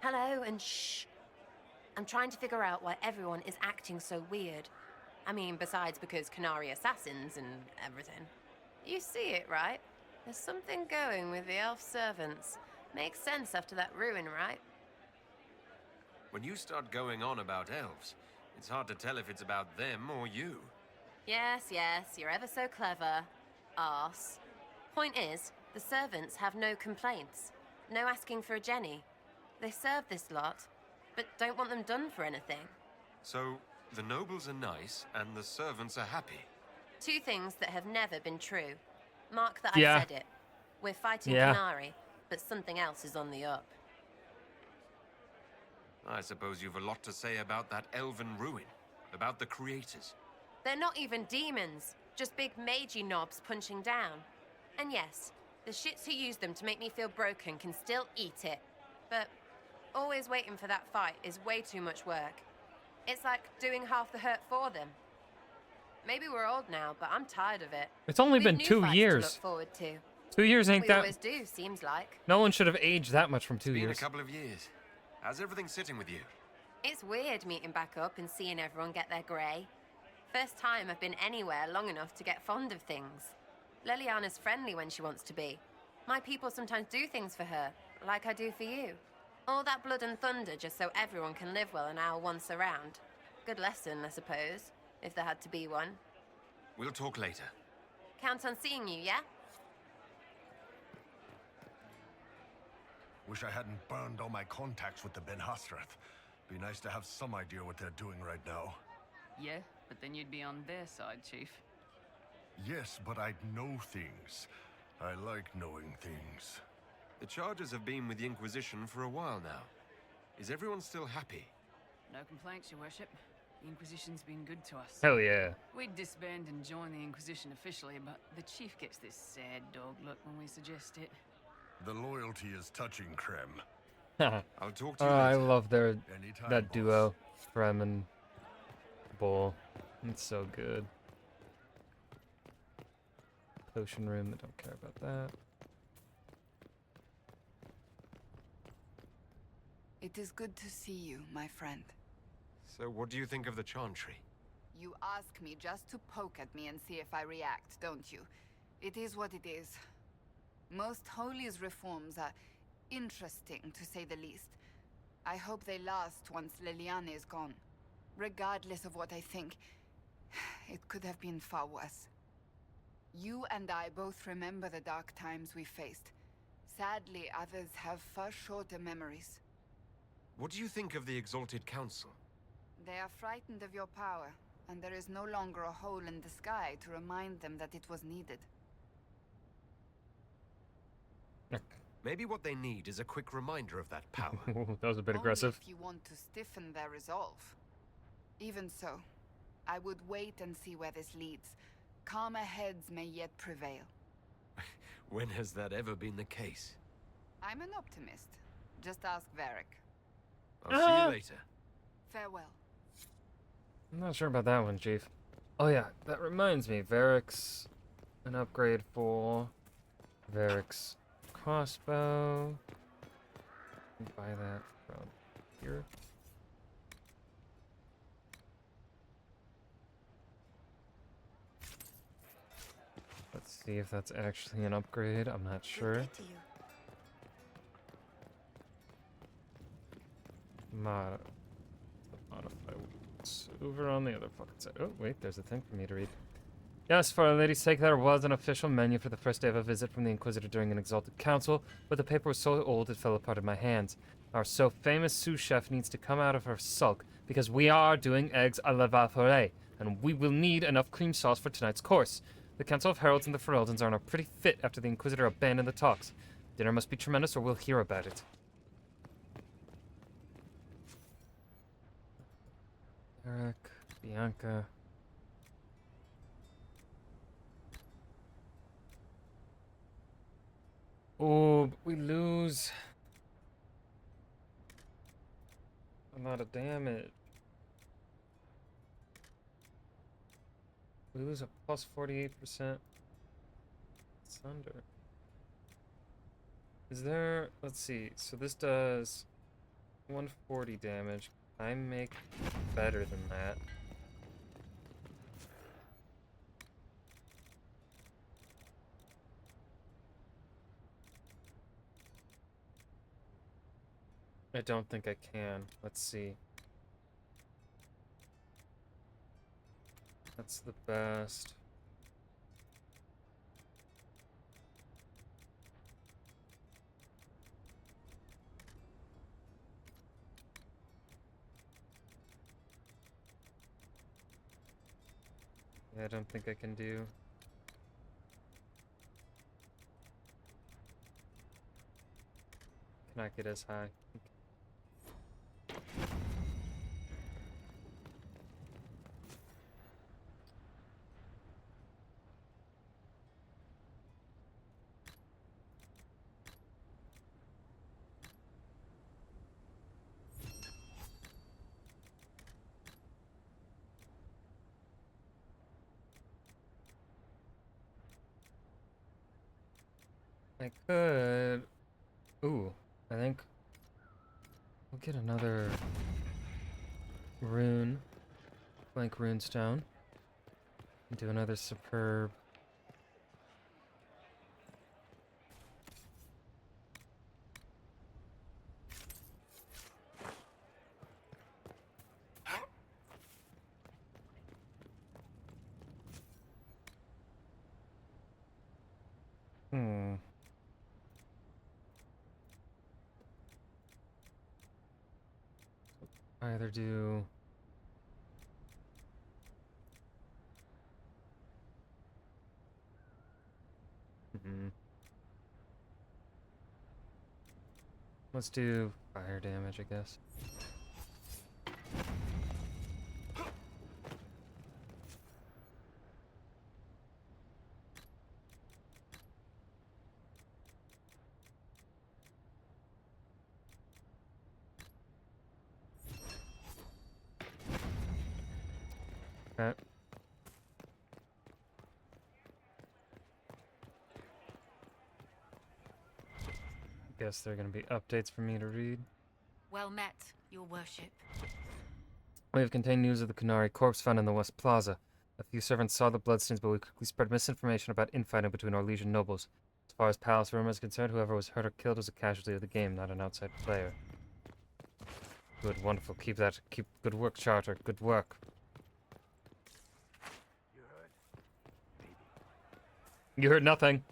Hello, and shh. I'm trying to figure out why everyone is acting so weird. I mean, besides because Canary assassins and everything. You see it, right? There's something going with the elf servants. Makes sense after that ruin, right? When you start going on about elves, it's hard to tell if it's about them or you. Yes, you're ever so clever. Arse. Point is, the servants have no complaints. No asking for a Jenny. They serve this lot, but don't want them done for anything. So, the nobles are nice, and the servants are happy. Two things that have never been true. Mark that Yeah. I said it. We're fighting Yeah. Canary, but something else is on the up. I suppose you've a lot to say about that elven ruin, about the creators. They're not even demons, just big magey knobs punching down. And yes, the shits who use them to make me feel broken can still eat it. But always waiting for that fight is way too much work. It's like doing half the hurt for them. Maybe we're old now, but I'm tired of it. It's only We've been new 2 fights years. to look forward to. 2 years ain't We that... always do, seems like. No one should have aged that much from 2 Been years. a couple of years. How's everything sitting with you? It's weird meeting back up and seeing everyone get their grey. First time I've been anywhere long enough to get fond of things. Leliana's friendly when she wants to be. My people sometimes do things for her, like I do for you. All that blood and thunder just so everyone can live well an hour once around. Good lesson, I suppose, if there had to be one. We'll talk later. Count on seeing you, yeah? Wish I hadn't burned all my contacts with the Ben Hasrath. Be nice to have some idea what they're doing right now. Yeah, but then you'd be on their side, Chief. Yes, but I'd know things. I like knowing things. The Chargers have been with the Inquisition for a while now. Is everyone still happy? No complaints, Your Worship. The Inquisition's been good to us. Hell yeah. We'd disband and join the Inquisition officially, but the Chief gets this sad dog look when we suggest it. The loyalty is touching, Krem. I'll talk to you I later. love their Anytime, that boss. duo, Frem and Bull. It's so good. Potion room, I don't care about that. It is good to see you, my friend. So what do you think of the Chantry? You ask me just to poke at me and see if I react, don't you? It is what it is. Most Holy's reforms are interesting, to say the least. I hope they last once Leliana is gone. Regardless of what I think, it could have been far worse. You and I both remember the dark times we faced. Sadly, others have far shorter memories. What do you think of the Exalted Council? They are frightened of your power, and there is no longer a hole in the sky to remind them that it was needed. Maybe what they need is a quick reminder of that power. That was a bit Only aggressive. if you want to stiffen their resolve. Even so, I would wait and see where this leads. Calmer heads may yet prevail. When has that ever been the case? I'm an optimist. Just ask Varric. I'll see you later. Farewell. I'm not sure about that one, Chief. Oh yeah, that reminds me, Varric's an upgrade for Varric's crossbow. Buy that from here. Let's see if that's actually an upgrade. I'm not sure. Modify weapons. Over on the other fucking side. Oh, wait, there's a thing for me to read. Yes, for Our Lady's sake, there was an official menu for the first day of a visit from the Inquisitor during an exalted council, but the paper was so old it fell apart in my hands. Our so famous sous chef needs to come out of her sulk, because we are doing eggs à la Valforet, and we will need enough cream sauce for tonight's course. The Council of Heralds and the Fereldans are in a pretty fit after the Inquisitor abandoned the talks. Dinner must be tremendous or we'll hear about it. Eric, Bianca. Oh, but we lose a lot of damage. We lose a plus 48%. Sunder. Is there, let's see, so this does 140 damage. I make better than that. I don't think I can. Let's see. That's the best. Yeah, I don't think I can do. Cannot get as high. I could. Ooh, I think we'll get another rune, blank rune stone, and do another superb. Either do let's do fire damage, I guess. Okay. Guess there are going to be updates for me to read. Well met, your worship. We have contained news of the Kunari corpse found in the West Plaza. A few servants saw the bloodstains, but we quickly spread misinformation about infighting between our Legion nobles. As far as Palace rumor is concerned, whoever was hurt or killed was a casualty of the game, not an outside player. Good, wonderful. Keep good work, Charter. Good work. You heard nothing.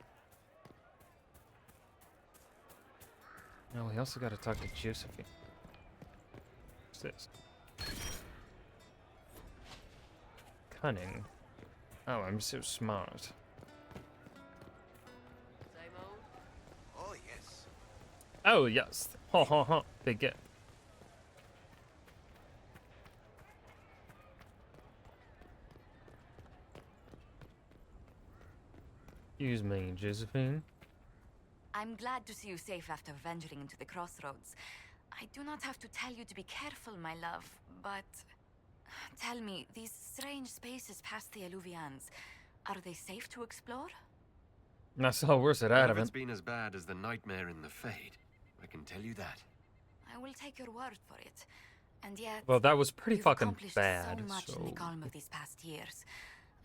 No, we also got to talk to Josephine. What's this? Cunning. Oh, I'm so smart. Same old? Oh, yes. Oh, yes. Ha ha ha. Big get. Excuse me, Josephine. I'm glad to see you safe after venturing into the crossroads. I do not have to tell you to be careful, my love, but... Tell me, these strange spaces past the Alluvians, are they safe to explore? I saw worse at None of Adamant. it's been as bad as the nightmare in the Fade. I can tell you that. I will take your word for it. And yet... Well, that was pretty you've fucking accomplished bad, so much in the so- calm of these past years.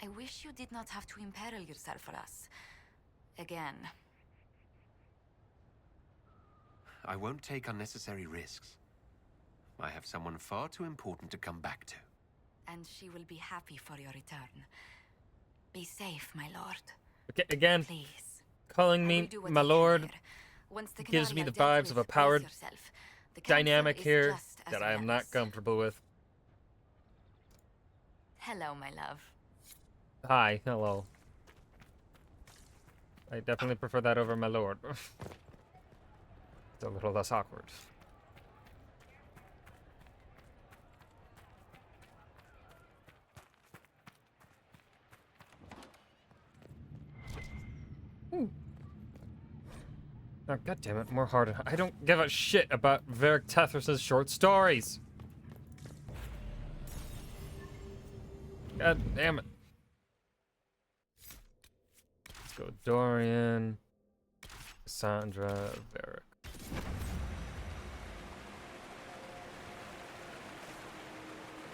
I wish you did not have to imperil yourself for us. Again. I won't take unnecessary risks. I have someone far too important to come back to. And she will be happy for your return. Be safe, my lord. Okay, again, Please. calling I will me do what my I can lord here. Once the gives me Canary the are dealt vibes of a with, brace powered yourself. The council dynamic is here just as that I am not relentless. comfortable with. Hello, my love. Hi, hello. I definitely prefer that over my lord. It's a little less awkward. Oh, God damn it, more hard. I don't give a shit about Varric Tethris's short stories. God damn it. Let's go Dorian, Cassandra, Varric.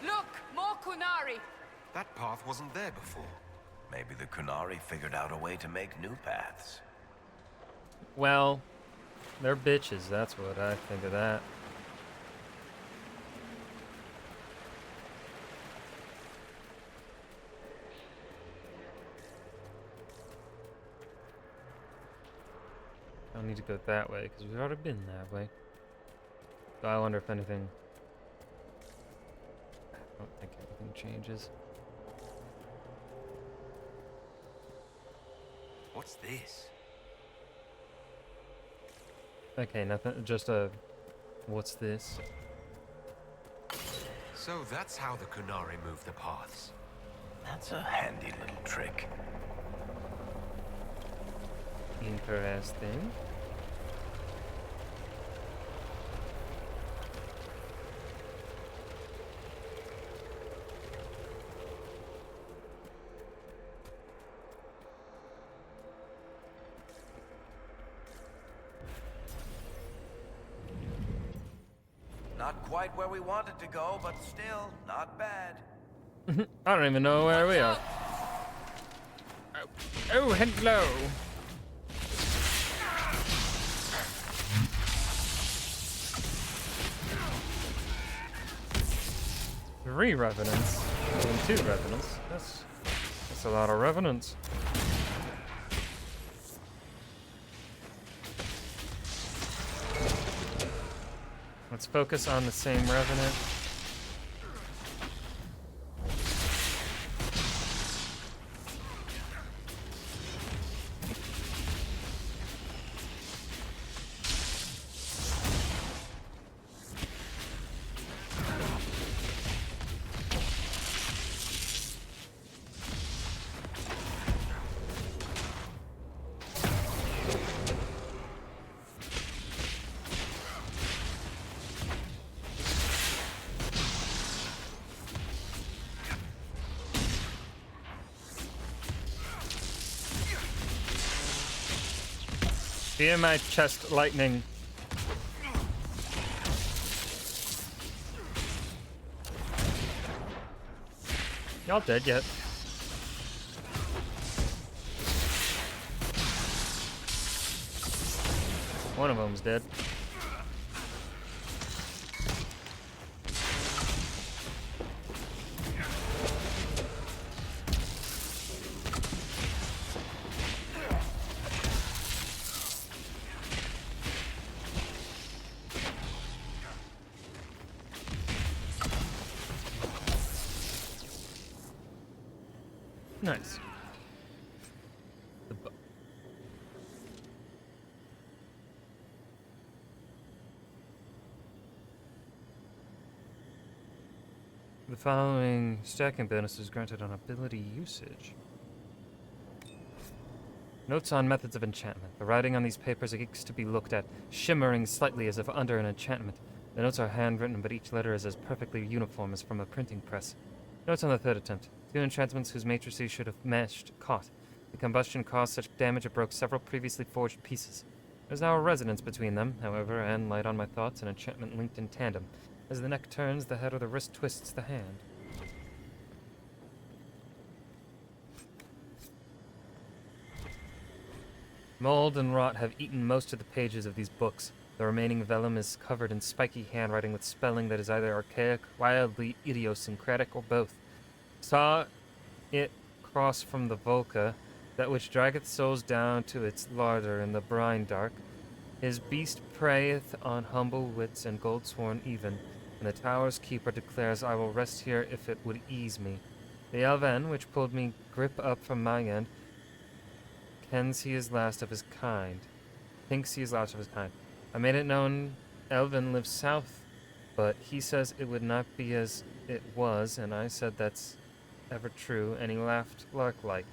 Look, more Kunari! That path wasn't there before. Maybe the Kunari figured out a way to make new paths. Well, they're bitches, that's what I think of that. I don't need to go that way, because we've already been that way. So I wonder if anything... I don't think anything changes. What's this? Okay, nothing, just a... What's this? So that's how the Kunari move the paths. That's a handy little trick. Interesting. Not quite where we wanted to go, but still not bad. I don't even know where we are. Oh, hello. 3 revenants. And 2 revenants. That's a lot of revenants. Let's focus on the same revenant. Fear my chest lightning. Y'all dead yet? One of them's dead. Nice. The following stacking bonus is granted on ability usage. Notes on methods of enchantment. The writing on these papers is to be looked at, shimmering slightly as if under an enchantment. The notes are handwritten, but each letter is as perfectly uniform as from a printing press. Notes on the 3rd attempt. 2 enchantments whose matrices should have meshed caught. The combustion caused such damage it broke several previously forged pieces. There's now a resonance between them, however, and light on my thoughts, an enchantment linked in tandem. As the neck turns, the head or the wrist twists the hand. Mold and rot have eaten most of the pages of these books. The remaining vellum is covered in spiky handwriting with spelling that is either archaic, wildly idiosyncratic, or both. Saw it cross from the Volca, that which draggeth souls down to its larder in the brine dark. His beast preyeth on humble wits and gold-sworn even, and the tower's keeper declares I will rest here if it would ease me. The Elven, which pulled me grip up from my end, kens he is last of his kind. Thinks he is last of his kind. I made it known Elven lives south, but he says it would not be as it was, and I said that's ever true, and he laughed lark-like.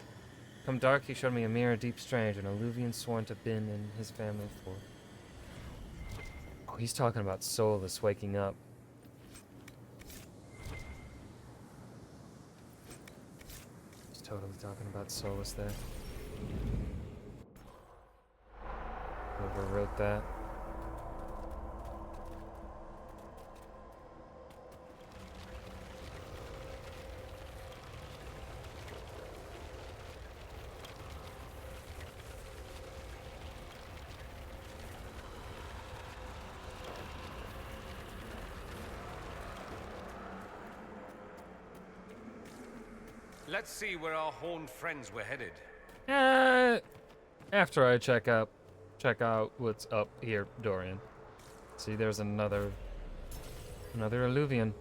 Come dark, he showed me a mirror deep strange, an alluvian sworn to been in his family for. Oh, he's talking about Solus waking up. He's totally talking about Solus there. Whoever wrote that. Let's see where our horned friends were headed. After I check out what's up here, Dorian. See, there's another alluvian.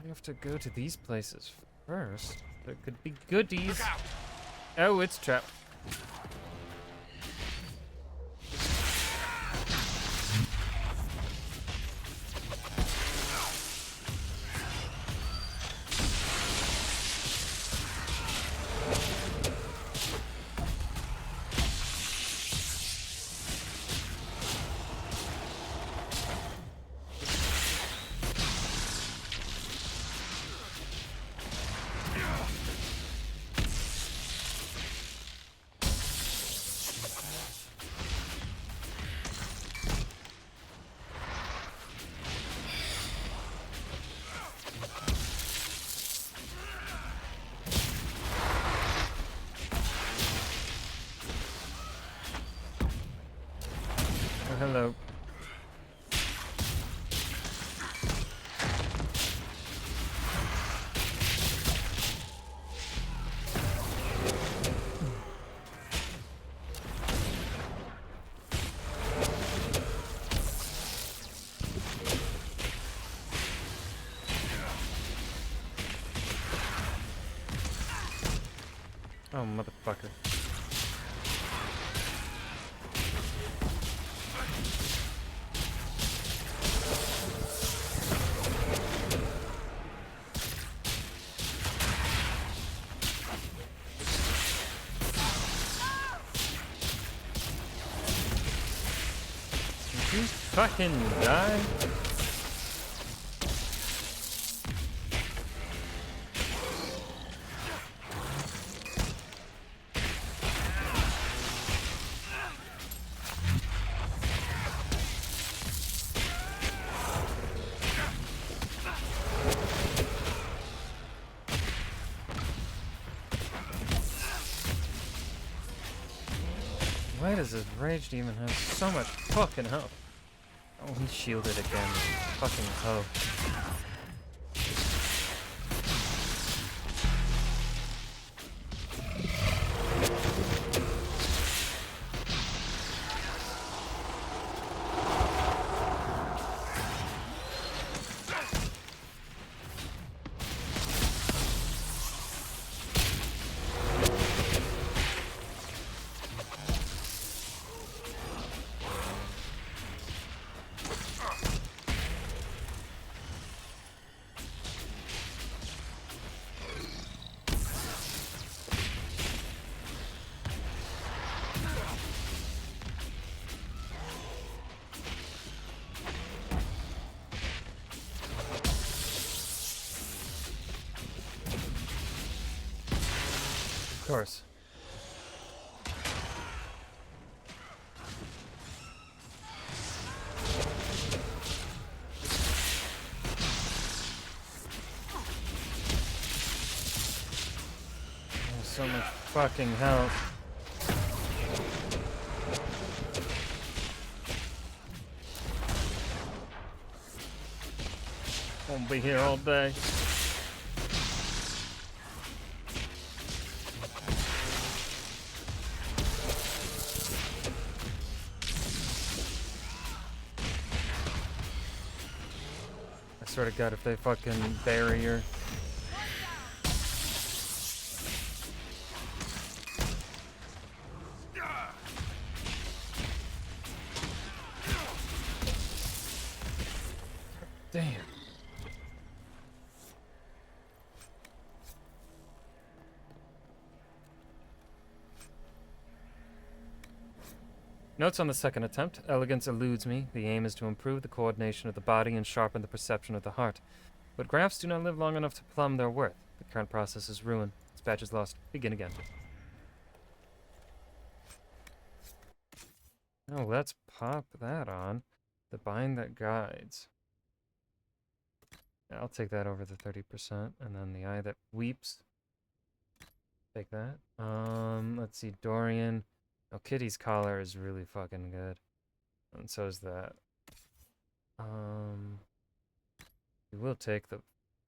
I have to go to these places first. There could be goodies. Oh, it's trapped. hello. Oh, motherfucker. Did you fucking die? Why does this rage demon have so much fucking health? Oh, he shielded again. Fucking hoe. Of course. Oh, so much fucking health. Won't be here all day. I swear to God, if they fucking bury her. Damn. Notes on the second attempt. Elegance eludes me. The aim is to improve the coordination of the body and sharpen the perception of the heart. But graphs do not live long enough to plumb their worth. The current process is ruin. This batch is lost. Begin again. Oh, let's pop that on. The bind that guides. Yeah, I'll take that over the 30%. And then the eye that weeps. Take that. Let's see. Dorian. Oh, Kitty's collar is really fucking good. And so is that. We will take the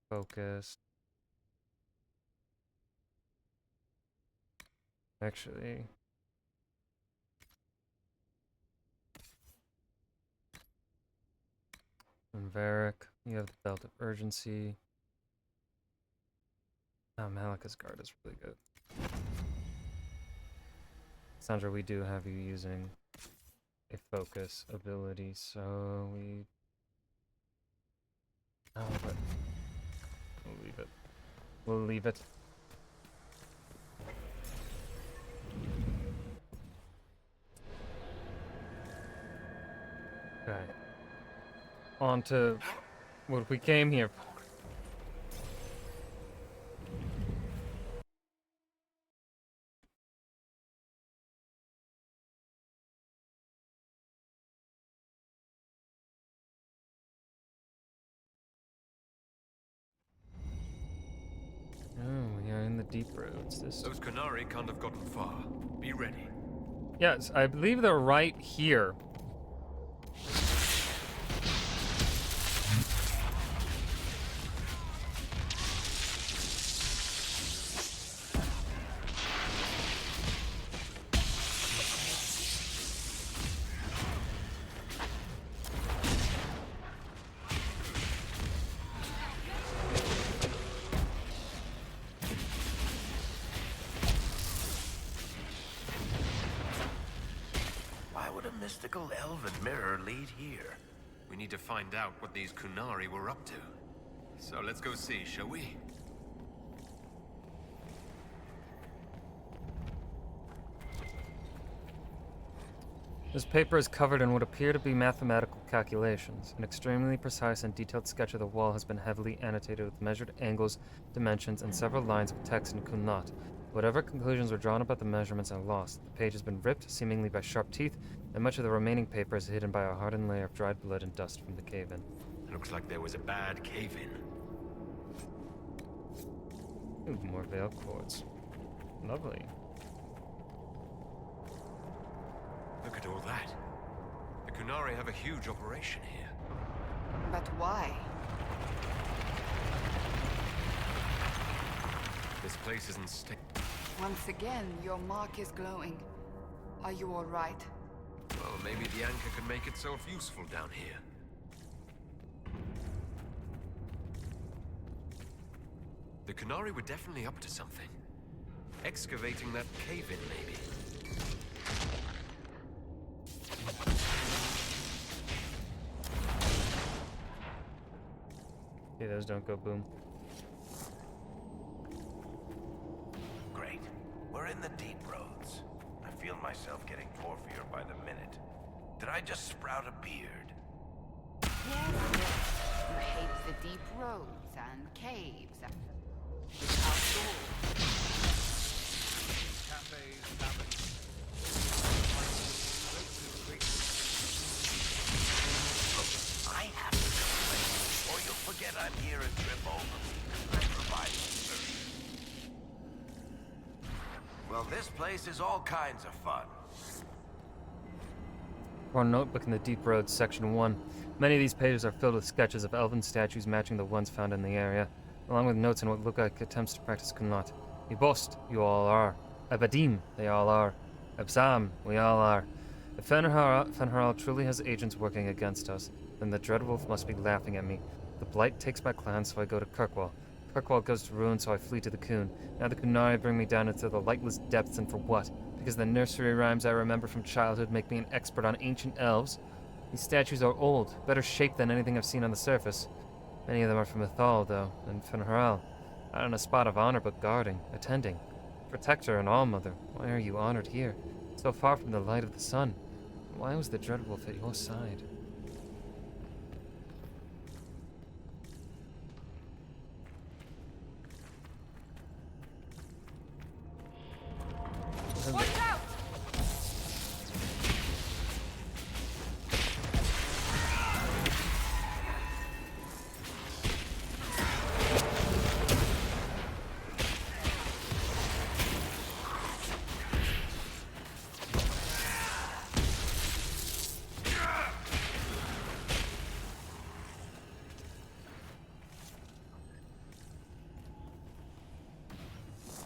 focus. Actually. And Varric, you have the belt of urgency. Oh, Malika's guard is really good. Sandra, we do have you using a focus ability, so we... Oh, but... We'll leave it. We'll leave it. Okay. On to what we came here for. Oh, we are in the deep roads this time. Those Canari can't have gotten far. Be ready. Yes, I believe they're right here. would a mystical elven mirror lead here? We need to find out what these Kunari were up to. So let's go see, shall we? This paper is covered in what appear to be mathematical calculations. An extremely precise and detailed sketch of the wall has been heavily annotated with measured angles, dimensions, and several lines of text in Kunat. Whatever conclusions were drawn about the measurements are lost. The page has been ripped, seemingly by sharp teeth, and much of the remaining paper is hidden by a hardened layer of dried blood and dust from the cave-in. Looks like there was a bad cave-in. Ooh, more veil cords. Lovely. Look at all that. The Kunari have a huge operation here. But why? This place isn't Once again, your mark is glowing. Are you all right? Well, maybe the anchor can make itself useful down here. The Kunari were definitely up to something. Excavating that cave-in, maybe. Okay, those don't go boom. Great. We're in the deep roads. I feel myself getting dwarfier by the minute. Did I just sprout a beard? Yes. You hate the deep roads and caves and outdoors. Cafes, taverns. I have to explain, or you'll forget I'm here and trip over me. I provide service. Well, this place is all kinds of fun. Our notebook in the Deep Roads, Section 1. Many of these pages are filled with sketches of elven statues matching the ones found in the area, along with notes on what look like attempts to practice Kunat. Ibost, you all are. Abadim, they all are. Absam, we all are. If Fenharal truly has agents working against us, then the Dreadwolf must be laughing at me. The Blight takes my clan, so I go to Kirkwall. Kirkwall goes to ruin, so I flee to the Kun. Now the Kunari bring me down into the lightless depths, and for what? Because the nursery rhymes I remember from childhood make me an expert on ancient elves? These statues are old, better shaped than anything I've seen on the surface. Many of them are from Ithal, though, and Fenharal. Not on a spot of honor, but guarding, attending. Protector and all-mother, why are you honored here? So far from the light of the sun. Why was the Dreadwolf at your side? Watch out!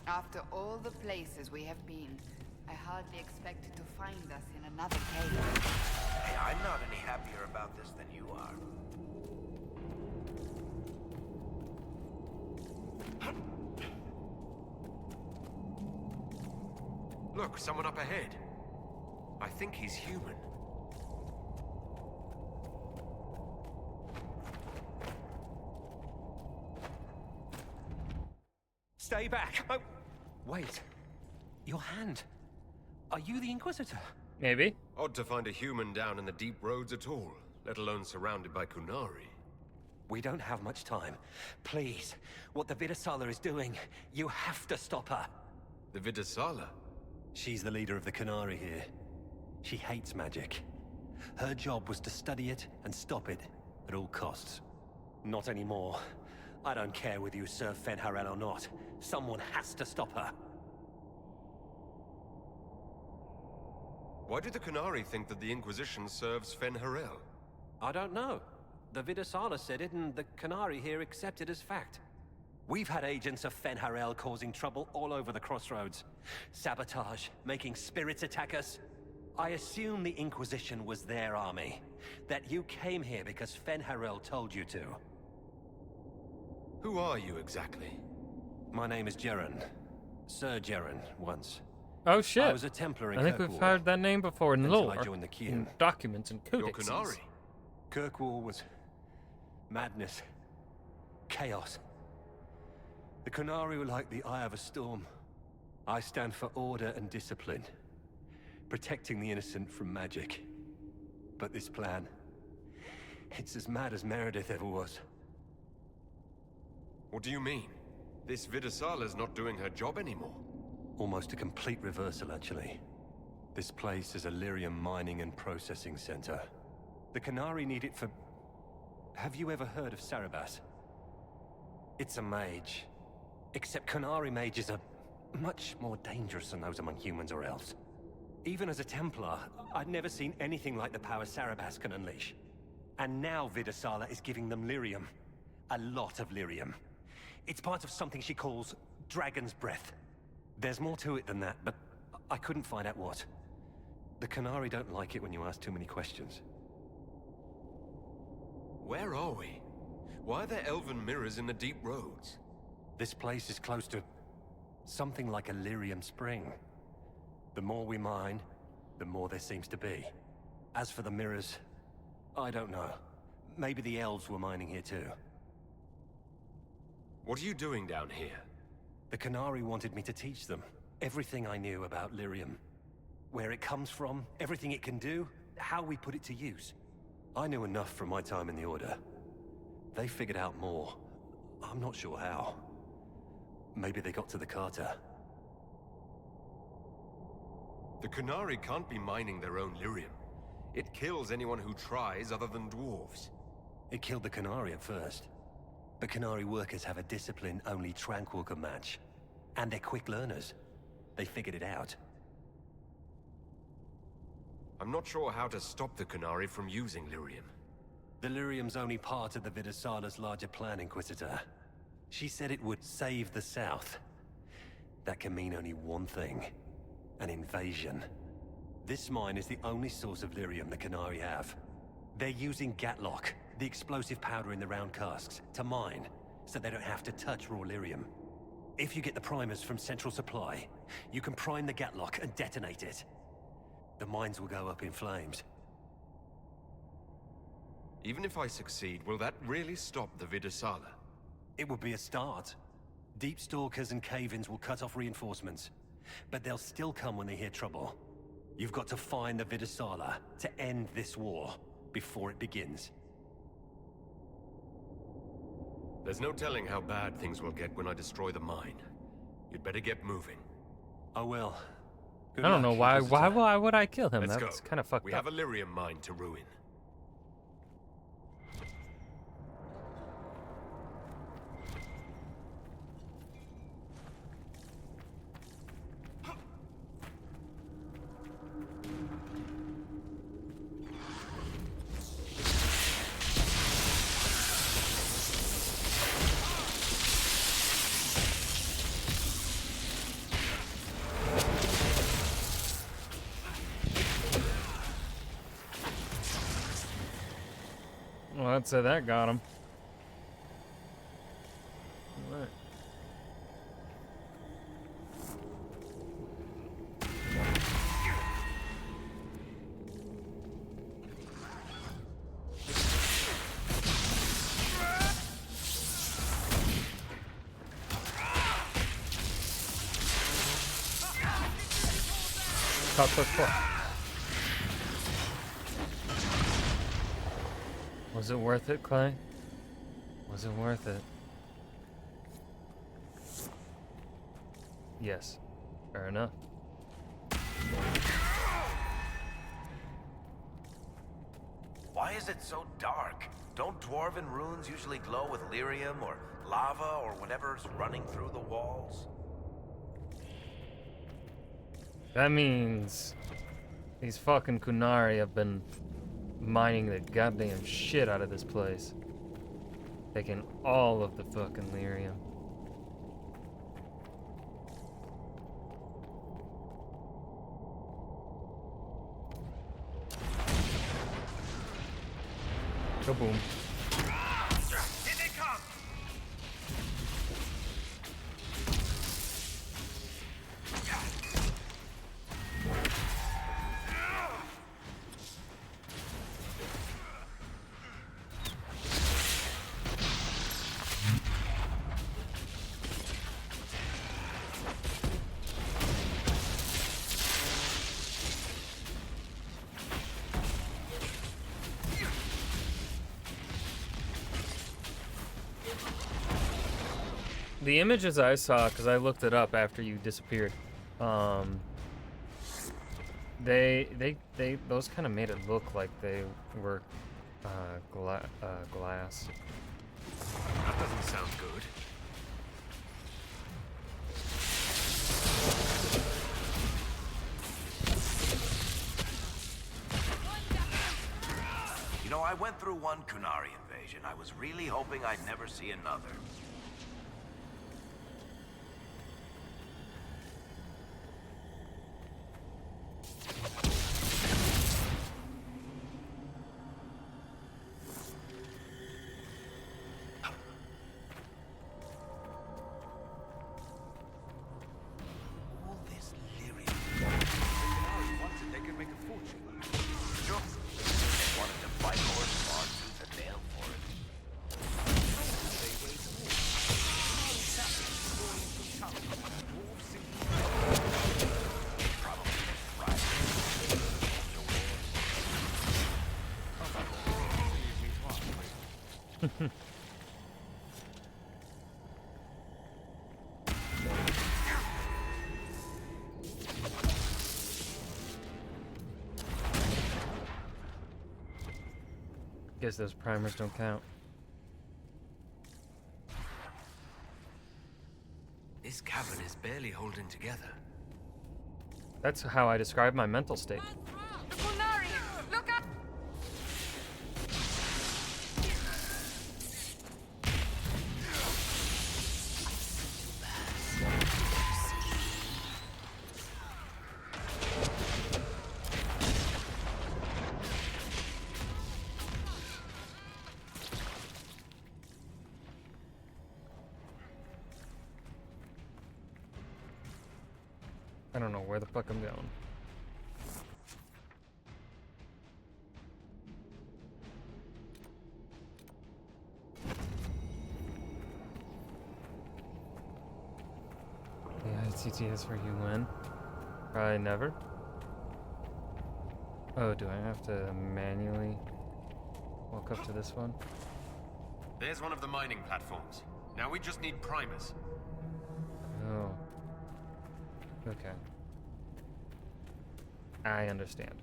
After all the places we have been, I hardly expected to find us in another cave. Hey, I'm not any happier about this than you are. Look, someone up ahead. I think he's human. Stay back! Oh, wait. Your hand. Are you the Inquisitor? Maybe. Odd to find a human down in the deep roads at all, let alone surrounded by Kunari. We don't have much time. Please, what the Vidasala is doing, you have to stop her. The Vidasala? She's the leader of the Kunari here. She hates magic. Her job was to study it and stop it at all costs. Not anymore. I don't care whether you serve Fenharel or not. Someone has to stop her. Why do the Kunari think that the Inquisition serves Fenharel? I don't know. The Vidasala said it, and the Kunari here accept it as fact. We've had agents of Fenharel causing trouble all over the crossroads. Sabotage, making spirits attack us. I assume the Inquisition was their army. That you came here because Fenharel told you to. Who are you exactly? My name is Jeren. Sir Jeren, once. Oh shit! I was a Templar in I think Kirkwall we've heard that name before in until lore, I joined the Q. in documents and Your codexes. Qunari. Kirkwall was madness, chaos. The Qunari were like the eye of a storm. I stand for order and discipline, protecting the innocent from magic. But this plan, it's as mad as Meredith ever was. What do you mean? This Vidasala's not doing her job anymore. Almost a complete reversal, actually. This place is a lyrium mining and processing center. The Qunari need it for... Have you ever heard of Sarabas? It's a mage. Except Qunari mages are much more dangerous than those among humans or elves. Even as a Templar, I'd never seen anything like the power Sarabas can unleash. And now Vidasala is giving them lyrium. A lot of lyrium. It's part of something she calls Dragon's Breath. There's more to it than that, but I couldn't find out what. The Qunari don't like it when you ask too many questions. Where are we? Why are there elven mirrors in the deep roads? This place is close to something like a lyrium spring. The more we mine, the more there seems to be. As for the mirrors, I don't know. Maybe the elves were mining here too. What are you doing down here? The Qunari wanted me to teach them everything I knew about lyrium. Where it comes from, everything it can do, how we put it to use. I knew enough from my time in the Order. They figured out more. I'm not sure how. Maybe they got to the Carter. The Qunari can't be mining their own lyrium. It kills anyone who tries other than dwarves. It killed the Qunari at first. But Qunari workers have a discipline only Tranquil can match. And they're quick learners. They figured it out. I'm not sure how to stop the Qunari from using lyrium. The lyrium's only part of the Vidasala's larger plan, Inquisitor. She said it would save the South. That can mean only one thing. An invasion. This mine is the only source of lyrium the Qunari have. They're using Gatlock, the explosive powder in the round casks, to mine, so they don't have to touch raw lyrium. If you get the primers from Central Supply, you can prime the Gatlock and detonate it. The mines will go up in flames. Even if I succeed, will that really stop the Vidasala? It would be a start. Deep Stalkers and cave-ins will cut off reinforcements, but they'll still come when they hear trouble. You've got to find the Vidasala to end this war before it begins. There's no telling how bad things will get when I destroy the mine. You'd better get moving. I will. I don't know why would I kill him? Let's That's go. kind of fucked We up. have a lyrium mine to ruin. Well, I'd say that got him. Alright. Top push 4. Was it worth it, Clay? Was it worth it? Yes. Fair enough. Why is it so dark? Don't dwarven runes usually glow with lyrium or lava or whatever's running through the walls? That means these fucking Qunari have been mining the goddamn shit out of this place. Taking all of the fucking lyrium. Kaboom. Here they come! The images I saw, because I looked it up after you disappeared, those kind of made it look like they were glass. That doesn't sound good. You know, I went through one Kunari invasion. I was really hoping I'd never see another. All this lyrium. If wanted, they could make a fortune. Sure. They wanted to fight horse tooth and nail for it. They raise war. Sapiens falling from town. Dwarves simply. Probably right. Guess those primers don't count. This cavern is barely holding together. That's how I describe my mental state. The Polnari! Look up! I don't know where the fuck I'm going. Yeah, TTS where you win. Probably never. Oh, do I have to manually walk up to this one? There's one of the mining platforms. Now we just need primers. Oh. Okay. I understand.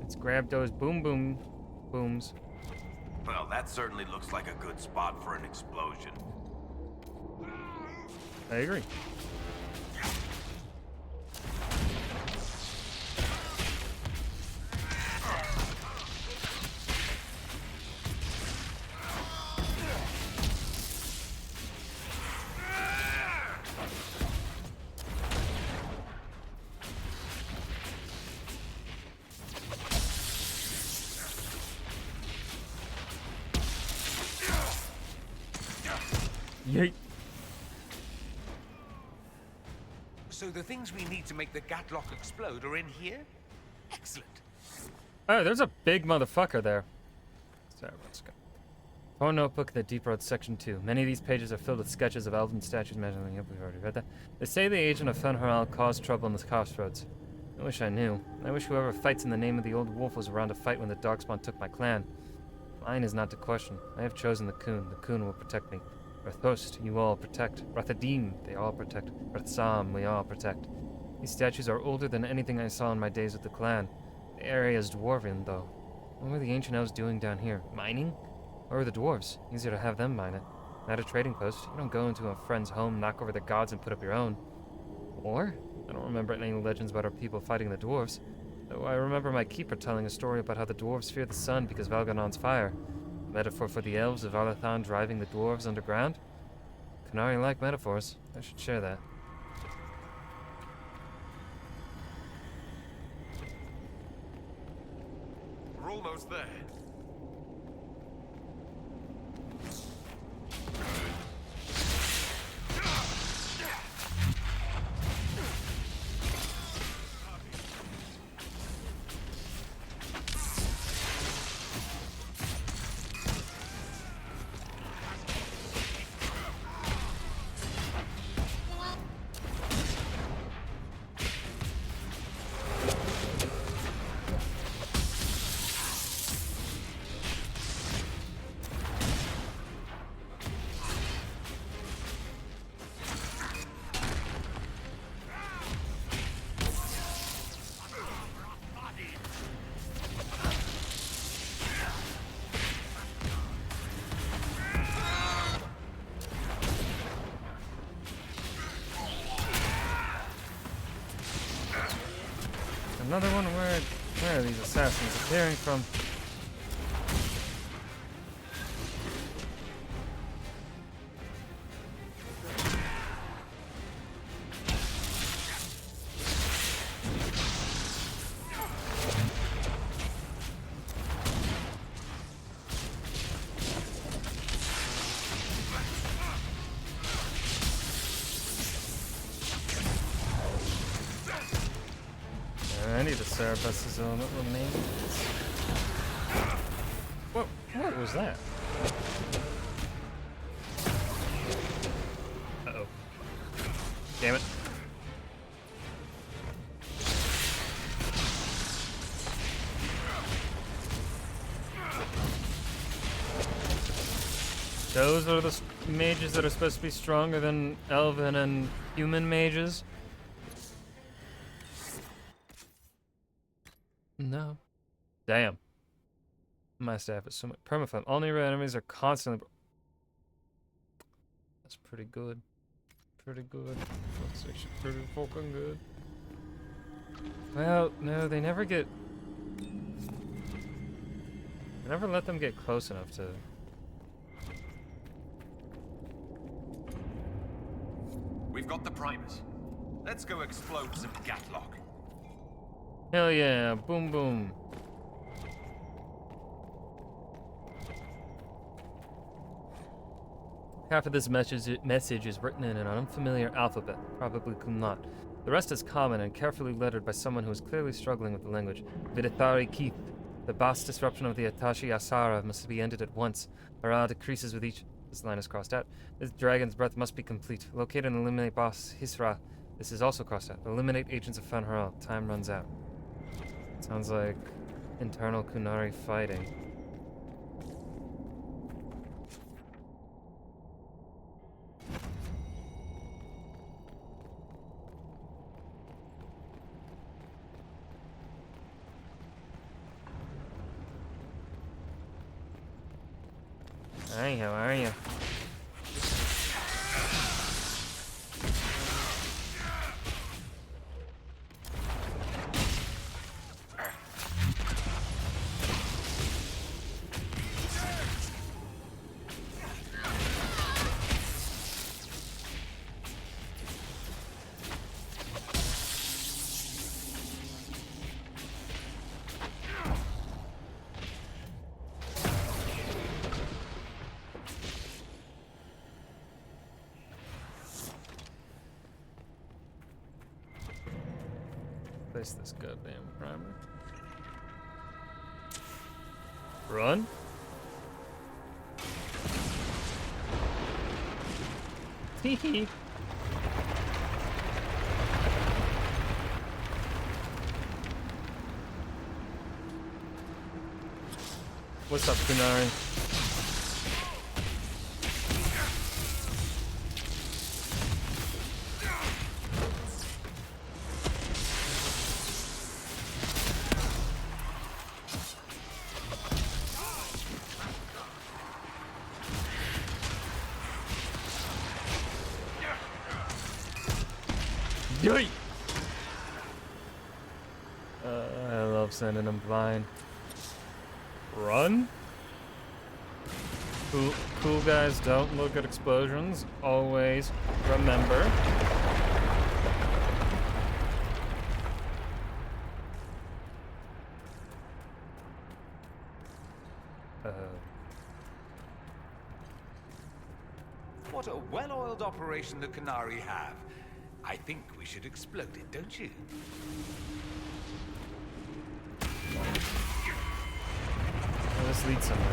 Let's grab those booms. Well, that certainly looks like a good spot for an explosion. I agree. Yeet. So the things we need to make the Gatlock explode are in here? Excellent. Oh, there's a big motherfucker there. Sorry, let's go. Phone notebook, the Deep Road, Section 2. Many of these pages are filled with sketches of elven statues measuring up. We've already read that. They say the agent of Fenharal caused trouble in the crossroads. I wish I knew. I wish whoever fights in the name of the old wolf was around to fight when the Darkspawn took my clan. Mine is not to question. I have chosen the Khun. The Khun will protect me. Rathost, you all protect. Rathadim, they all protect. Rathsam, we all protect. These statues are older than anything I saw in my days with the clan. The area is dwarven, though. What were the ancient elves doing down here? Mining? Or were the dwarves? Easier to have them mine it. At a trading post, you don't go into a friend's home, knock over the gods, and put up your own. Or? I don't remember any legends about our people fighting the dwarves. Though I remember my keeper telling a story about how the dwarves fear the sun because of Valganon's fire. A metaphor for the elves of Alathan driving the dwarves underground? Kunari like metaphors. I should share that. We're almost there. another one. Where are these assassins appearing from? I need a Cerebus's element remains. What was that? Uh-oh. Damn it. Those are the mages that are supposed to be stronger than elven and human mages? No. Damn. My staff is so much permaflame. All nearby enemies are constantly. That's pretty good. Pretty good. That's actually pretty fucking good. Well, no, they never get. I never let them get close enough to. We've got the primers. Let's go explode some Gatlock. Hell yeah, boom boom. Half of this message is written in an unfamiliar alphabet, probably Kumnat. The rest is common and carefully lettered by someone who is clearly struggling with the language. Vidithari Keith. The vast disruption of the Atashi Asara must be ended at once. Morale decreases with each. This line is crossed out. This dragon's breath must be complete. Locate and eliminate boss Hisra. This is also crossed out. Eliminate agents of Fanharal. Time runs out. Sounds like internal Kunari fighting. Hey, how are you? Place this goddamn primer. Run. Hee What's up, Kunari? Yay! I love sending them blind. Run? Cool guys don't look at explosions. Always remember. What a well-oiled operation the Canary have. I think we should explode it, don't you? Well, this leads somewhere.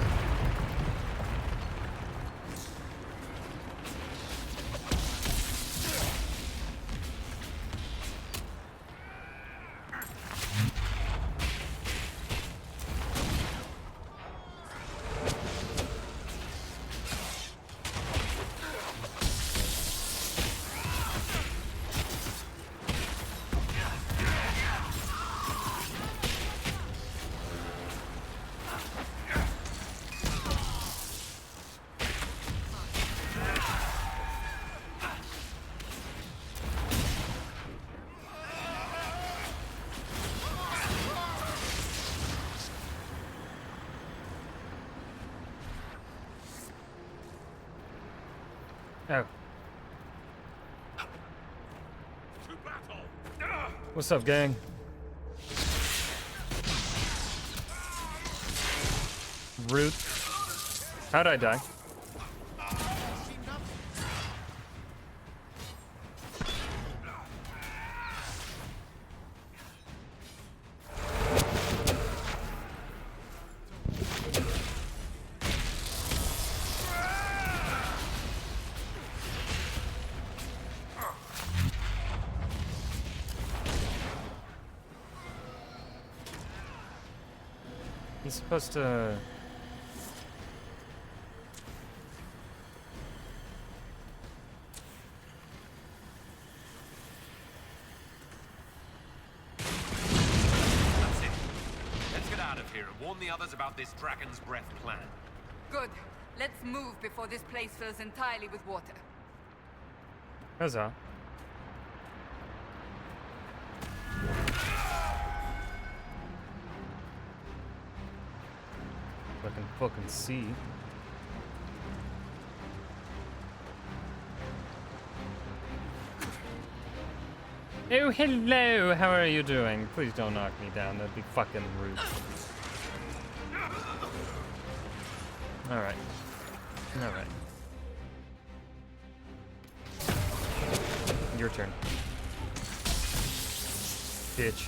Oh. What's up, gang? Root. How'd I die? He's supposed to... That's it. Let's get out of here and warn the others about this Dragon's Breath plan. Good. Let's move before this place fills entirely with water. Huzzah. I can fucking see. Oh, hello! How are you doing? Please don't knock me down. That'd be fucking rude. Alright. Alright. Your turn. Bitch.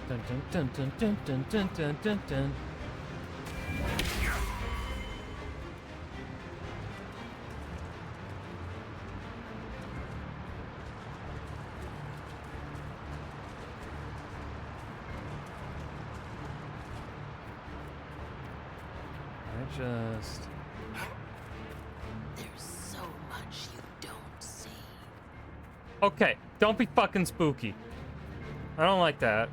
Dun dun dun dun dun dun dun dun dun. Just... There's so much you don't see. Okay, don't be fucking spooky. I don't like that.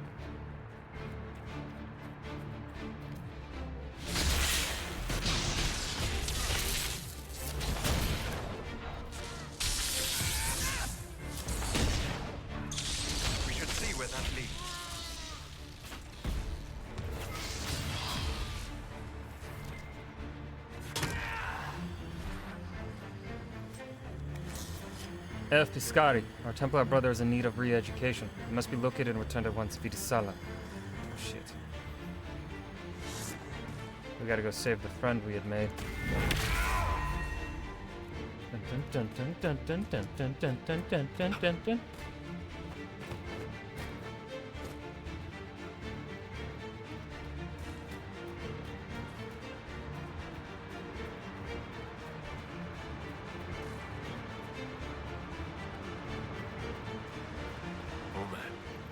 We should see where that leads. F. Piscari, our Templar brother is in need of re-education. He must be located and returned at once. Vitisala. Oh, shit. We gotta go save the friend we had made. Dun dun dun dun dun dun dun dun dun dun dun dun dun.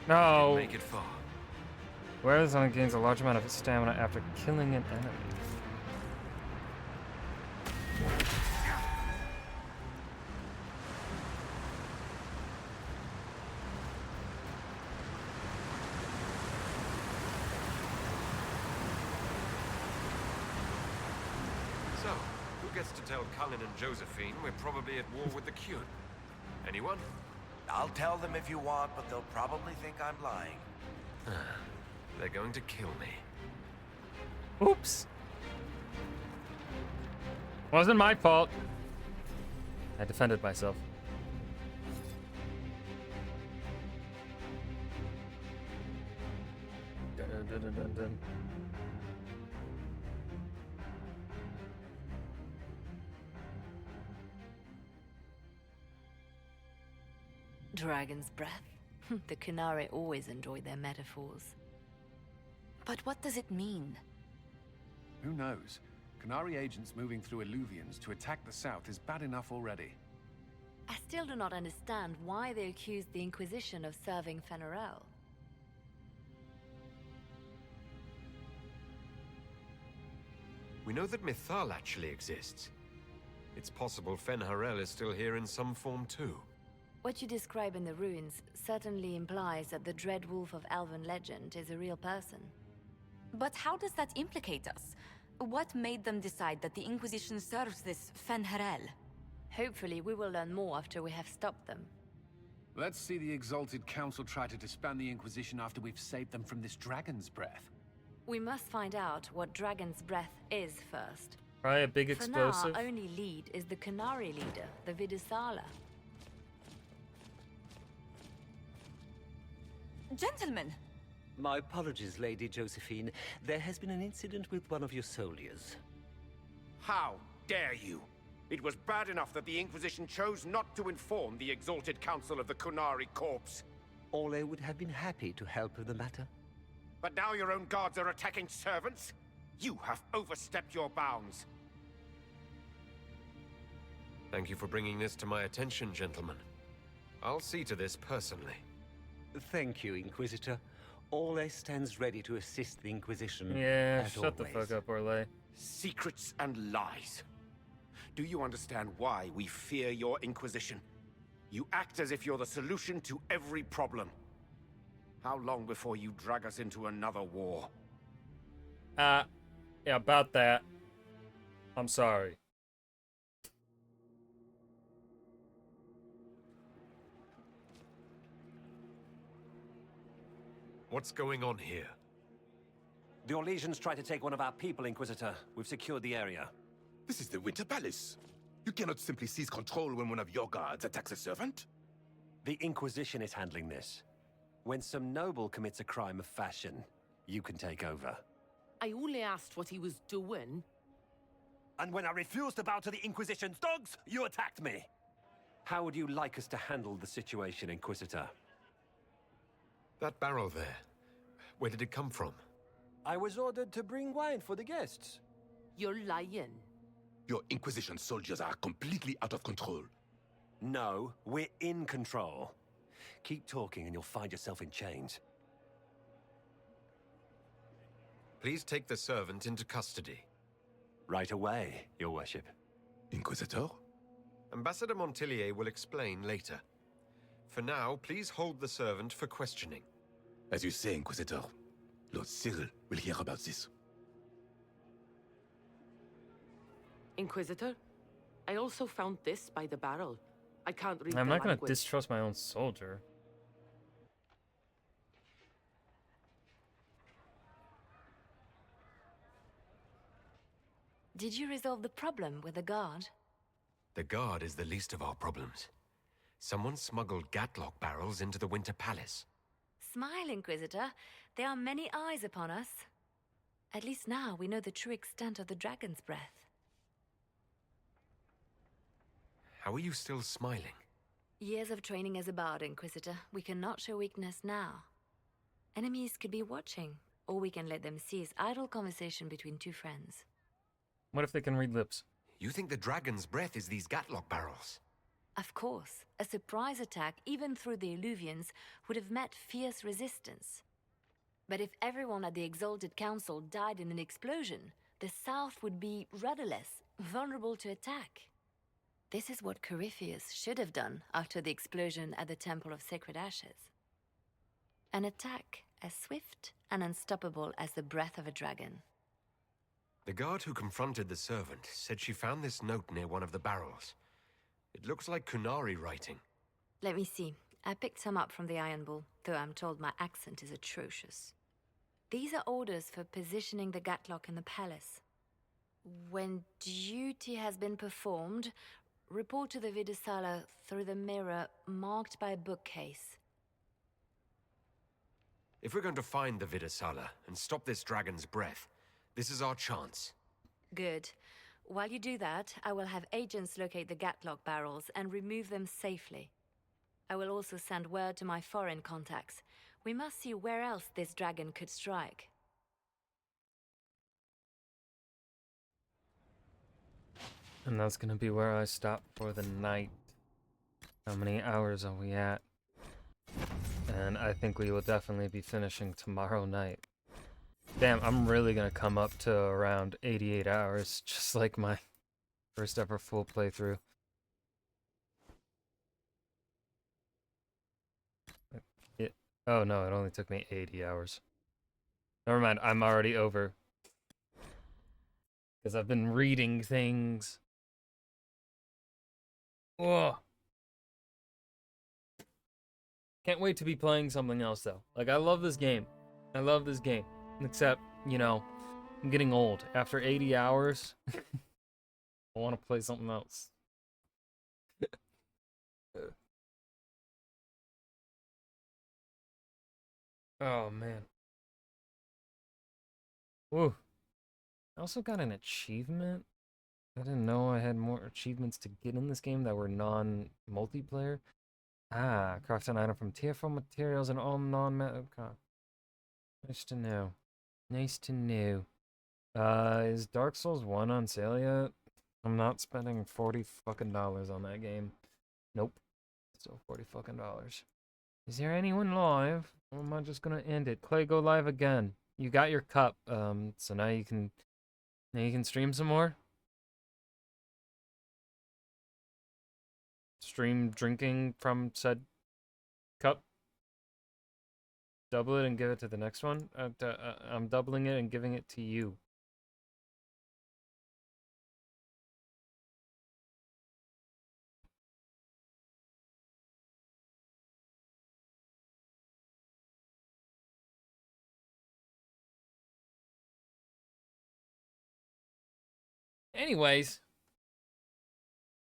No. Make it far. Whereas one gains a large amount of stamina after killing an enemy. So, who gets to tell Cullen and Josephine we're probably at war with the Kyun? Anyone? I'll tell them if you want, but they'll probably think I'm lying. They're going to kill me. Oops. Wasn't my fault. I defended myself. Dun, dun, dun, dun, dun. Dragon's breath? The Qunari always enjoy their metaphors. But what does it mean? Who knows? Qunari agents moving through Illuvians to attack the south is bad enough already. I still do not understand why they accused the Inquisition of serving Fenarel. We know that Mythal actually exists. It's possible Fenharel is still here in some form too. What you describe in the ruins certainly implies that the Dread Wolf of Elven legend is a real person. But how does that implicate us? What made them decide that the Inquisition serves this Fenharel? Hopefully we will learn more after we have stopped them. Let's see the Exalted Council try to disband the Inquisition after we've saved them from this dragon's breath. We must find out what Dragon's Breath is first. Probably a big For now, explosive. our only lead is the Canary leader, the Vidusala. Gentlemen! My apologies, Lady Josephine. There has been an incident with one of your soldiers. How dare you? It was bad enough that the Inquisition chose not to inform the Exalted Council of the Kunari corpse. Ole would have been happy to help with the matter. But now your own guards are attacking servants? You have overstepped your bounds. Thank you for bringing this to my attention, gentlemen. I'll see to this personally. Thank you, Inquisitor. Ole stands ready to assist the Inquisition. Yeah, as shut the always. fuck up, Orlais. Secrets and lies. Do you understand why we fear your Inquisition? You act as if you're the solution to every problem. How long before you drag us into another war? Yeah, about that. I'm sorry. What's going on here? The Orlesians tried to take one of our people, Inquisitor. We've secured the area. This is the Winter Palace. You cannot simply seize control when one of your guards attacks a servant. The Inquisition is handling this. When some noble commits a crime of fashion, you can take over. I only asked what he was doing. And when I refused to bow to the Inquisition's dogs, you attacked me! How would you like us to handle the situation, Inquisitor? That barrel there, where did it come from? I was ordered to bring wine for the guests. You're lying. Your Inquisition soldiers are completely out of control. No, we're in control. Keep talking and you'll find yourself in chains. Please take the servant into custody. Right away, Your Worship. Inquisitor? Ambassador Montillier will explain later. For now, please hold the servant for questioning. As you say, Inquisitor. Lord Cyril will hear about this. Inquisitor, I also found this by the barrel. I can't read I'm the not gonna language. distrust my own soldier. Did you resolve the problem with the guard? The guard is the least of our problems. Someone smuggled Gatlock barrels into the Winter Palace. Smile, Inquisitor. There are many eyes upon us. At least now we know the true extent of the Dragon's Breath. How are you still smiling? Years of training as a bard, Inquisitor. We cannot show weakness now. Enemies could be watching, or we can let them seize idle conversation between two friends. What if they can read lips? You think the dragon's breath is these Gatlock barrels? Of course, a surprise attack, even through the Illuvians, would have met fierce resistance. But if everyone at the Exalted Council died in an explosion, the South would be rudderless, vulnerable to attack. This is what Corypheus should have done after the explosion at the Temple of Sacred Ashes. An attack as swift and unstoppable as the breath of a dragon. The guard who confronted the servant said she found this note near one of the barrels. It looks like Kunari writing. Let me see. I picked some up from the Iron Bull, though I'm told my accent is atrocious. These are orders for positioning the Gatlock in the palace. When duty has been performed, report to the Vidusala through the mirror marked by a bookcase. If we're going to find the Vidusala and stop this dragon's breath, this is our chance. Good. While you do that, I will have agents locate the Gatlock barrels and remove them safely. I will also send word to my foreign contacts. We must see where else this dragon could strike. And that's gonna be where I stop for the night. How many hours are we at? And I think we will definitely be finishing tomorrow night. Damn, I'm really gonna come up to around 88 hours, just like my first ever full playthrough. Oh no, it only took me 80 hours. Never mind, I'm already over. Because I've been reading things. Whoa. Can't wait to be playing something else though. Like, I love this game. I love this game. Except, you know, I'm getting old. After 80 hours, I want to play something else. Oh man. Woo. I also got an achievement. I didn't know I had more achievements to get in this game that were non-multiplayer. Ah, craft an item from tier 4 materials and all non-metal. Nice to know. Nice to know. Is Dark Souls 1 on sale yet? I'm not spending 40 fucking dollars on that game. Nope. Still 40 fucking dollars. Is there anyone live? Or am I just gonna end it? Clay, go live again. You got your cup. So now you can stream some more. Stream drinking from said cup. Double it and give it to the next one. I'm doubling it and giving it to you. Anyways,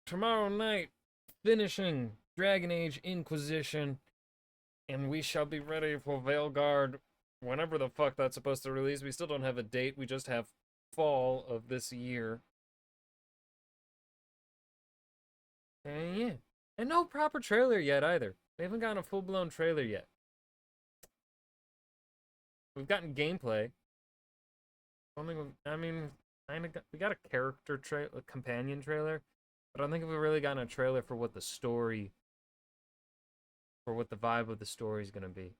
tomorrow night, finishing Dragon Age Inquisition, and we shall be ready for Veilguard whenever the fuck that's supposed to release. We still don't have a date, we just have fall of this year. And yeah. And no proper trailer yet either. We haven't gotten a full-blown trailer yet. We've gotten gameplay. I mean, we got a character a companion trailer, but I don't think we've really gotten a trailer for what the story, for what the vibe of the story is gonna be.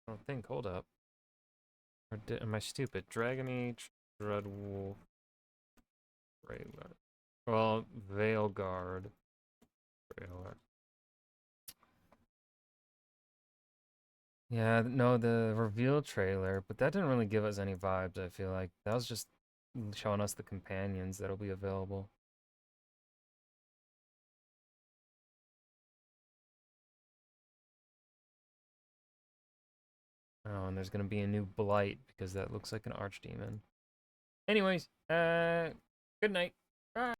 I don't think. Hold up. Or am I stupid? Dragon Age Dreadwolf trailer. Well, Veilguard trailer. Yeah, no, the reveal trailer, but that didn't really give us any vibes, I feel like. That was just showing us the companions that'll be available. Oh, and there's gonna be a new Blight because that looks like an archdemon. Anyways, good night.